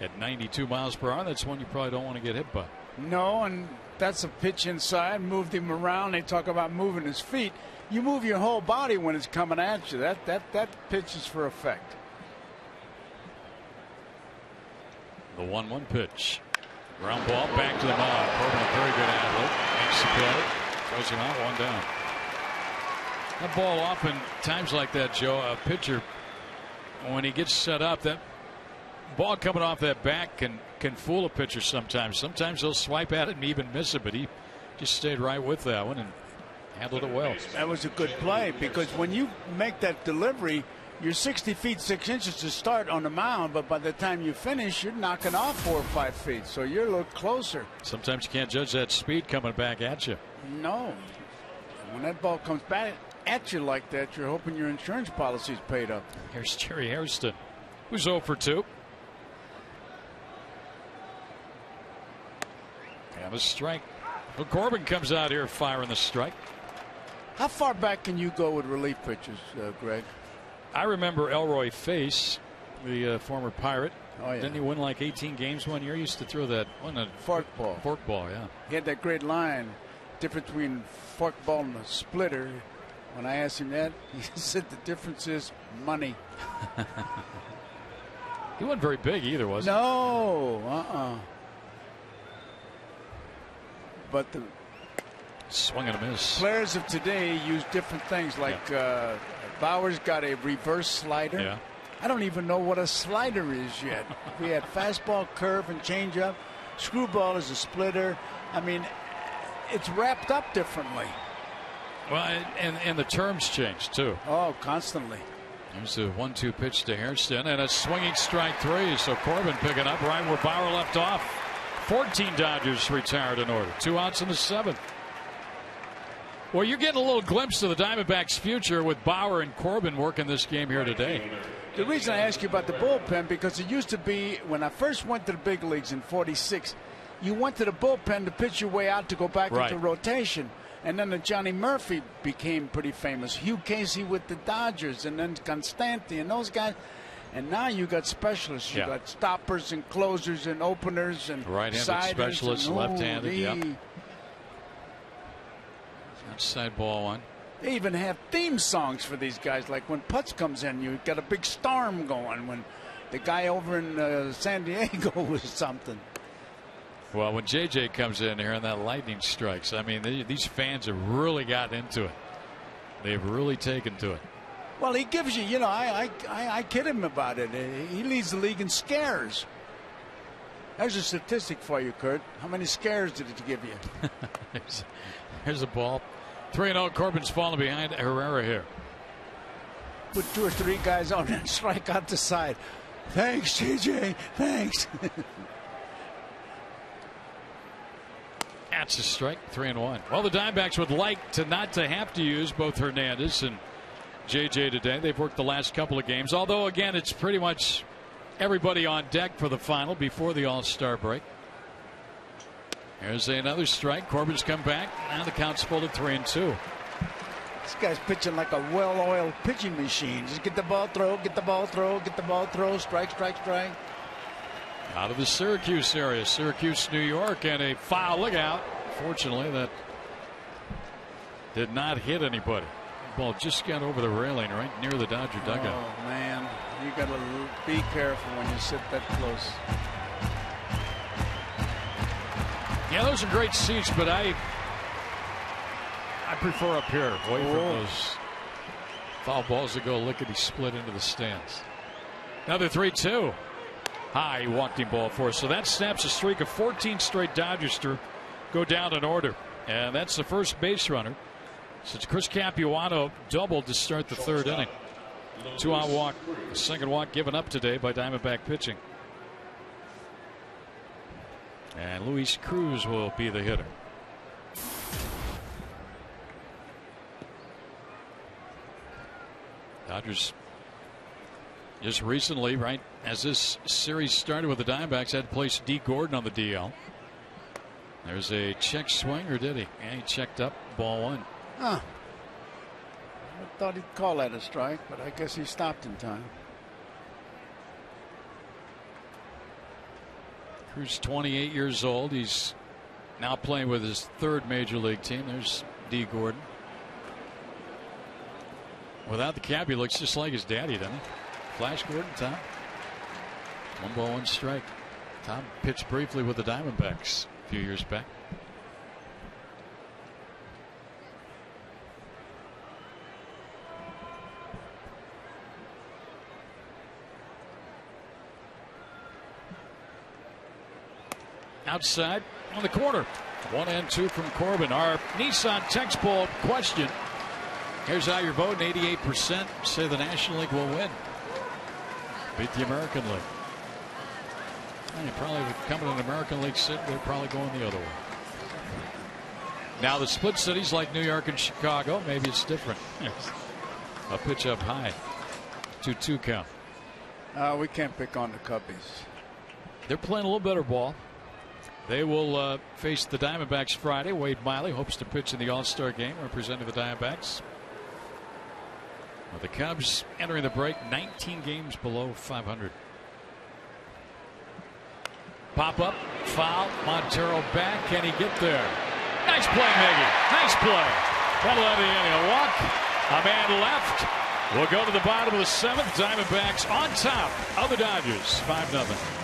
at 92 miles per hour. That's one you probably don't want to get hit by. No, and that's a pitch inside. Moved him around. They talk about moving his feet. You move your whole body when it's coming at you. That pitch is for effect. The 1-1 pitch. Ground ball back to the mound. Corbin, a very good outlet. Makes the play. Throws him out, 1 down. That ball, often times like that, Joe, a pitcher, when he gets set up, that ball coming off that back can fool a pitcher sometimes. Sometimes they'll swipe at it and even miss it, but he just stayed right with that one and handled it well. That was a good play, because when you make that delivery, you're 60 feet 6 inches to start on the mound, but by the time you finish, you're knocking off 4 or 5 feet, so you're a little closer. Sometimes you can't judge that speed coming back at you. No. When that ball comes back at you like that, you're hoping your insurance policy's paid up. Here's Jerry Hairston, who's 0 for 2. And a strike. Well, Corbin comes out here firing the strike. How far back can you go with relief pitchers, Greg? I remember Elroy Face, the former Pirate. Oh, yeah. Didn't he win like 18 games one year? He used to throw that fork ball. Fork ball, yeah. He had that great line. difference between forkball and a splitter. When I asked him that, he said the difference is money. He wasn't very big either, was he? No, But the swing and a miss. Players of today use different things. Like Bauer's got a reverse slider. Yeah. I don't even know what a slider is yet. We had fastball, curve, and changeup. Screwball is a splitter. I mean, it's wrapped up differently. Well, and the terms change too. Oh, constantly. There's a 1-2 pitch to Hairston and a swinging strike 3. So Corbin picking up right where Bauer left off. 14 Dodgers retired in order. 2 outs in the 7th. Well, you're getting a little glimpse of the Diamondbacks' future with Bauer and Corbin working this game here today. The reason I ask you about the bullpen, because it used to be when I first went to the big leagues in '46, you went to the bullpen to pitch your way out to go back into rotation. And then the Johnny Murphy became pretty famous. Hugh Casey with the Dodgers, and then Constante and those guys. And now you got specialists. You got stoppers and closers and openers and right-handed specialists, left-handed. Outside ball 1. They even have theme songs for these guys. Like when Putz comes in, you got a big storm going. When the guy over in San Diego was something. Well, when JJ comes in here and that lightning strikes, I mean, these fans have really gotten into it. They've really taken to it. Well, he gives you, you know, I kid him about it. He leads the league in scares. There's a statistic for you, Kurt. How many scares did it give you? Here's a ball. 3-0. Corbin's falling behind Herrera here. Put 2 or 3 guys on and strike out the side. Thanks, JJ. Thanks. That's a strike. 3-1. Well, the Diamondbacks would like to not to have to use both Hernandez and JJ today. They've worked the last couple of games. Although, again, it's pretty much everybody on deck for the final before the All-Star break. Here's another strike. Corbin's come back. Now the count's full at 3-2. This guy's pitching like a well-oiled pitching machine. Just get the ball, throw, get the ball, throw, get the ball, throw, strike, strike, strike. Out of the Syracuse area, Syracuse, New York, and a foul lookout. Fortunately, that did not hit anybody. The ball just got over the railing right near the Dodger dugout. Oh, man. You got to be careful when you sit that close. Yeah, those are great seats, but I prefer up here, away from those foul balls that go lickety-split into the stands. Another 3-2. High walking ball for us. So that snaps a streak of 14 straight Dodgers to go down in order. And that's the first base runner since Chris Capuano doubled to start the 3rd inning. 2-out walk. The second walk given up today by Diamondback pitching. And Luis Cruz will be the hitter. Dodgers just recently, right as this series started with the Diamondbacks, had placed D. Gordon on the DL. There's a check swing, or did he? And he checked up, ball 1. Huh. I thought he'd call that a strike, but I guess he stopped in time. Cruz, 28 years old. He's now playing with his 3rd major league team. There's D. Gordon. Without the cap, he looks just like his daddy, doesn't he? Flash Gordon, Tom. 1 ball, 1 strike. Tom pitched briefly with the Diamondbacks a few years back. Outside on the corner. 1-2 from Corbin. Our Nissan text poll question. Here's how you're voting. 88% say the National League will win. Beat the American League. And probably coming in American League City, they're probably going the other way. Now the split cities like New York and Chicago, maybe it's different. A pitch up high. 2-2 count. We can't pick on the Cubbies. They're playing a little better ball. They will face the Diamondbacks Friday. Wade Miley hopes to pitch in the All-Star game representing the Diamondbacks. Well, the Cubs entering the break 19 games below 500. Pop up, foul, Montero back. Can he get there? Nice play, Miggy. Nice play. That'll let Annie walk. A man left. We'll go to the bottom of the 7th. Diamondbacks on top of the Dodgers. 5-0.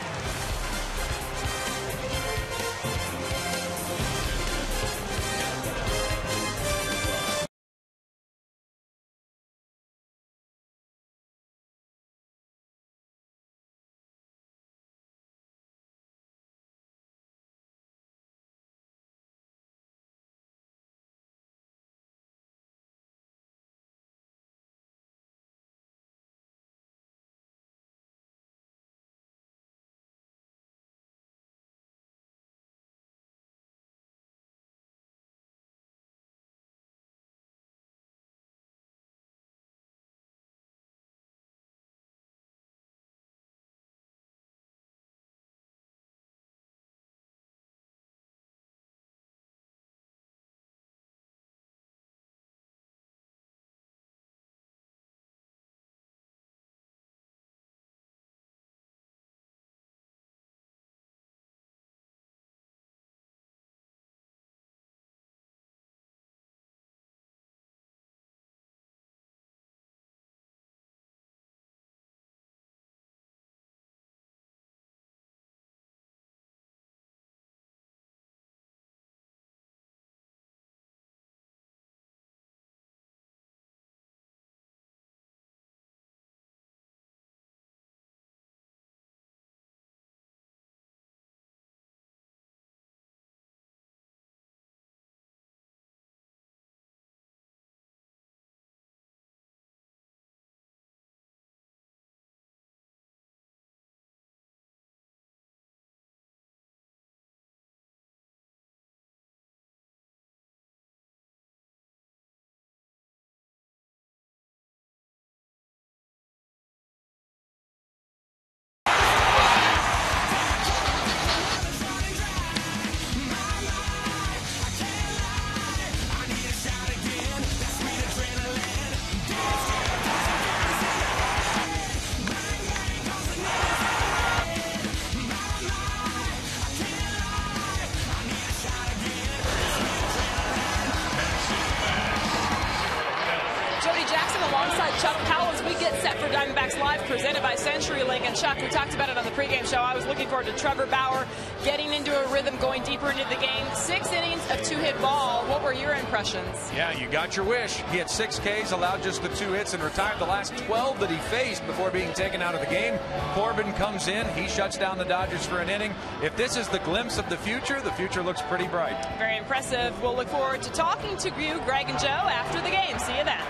Diamondbacks Live presented by CenturyLink. And Chuck, we talked about it on the pregame show. I was looking forward to Trevor Bauer getting into a rhythm, going deeper into the game. 6 innings of 2-hit ball. What were your impressions? Yeah, you got your wish. He had 6 Ks, allowed just the 2 hits, and retired the last 12 that he faced before being taken out of the game. Corbin comes in. He shuts down the Dodgers for an inning. If this is the glimpse of the future looks pretty bright. Very impressive. We'll look forward to talking to you, Greg and Joe, after the game. See you then.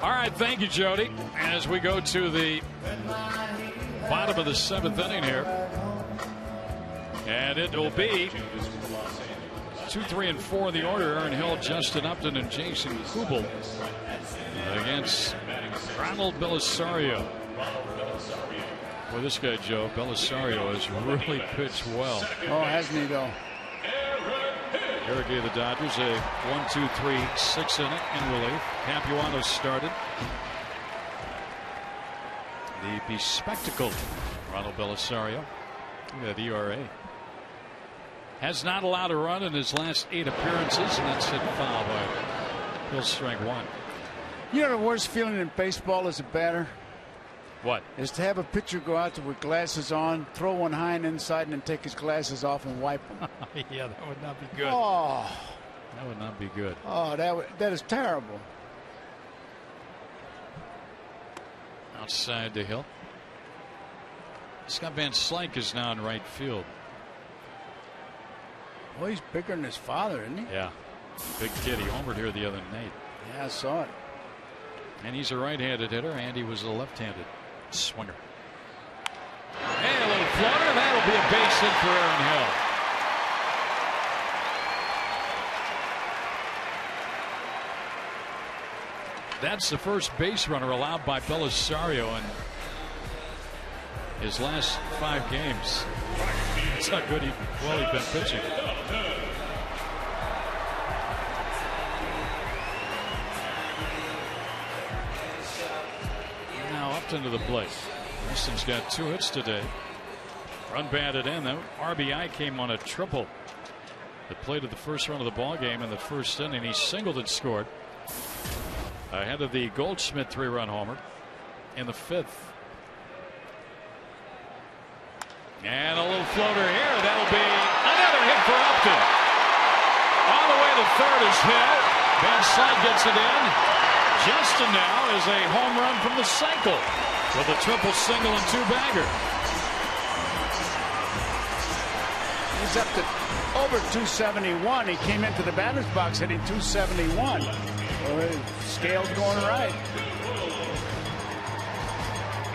All right, thank you, Jody. As we go to the bottom of the 7th inning here, and it will be 2, 3, and 4 in the order. Aaron Hill, Justin Upton, and Jason Kubel against Ronald Belisario. Well, this guy, Joe, Belisario, has really pitched well. Oh, hasn't he, though? Eric gave the Dodgers a 1-2-3-6 inning in relief. Capuano started. The bespectacled Ronald Belisario, that ERA, has not allowed a run in his last 8 appearances, and that's hit foul by Hill, strike 1. You know the worst feeling in baseball as a batter? What? Is to have a pitcher go out there with glasses on, throw one high and inside, and then take his glasses off and wipe them. Yeah, that would not be good. Oh. That would not be good. Oh, that is terrible. Outside the Hill. Scott Van Slyke is now in right field. Well, he's bigger than his father, isn't he? Yeah. Big kid. He homered here the other night. Yeah, I saw it. And he's a right-handed hitter. Andy was a left-handed swinger. And a little floater. That'll be a base hit for Aaron Hill. That's the first base runner allowed by Belisario in his last 5 games. That's how good he's been pitching. Now Upton to the plate. Houston's got 2 hits today. Run batted in. That RBI came on a triple that played at the first run of the ball game in the first inning. He singled and scored ahead of the Goldschmidt 3-run homer in the 5th. And a little floater here. That'll be another hit for Upton. On the way to third is Hill. Van Slyke gets it in. Justin now is a home run from the cycle with a triple single and 2-bagger. He's up to over 271. He came into the batter's box hitting 271. Well, his scale's going right.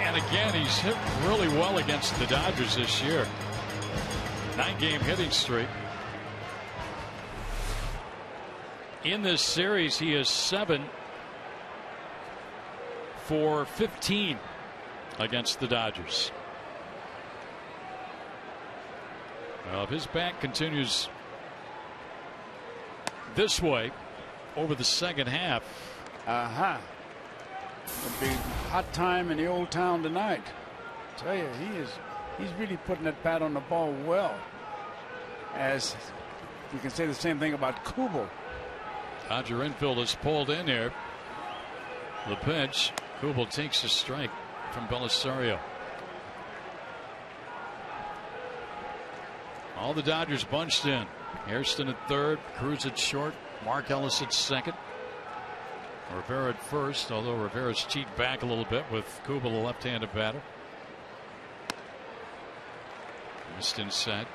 And again, he's hit really well against the Dodgers this year. 9-game hitting streak. In this series, he is 7 for 15 against the Dodgers. Well, if his bat continues this way over the second half. It'll be hot time in the old town tonight. I tell you, he's really putting that bat on the ball well. As you can say the same thing about Kubel. Dodger infield is pulled in here. The pitch. Kubel takes a strike from Belisario. All the Dodgers bunched in. Hairston at third, Cruz at short, Mark Ellis at second, Rivera at first, although Rivera's cheat back a little bit with Kubel, a left-handed batter. Missed inside.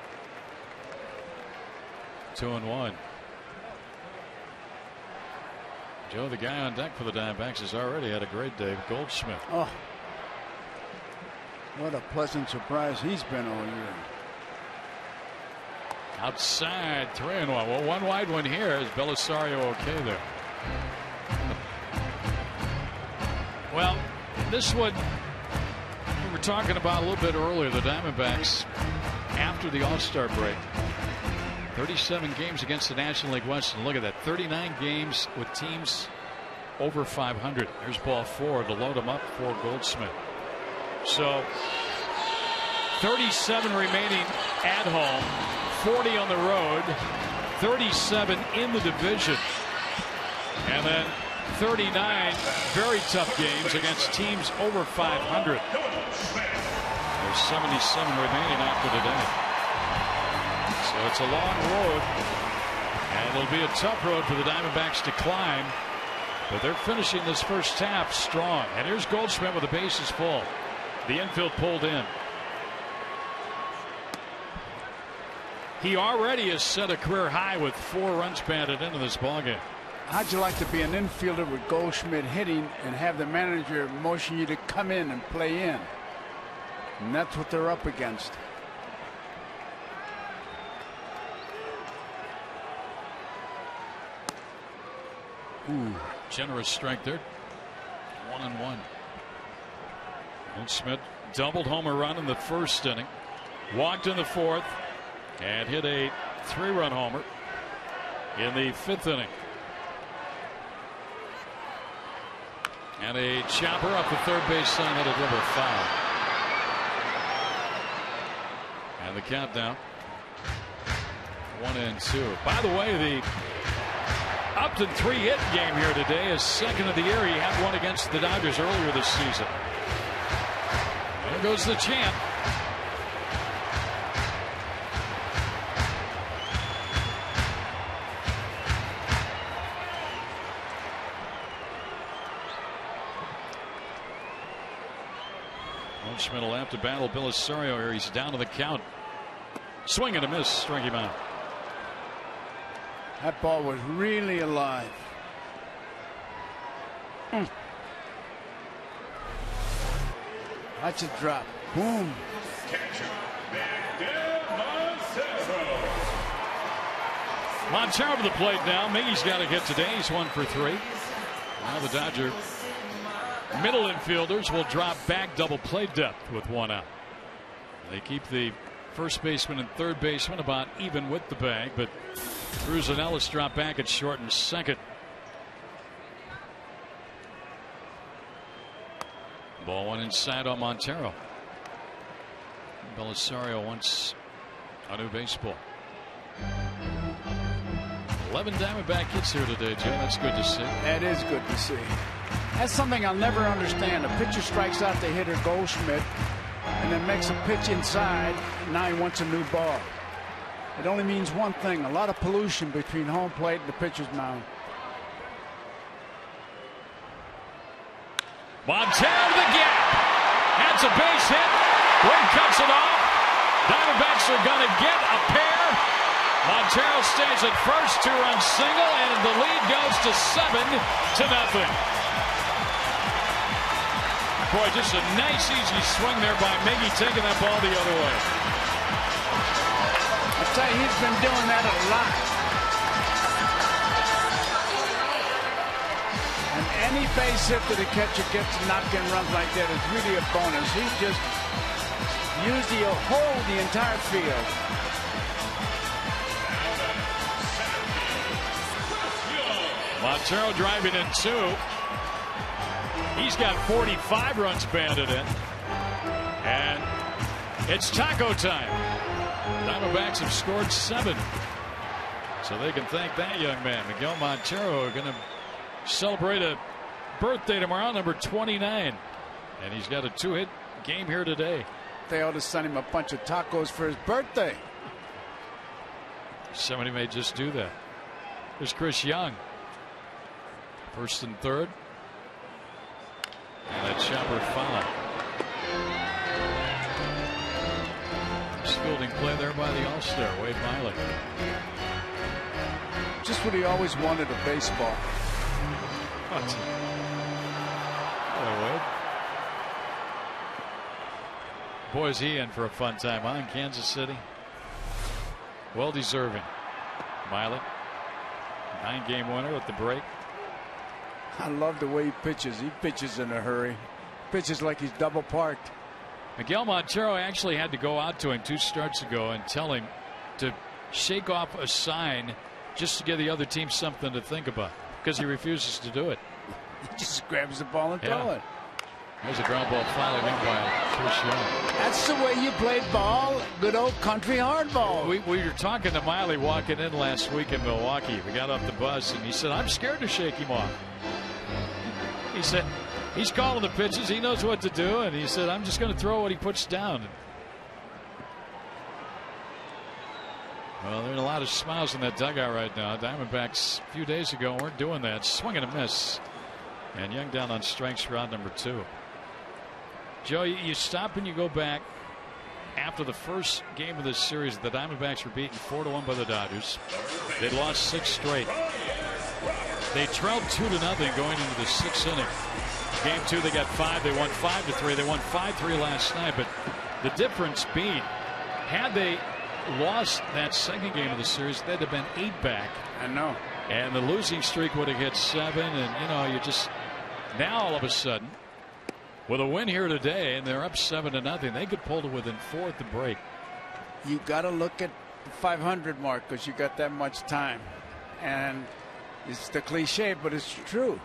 2-1. Joe, the guy on deck for the Diamondbacks, has already had a great day. Goldschmidt. Oh, what a pleasant surprise he's been all year. Outside, 3-1. Well, one wide one here. Is Belisario okay there? Well, this one we were talking about a little bit earlier. The Diamondbacks, after the All-Star break, 37 games against the National League West. And look at that, 39 games with teams over 500. Here's ball 4 to load them up for Goldschmidt. So 37 remaining at home, 40 on the road, 37 in the division, and then 39 very tough games against teams over 500. There's 77 remaining after today. So it's a long road, and it'll be a tough road for the Diamondbacks to climb, but they're finishing this first half strong. And here's Goldschmidt with the bases full. The infield pulled in. He already has set a career high with 4 runs batted into this ballgame. How'd you like to be an infielder with Goldschmidt hitting and have the manager motion you to come in and play in? And that's what they're up against. Ooh, generous strike there. 1-1. Goldschmidt doubled homer run in the first inning, walked in the 4th, and hit a 3-run homer in the 5th inning. And a chopper up the third base line, hit a double foul. And the countdown, 1-2. By the way, the Upton 3-hit game here today is second of the year. He had one against the Dodgers earlier this season. There goes the champ. Goldschmidt will have to battle Belisario here. He's down to the count. Swing and a miss. Strike him out. That ball was really alive. Watch it drop. Boom. Montero to the plate now. Miggy's got a hit today. He's 1 for 3. Now the Dodger middle infielders will drop back double play depth with 1 out. They keep the first baseman and third baseman about even with the bag, but Cruz and Ellis drop back at short and second. Ball 1 inside on Montero. Belisario wants a new baseball. 11 Diamondback hits here today, Joe. That's good to see. That is good to see. That's something I'll never understand. A pitcher strikes out the hitter Goldschmidt and then makes a pitch inside. Now he wants a new ball. It only means one thing: a lot of pollution between home plate and the pitcher's mound. Montero to the gap. That's a base hit. Wade cuts it off. Diamondbacks are going to get a pair. Montero stays at first, 2-run single, and the lead goes to 7-0. Boy, just a nice, easy swing there by Miggy, taking that ball the other way. I tell you, he's been doing that a lot. And any base hit that a catcher gets to knock in runs like that is really a bonus. He just used the whole, the entire field. Montero driving in 2. He's got 45 runs banded in. And it's taco time. Diamondbacks have scored 7. So they can thank that young man. Miguel Montero going to celebrate a birthday tomorrow, number 29. And he's got a 2-hit game here today. They ought to send him a bunch of tacos for his birthday. Somebody may just do that. There's Chris Young. First and third. And that chopper foul. Fielding play there by the All-Star, Wade Miley. Just what he always wanted, a baseball. What? Hello, Wade. Boy, is he in for a fun time, huh, in Kansas City? Well deserving. Miley, 9-game winner at the break. I love the way he pitches. He pitches in a hurry. Pitches like he's double parked. Miguel Montero actually had to go out to him 2 starts ago and tell him to shake off a sign just to give the other team something to think about, because he refuses to do it. He just grabs the ball and throw it. There's a ground ball fouled in by Chris Young. That's the way you played ball. Good old country hardball. We were talking to Miley walking in last week in Milwaukee. We got off the bus and he said, I'm scared to shake him off. He said, he's calling the pitches. He knows what to do. And he said, I'm just going to throw what he puts down. Well, there are a lot of smiles in that dugout right now. Diamondbacks a few days ago weren't doing that. Swing and a miss. And Young down on strikes for out number 2. Joe, you stop and you go back after the first game of this series. The Diamondbacks were beaten 4-1 by the Dodgers. They lost 6 straight. They trailed 2-0 going into the 6th inning. Game 2, they got 5. They won 5-3. They won 5-3 last night. But the difference being, had they lost that second game of the series, they'd have been 8 back. I know. And the losing streak would have hit 7. And, you just, now all of a sudden, with a win here today, and they're up 7-0, they could pull to within 4 at the break. You got to look at the 500 mark because you got that much time. And it's the cliche, but it's true.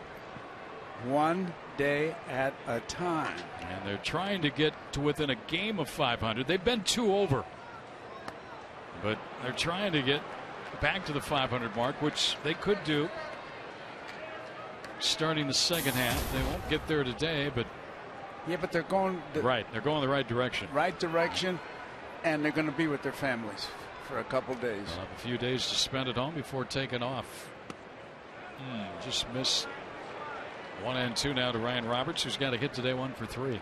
One day at a time. And they're trying to get to within a game of 500. They've been 2 over. But they're trying to get back to the 500 mark, which they could do starting the second half. They won't get there today, but yeah, but they're going right. They're going the right direction. Right direction, and they're going to be with their families for a couple days. They'll have a few days to spend at home before taking off. Just missed 1 and 2 now to Ryan Roberts, who's got a hit today, 1 for 3.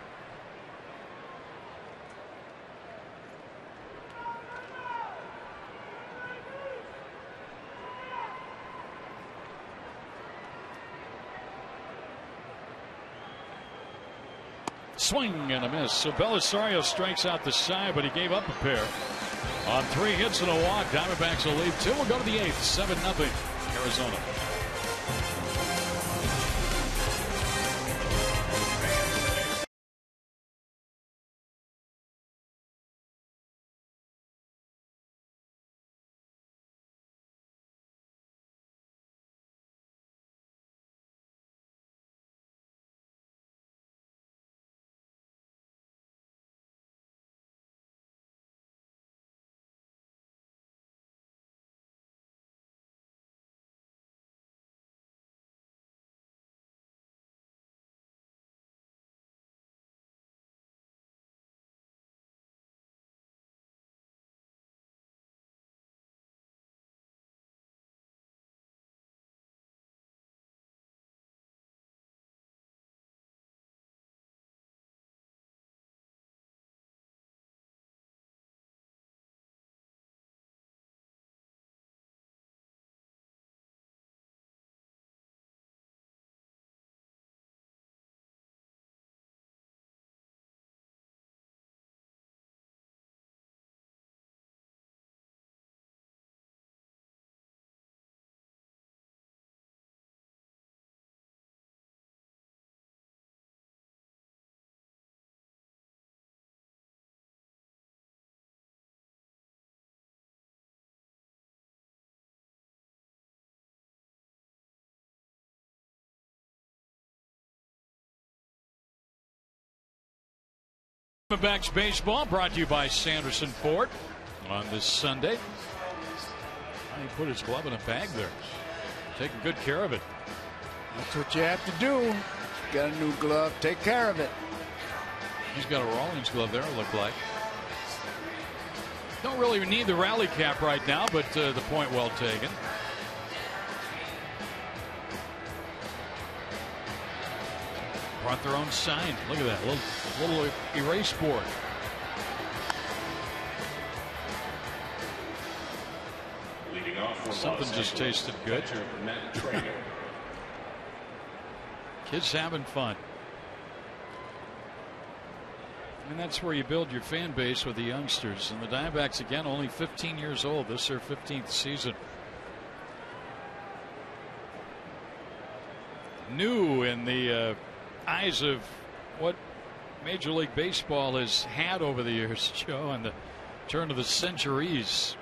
Swing and a miss. So Belisario strikes out the side, but he gave up a pair on 3 hits and a walk. Diamondbacks will lead 2. We'll go to the 8th, 7-0 Arizona. Diamondbacks baseball brought to you by Sanderson Ford on this Sunday. He put his glove in a bag there. Taking good care of it. That's what you have to do. You got a new glove, take care of it. He's got a Rawlings glove there, it looked like. Don't really need the rally cap right now, but the point well taken. Brought their own sign. Look at that little erase board. Something just tasted good. Kids having fun. And that's where you build your fan base with the youngsters. And the Diamondbacks, again, only 15 years old. This is their 15th season. New in the eyes of what Major League Baseball has had over the years, Joe, and the turn of the centuries.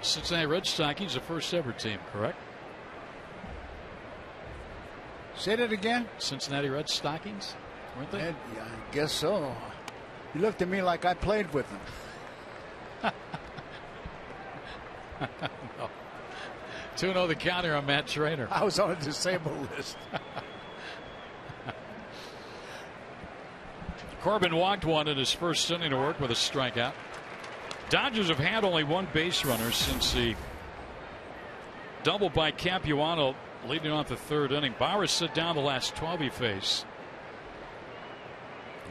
Cincinnati Red Stockings, the first ever team, correct? Say that again? Cincinnati Red Stockings, weren't they? I guess so. You looked at me like I played with them. No. 2-0 the counter on Matt Trainer. I was on a disabled list. Corbin walked one in his first inning to work with a strikeout. Dodgers have had only one base runner since the double by Capuano leading off the third inning. Bauer sit down the last 12 he faced.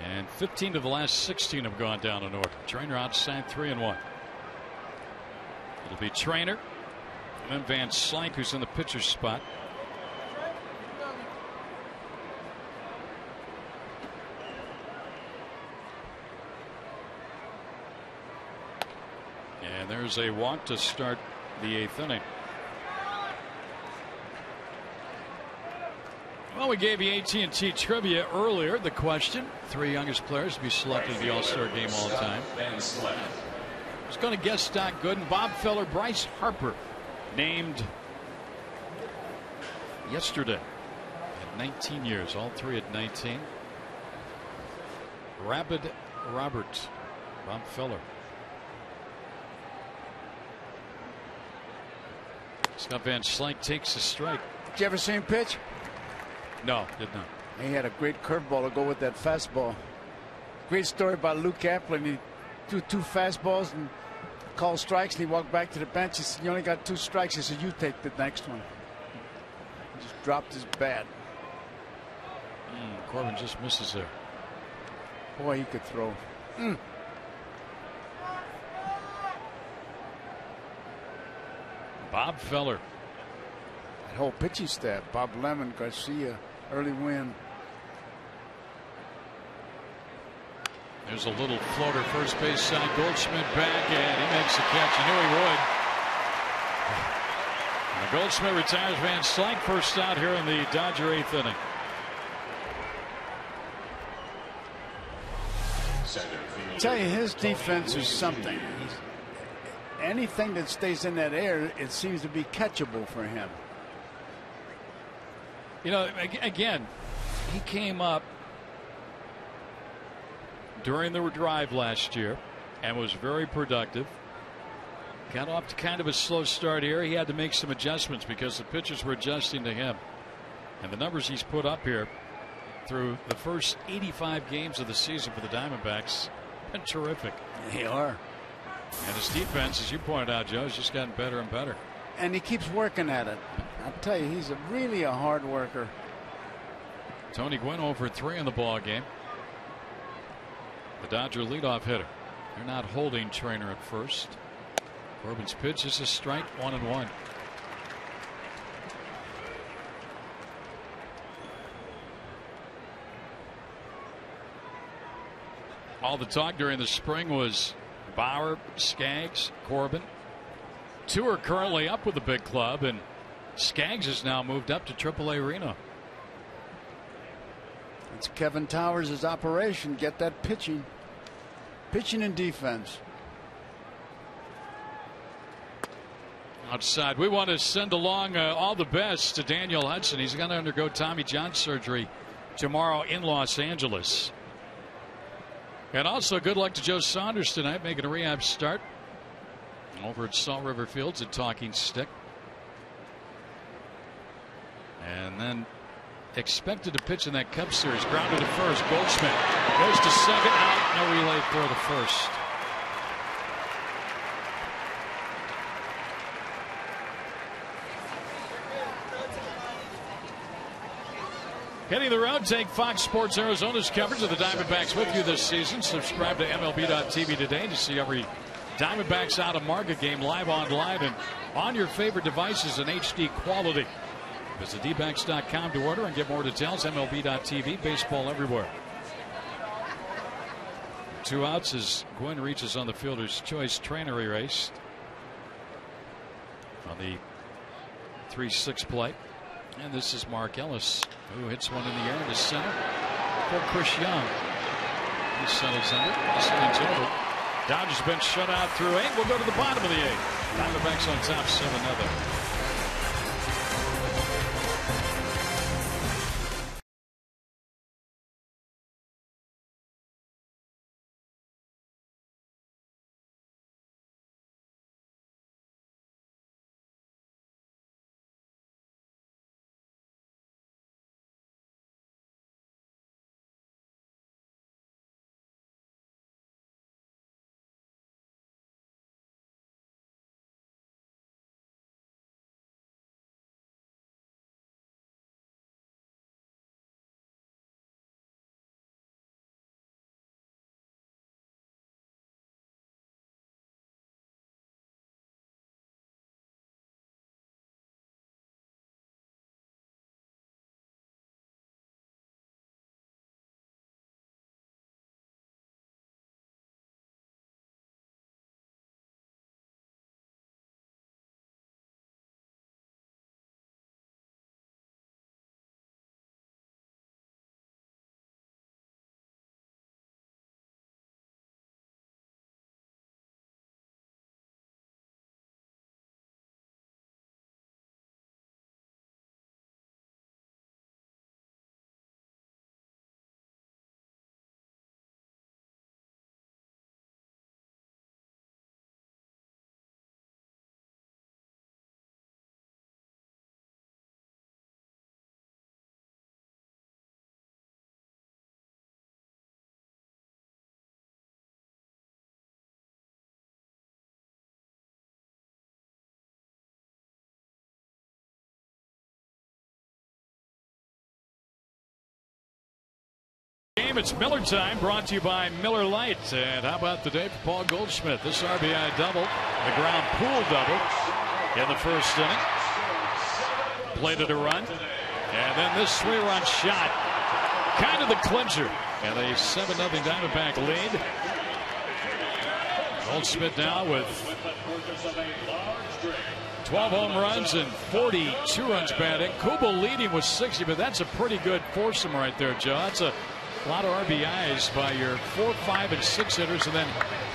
And 15 of the last 16 have gone down in order. Trainer outside 3-1. It'll be Trainer and then Van Slyke, who's in the pitcher's spot. And there's a walk to start the eighth inning. Well, we gave you AT&T trivia earlier. The question: three youngest players to be selected to the All-Star game all time. I was going to guess Stock Gooden, Bob Feller, Bryce Harper, named yesterday at 19 years. All three at 19. Rapid Robert, Bob Feller. Scott Van Slyke takes a strike. Did you ever see him pitch? No, did not. He had a great curveball to go with that fastball. Great story about Luke Kaplan. He threw two fastballs and called strikes, and he walked back to the bench. He said, "You only got two strikes." He said, "You take the next one." He just dropped his bat. Corbin just misses there. Boy, he could throw. Bob Feller. That whole pitching staff: Bob Lemon, Garcia, early win. There's a little floater first base side. Goldschmidt back, and he makes the catch. I knew he would. And Goldschmidt retires Van Slyke, first out here in the Dodger eighth inning. I tell you, his defense is something. Anything that stays in that air, it seems to be catchable for him. You know, again, he came up during the drive last year and was very productive. Got off to kind of a slow start here. He had to make some adjustments because the pitchers were adjusting to him. And the numbers he's put up here through the first 85 games of the season for the Diamondbacks been terrific. They are. And his defense, as you pointed out, Joe, has just gotten better and better. And he keeps working at it. I'll tell you, he's really a hard worker. Tony Gwynn over 3 in the ball game. The Dodger leadoff hitter. They're not holding Trainer at first. Corbin's pitch is a strike, 1-1. All the talk during the spring was Bauer, Skaggs, Corbin. Two are currently up with the big club, and Skaggs has now moved up to AAA Reno. It's Kevin Towers' operation. Get that pitching and defense. Outside, we want to send along all the best to Daniel Hudson. He's going to undergo Tommy John surgery tomorrow in Los Angeles. And also good luck to Joe Saunders tonight, making a rehab start over at Salt River Fields at Talking Stick. And then expected to pitch in that Cup Series. Grounded to first. Goldschmidt goes to second. Out. No relay for the first. Heading the road, take Fox Sports Arizona's coverage of the Diamondbacks with you this season. Subscribe to MLB.tv today to see every Diamondbacks out of market game live online and on your favorite devices in HD quality. Visit dbacks.com to order and get more details. MLB.tv, baseball everywhere. 2 outs as Gwynn reaches on the fielder's choice. Trainer erased on the 3-6 play. And this is Mark Ellis, who hits one in the air into center for Chris Young. He settles under. This inning's over. Dodgers been shut out through 8. We'll go to the bottom of the 8th. Diamondbacks on top 7-0. It's Miller time, brought to you by Miller Lite. And how about the day for Paul Goldschmidt? This RBI double, the ground pool double in the first inning. Plated a run, and then this 3-run shot, kind of the clincher, and a 7-0 Diamondback lead. Goldschmidt now with 12 home runs and 42 runs batting. Kubel leading with 60, but that's a pretty good foursome right there, Joe. That's a lot of RBIs by your 4, 5, and 6 hitters, and then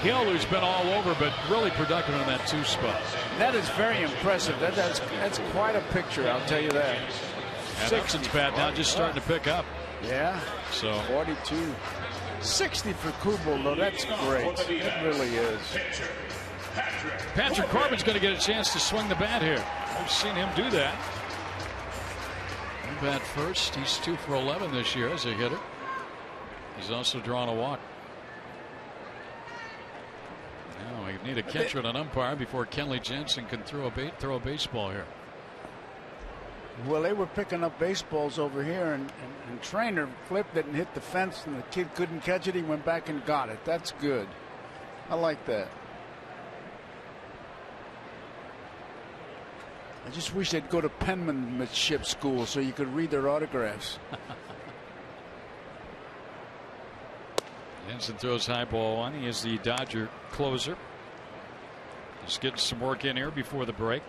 Hill, who's been all over, but really productive in that 2 spot. That is very impressive. That's quite a picture, I'll tell you that. And Upson's bat now just starting to pick up. Yeah. So 42. 60 for Kubel, though. That's great. It really is. Patrick Corbin's going to get a chance to swing the bat here. I've seen him do that. One bat first. He's 2 for 11 this year as a hitter. He's also drawn a walk. Now we need a catcher and an umpire before Kenley Jansen can throw a baseball here. Well, they were picking up baseballs over here, and Trainer flipped it and hit the fence, and the kid couldn't catch it. He went back and got it. That's good. I like that. I just wish they'd go to penmanship school so you could read their autographs. Jensen throws high ball on. He is the Dodger closer. Just getting some work in here before the break.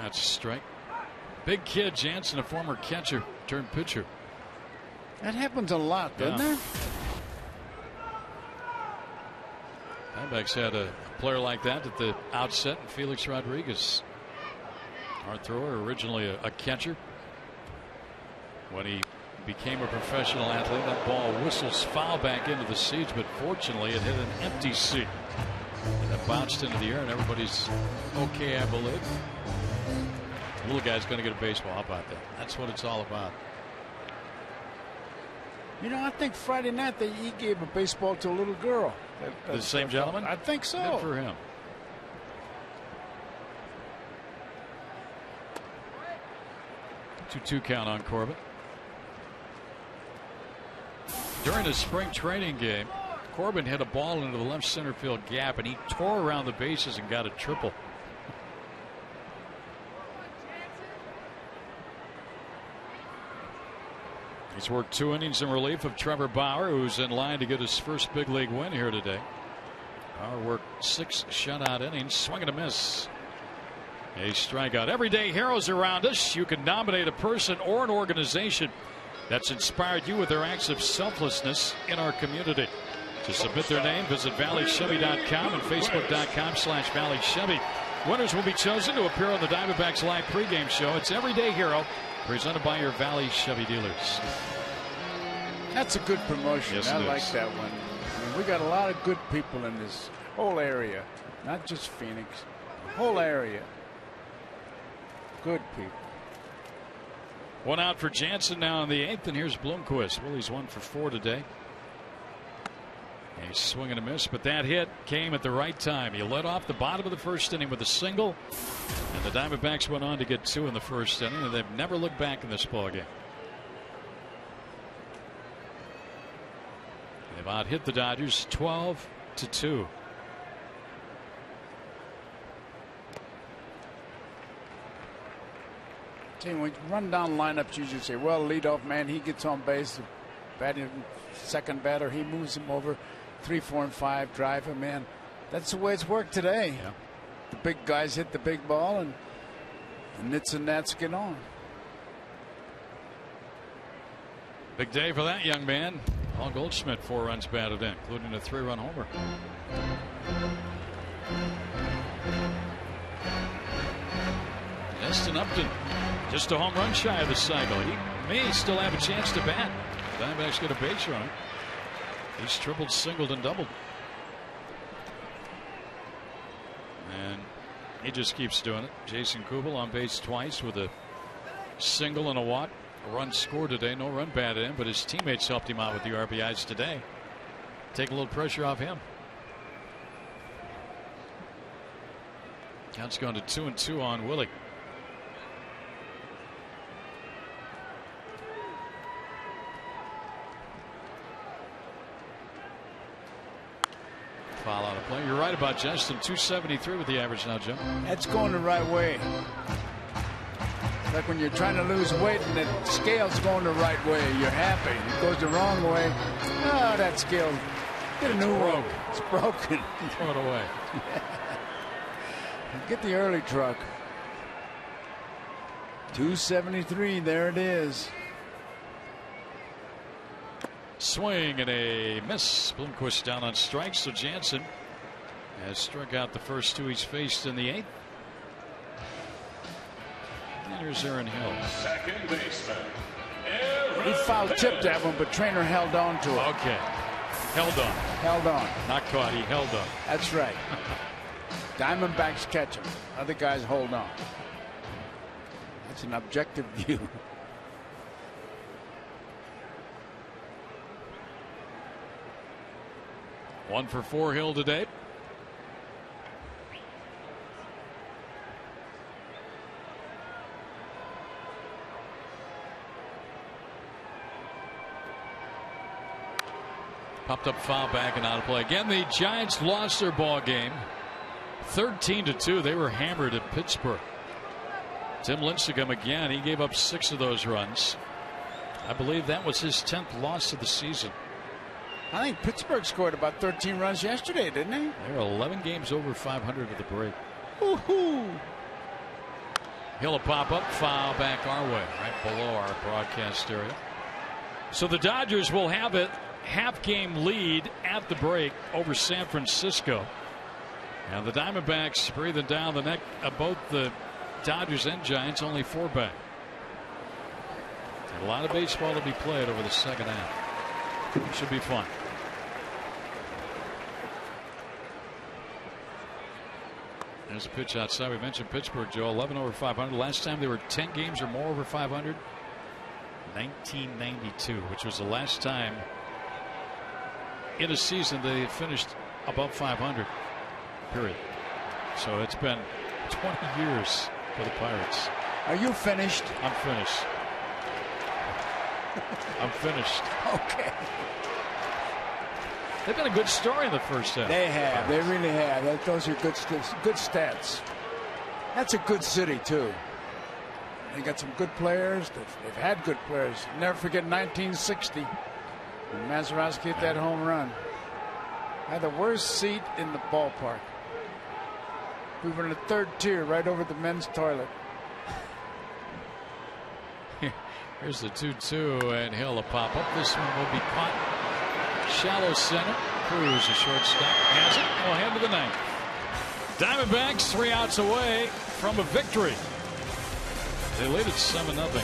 That's a strike. Big kid Jansen, a former catcher turned pitcher. That happens a lot, doesn't it? Diamondbacks had a player like that at the outset, and Felix Rodriguez. Our thrower, originally a catcher. When he became a professional athlete, that ball whistles foul back into the seats, but fortunately it hit an empty seat. And it bounced into the air, and everybody's okay, I believe. The little guy's going to get a baseball. How about that? That's what it's all about. You know, I think Friday night he gave a baseball to a little girl. The same gentleman? I think so. Good for him. Two count on Corbin. During a spring training game, Corbin hit a ball into the left center field gap, and he tore around the bases and got a triple. He's worked 2 innings in relief of Trevor Bauer, who's in line to get his first big league win here today. Bauer worked 6 shutout innings, swing and a miss. A strikeout. Everyday heroes around us. You can nominate a person or an organization that's inspired you with their acts of selflessness in our community. To submit their name, visit valleychevy.com and facebook.com/valleychevy. Winners will be chosen to appear on the Diamondbacks live pregame show. It's Everyday Hero, presented by your Valley Chevy dealers. That's a good promotion. Yes, I like that one. I mean, we got a lot of good people in this whole area, not just Phoenix, the whole area. Good people. 1 out for Jansen now in the 8th, and here's Bloomquist. Well, he's 1 for 4 today. A swing and a miss, but that hit came at the right time. He led off the bottom of the first inning with a single, and the Diamondbacks went on to get 2 in the first inning, and they've never looked back in this ballgame. They've out-hit the Dodgers 12-2. When you run down lineups, you usually say, well, leadoff man, he gets on base. Batting second batter, he moves him over. 3, 4, and 5, drive him in. That's the way it's worked today. Yeah. The big guys hit the big ball, and the nits and nats get on. Big day for that young man. Paul Goldschmidt, 4 runs batted in, including a 3-run homer. Destin Upton, just a home run shy of the cycle. He may still have a chance to bat. The Diamondbacks get a base runner. He's tripled, singled, and doubled. And he just keeps doing it. Jason Kubel on base twice with a single and a walk. A run scored today, no run batted in, but his teammates helped him out with the RBIs today. Take a little pressure off him. Count's going to 2-2 on Willie. Foul out of play. You're right about Justin. 273 with the average now, Jim. That's going the right way. Like when you're trying to lose weight and the scale's going the right way, you're happy. It goes the wrong way. Oh, that scale. Get a new one. It's broken. Throw it away. Get the early truck. 273. There it is. Swing and a miss. Bloomquist down on strikes, so Jansen has struck out the first 2 he's faced in the 8th. And here's Aaron Hill. Second baseman. He foul tipped that one, but Trainer held on to it. Okay. Held on. Held on. Not caught. He held on. That's right. Diamondbacks catch him. Other guys hold on. That's an objective view. One for 4 Hill today. Popped up foul back and out of play. Again, the Giants lost their ball game 13-2. They were hammered at Pittsburgh. Tim Lincecum again. He gave up 6 of those runs. I believe that was his 10th loss of the season. I think Pittsburgh scored about 13 runs yesterday, didn't they? They were 11 games over 500 at the break. Woohoo! Hill a pop up, foul back our way, right below our broadcast area. So the Dodgers will have it half-game lead at the break over San Francisco. And the Diamondbacks breathing down the neck of both the Dodgers and Giants, only 4 back. A lot of baseball to be played over the second half. It should be fun. There's a pitch outside. We mentioned Pittsburgh, Joe, 11 over 500. Last time they were 10 games or more over 500, 1992, which was the last time in a season they had finished above 500, period. So it's been 20 years for the Pirates. Are you finished? I'm finished. I'm finished. Okay. They've been a good story in the first half. They have. They really have. Those are good stats. That's a good city, too. They got some good players. They've had good players. Never forget 1960 when Mazeroski hit that home run. Had the worst seat in the ballpark. We were in the 3rd tier, right over the men's toilet. Here's the 2-2, and he'll pop up. This one will be caught. Shallow center. Cruz, a shortstop, has it. We'll head to the 9th. Diamondbacks 3 outs away from a victory. They lead at 7-0.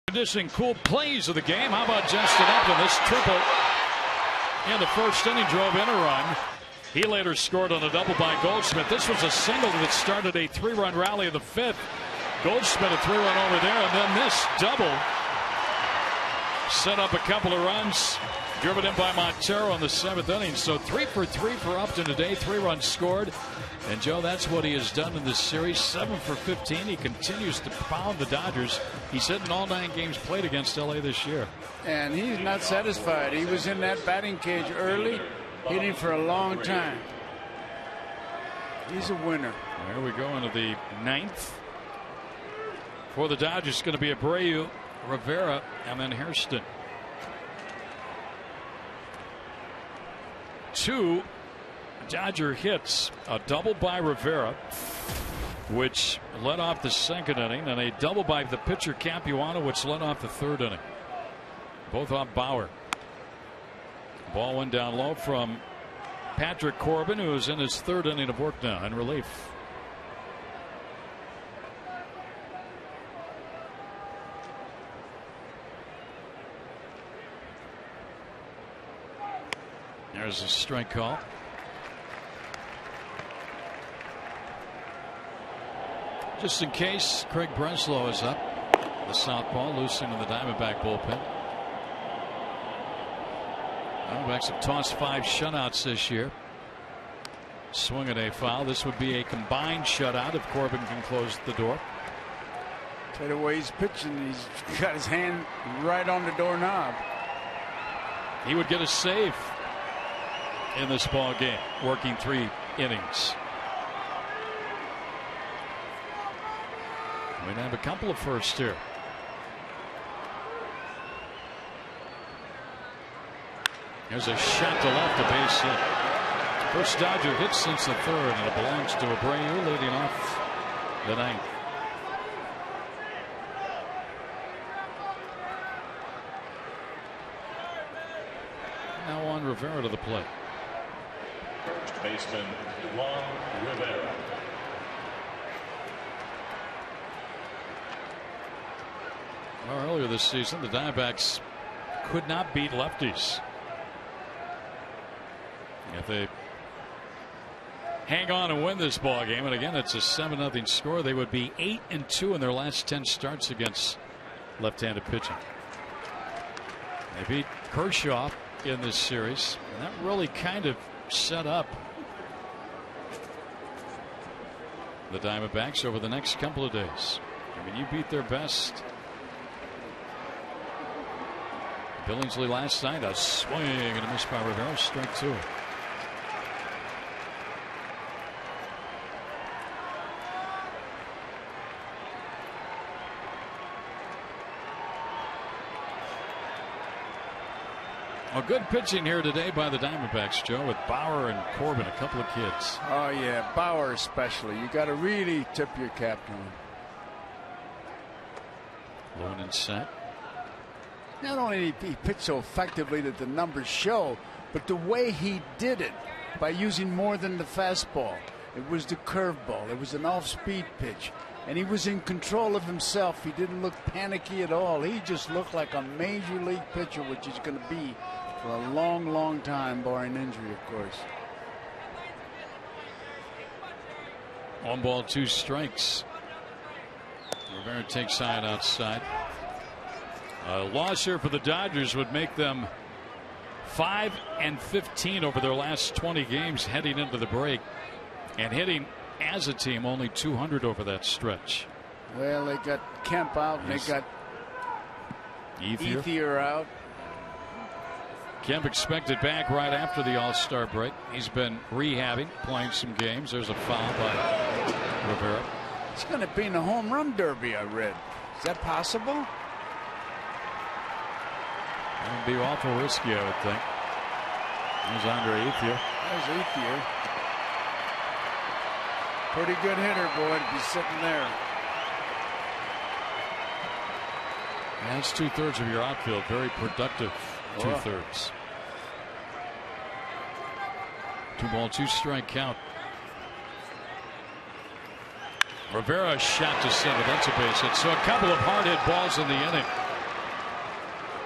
Conditioning cool plays of the game. How about Justin Upton? This triple in the first inning drove in a run. He later scored on a double by Goldschmidt. This was a single that started a 3-run rally in the 5th. Goldschmidt a 3-run over there, and then this double set up a couple of runs driven in by Montero in the 7th inning. So 3 for 3 for Upton today. 3 runs scored. And Joe, that's what he has done in this series. 7 for 15. He continues to pound the Dodgers. He's hitting all 9 games played against LA this year. And he's not satisfied. He was in that batting cage early, hitting for a long time. He's a winner. There we go into the 9th. For the Dodgers, it's going to be Abreu, Rivera, and then Hairston. 2 Dodger hits, a double by Rivera, which led off the 2nd inning, and a double by the pitcher Capuano, which led off the 3rd inning. Both off Bauer. Ball went down low from Patrick Corbin, who is in his 3rd inning of work now in relief. There's a strike call. Just in case, Craig Breslow is up. The southpaw loosening in the Diamondback bullpen. Diamondbacks have tossed 5 shutouts this year. Swing at a foul. This would be a combined shutout if Corbin can close the door. Tell you the way he's pitching, he's got his hand right on the doorknob. He would get a save in this ball game, working 3 innings. We're going to have a couple of firsts here. There's a shot to left, a base hit. First Dodger hit since the third, and it belongs to Abreu leading off the ninth. Now on Rivera to the plate. First baseman Juan Rivera. Well, earlier this season, the Diamondbacks could not beat lefties. If they hang on and win this ball game, and again it's a 7-0 score, they would be 8-2 in their last 10 starts against left-handed pitching. They beat Kershaw in this series, and that really kind of set up the Diamondbacks over the next couple of days. I mean, you beat their best. Billingsley last night, a swing and a miss by Rivera, strike two. Well, good pitching here today by the Diamondbacks, Joe, with Bauer and Corbin, a couple of kids. Oh, yeah, Bauer especially. You got to really tip your cap to him. Low and set. Not only did he pitch so effectively that the numbers show, but the way he did it by using more than the fastball. It was the curveball. It was an off-speed pitch. And he was in control of himself. He didn't look panicky at all. He just looked like a major league pitcher, which he's going to be for a long, long time, barring injury, of course. 1 ball, 2 strikes. Rivera takes side outside. A loss here for the Dodgers would make them 5-15 over their last 20 games heading into the break, and hitting as a team only .200 over that stretch. Well, they got Kemp out, and they got Ethier out. Kemp expected back right after the All-Star break. He's been rehabbing, playing some games. There's a foul by Rivera. He's going to be in the home run derby, I read. Is that possible? That would be awful risky, I would think. There's Andre Ethier. There's Ethier. Pretty good hitter, boy, to be sitting there. And that's 2/3 of your outfield. Very productive 2/3. 2 ball, 2 strike count. Rivera shot to center. That's a base hit. So a couple of hard hit balls in the inning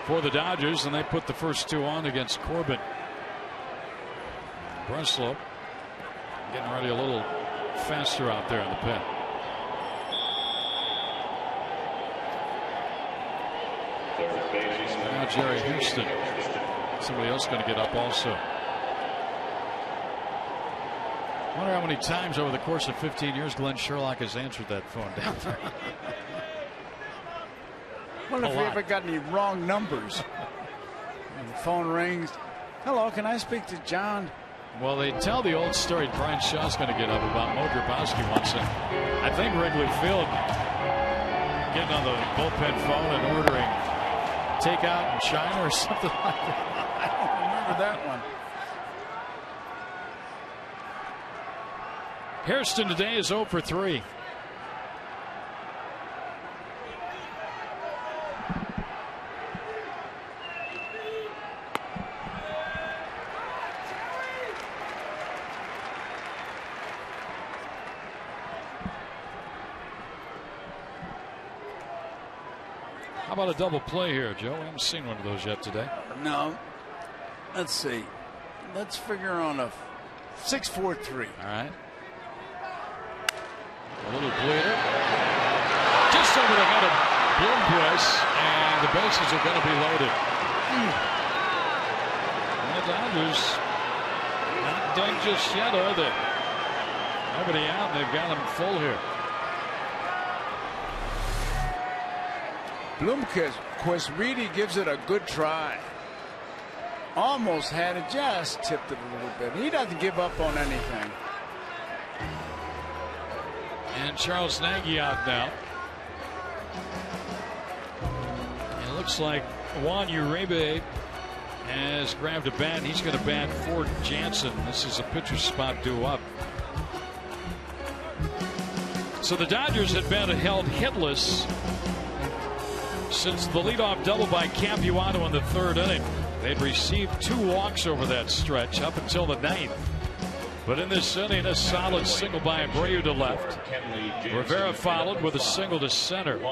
for the Dodgers, and they put the first 2 on against Corbin. Breslow getting ready a little faster out there in the pen. Now Jerry Houston. Somebody else going to get up also. I wonder how many times over the course of 15 years Glenn Sherlock has answered that phone down there. Well, if we ever got any wrong numbers. And the phone rings. Hello, can I speak to John? Well, they tell the old story Brian Shaw's going to get up about Mo Grabowski once. I think Wrigley Field getting on the bullpen phone and ordering takeout and China or something like that. I don't remember that one. Hairston today is 0 for 3. How about a double play here, Joe? We haven't seen one of those yet today. No. Let's see. Let's figure on a 6-4-3. All right. A little bleeder. Just over the head of Bloomquist, and the bases are going to be loaded. And the Dodgers not done just yet, are they? Nobody out, and they've got them full here. Bloomquist really gives it a good try. Almost had it, just tipped it a little bit. He doesn't give up on anything. And Charles Nagy out now. Looks like Juan Uribe has grabbed a bat. He's going to bat for Jansen. This is a pitcher's spot due up. So the Dodgers had been held hitless since the leadoff double by Capuano in the 3rd inning. They'd received 2 walks over that stretch up until the 9th. But in this inning, a solid single by Abreu to left. Rivera followed with a single to center.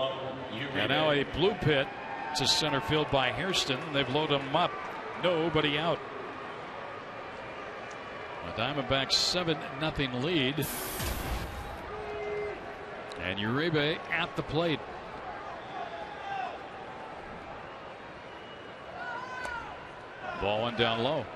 And now a blue pit to center field by Hairston. They've loaded him up. Nobody out. The Diamondbacks 7-0 lead. And Uribe at the plate. Ball went down low.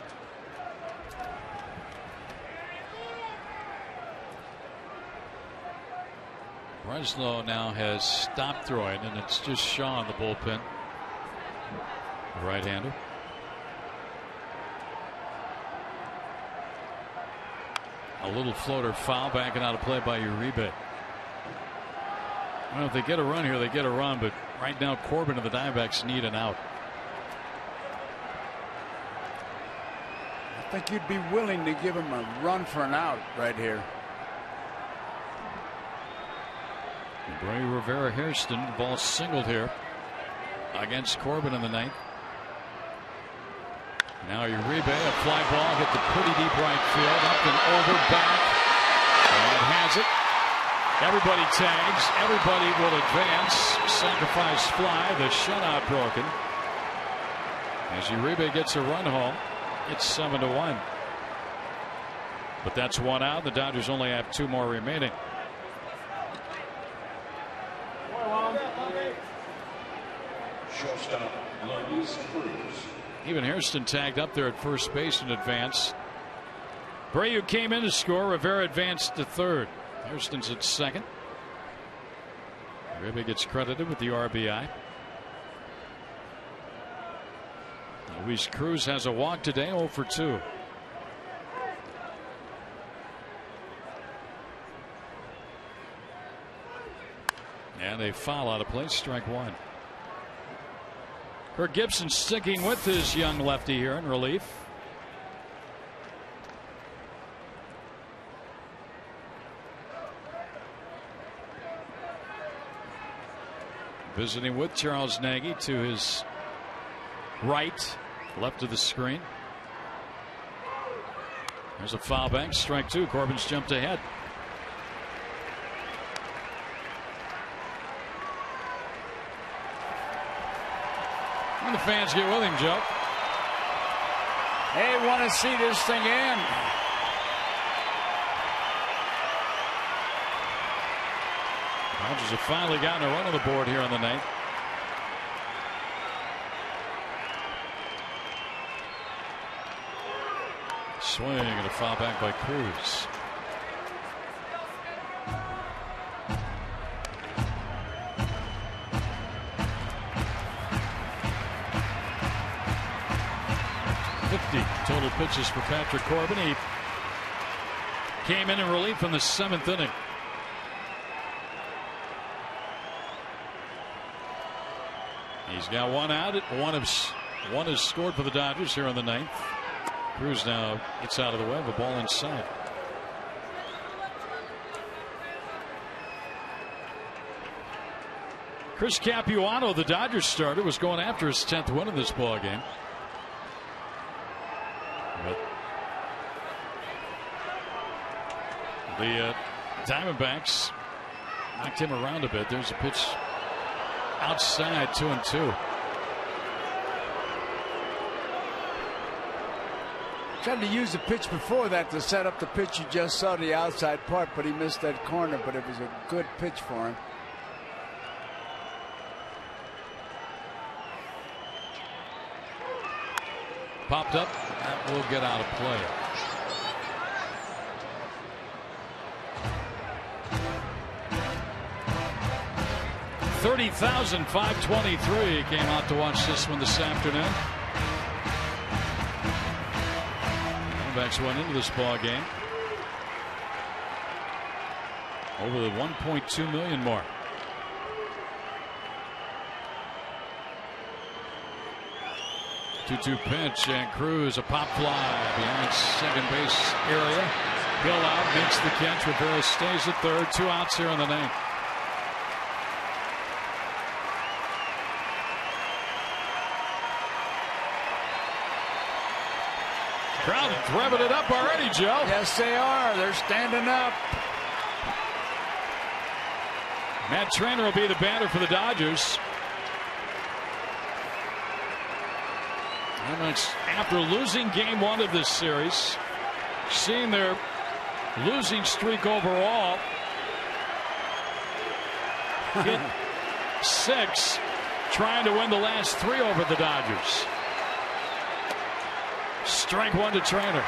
Breslow now has stopped throwing, and it's just Shaw in the bullpen. Right-hander. A little floater foul, backing out of play by Uribe. Well, if they get a run here, they get a run, but right now Corbin and the Diamondbacks need an out. I think you'd be willing to give him a run for an out right here. Bray Rivera Hairston, ball singled here against Corbin in the 9th. Now Uribe, a fly ball hit the pretty deep right field, up and over, back, and has it. Everybody tags, everybody will advance. Sacrifice fly, the shutout broken. As Uribe gets a run home, it's 7-1. But that's 1 out. The Dodgers only have 2 more remaining. Shortstop, Luis Cruz. Even Hairston tagged up there at first base in advance. Abreu came in to score. Rivera advanced to 3rd. Hairston's at 2nd. Uribe gets credited with the RBI. Luis Cruz has a walk today, 0 for 2. And a foul out of play, strike 1. Kirk Gibson sticking with his young lefty here in relief. Visiting with Charles Nagy to his right, left of the screen. There's a foul back, strike 2. Corbin's jumped ahead. And the fans get with him, Joe. They want to see this thing end. Dodgers have finally gotten a run on the board here on the 9th. Swing and a foul back by Cruz. Total pitches for Patrick Corbin. He came in relief in the 7th inning. He's got 1 out. One is scored for the Dodgers here on the 9th. Cruz now gets out of the way of a ball inside. Chris Capuano, the Dodgers starter, was going after his 10th win in this ball game. The Diamondbacks knocked him around a bit. There's a pitch outside, 2-2. Tried to use the pitch before that to set up the pitch you just saw, the outside part, but he missed that corner. But it was a good pitch for him. Popped up. That will get out of play. $30,523 came out to watch this one this afternoon. Diamondbacks went into this ball game over the 1.2 million mark. 2-2 pitch, and Cruz a pop fly behind second base area. Hill out, makes the catch. Rivera stays at third. 2 outs here in the ninth. Crowd revving it up already, Joe. Yes, they are. They're standing up. Matt Trainer will be the batter for the Dodgers. After losing game 1 of this series, seeing their losing streak overall hit 6, trying to win the last 3 over the Dodgers. Strike 1 to Trainer.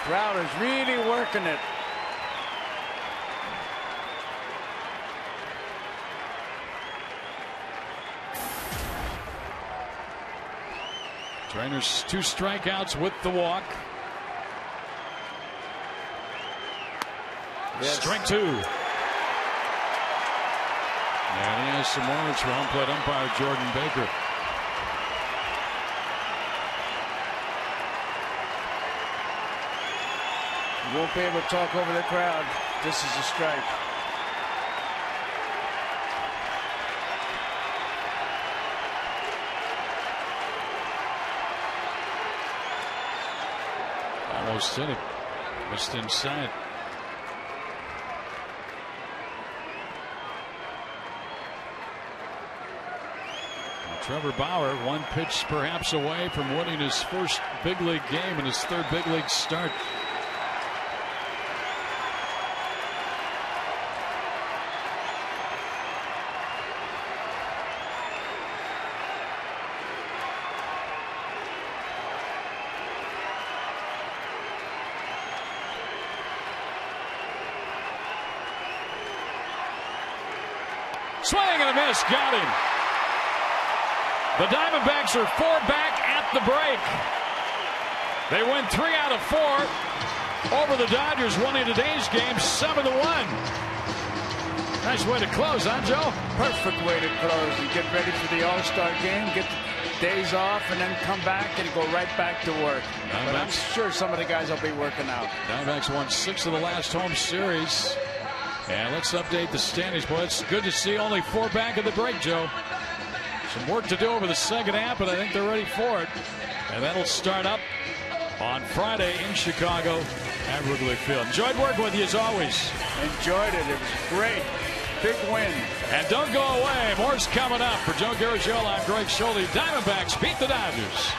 Crowd is really working it. Trainer's 2 strikeouts with the walk. Yes. Strike 2. And he has some words for home plate umpire Jordan Baker. You won't be able to talk over the crowd. This is a strike. Almost hit it. Just inside. And Trevor Bauer, 1 pitch perhaps away from winning his first big league game and his 3rd big league start. Swing and a miss, got him. The Diamondbacks are 4 back at the break. They win 3 out of 4 over the Dodgers, winning today's game 7-1. Nice way to close, huh, Joe? Perfect way to close. You get ready for the All-Star game, get the days off, and then come back and go right back to work. But I'm sure some of the guys will be working out. Diamondbacks won 6 of the last home series. And let's update the standings. Boy, it's good to see only 4 back at the break, Joe. Some work to do over the second half, but I think they're ready for it. And that'll start up on Friday in Chicago at Wrigley Field. Enjoyed working with you as always. Enjoyed it. It was great. Big win. And don't go away. More's coming up. For Joe Garagiola, I'm Greg Schulte. Diamondbacks beat the Dodgers.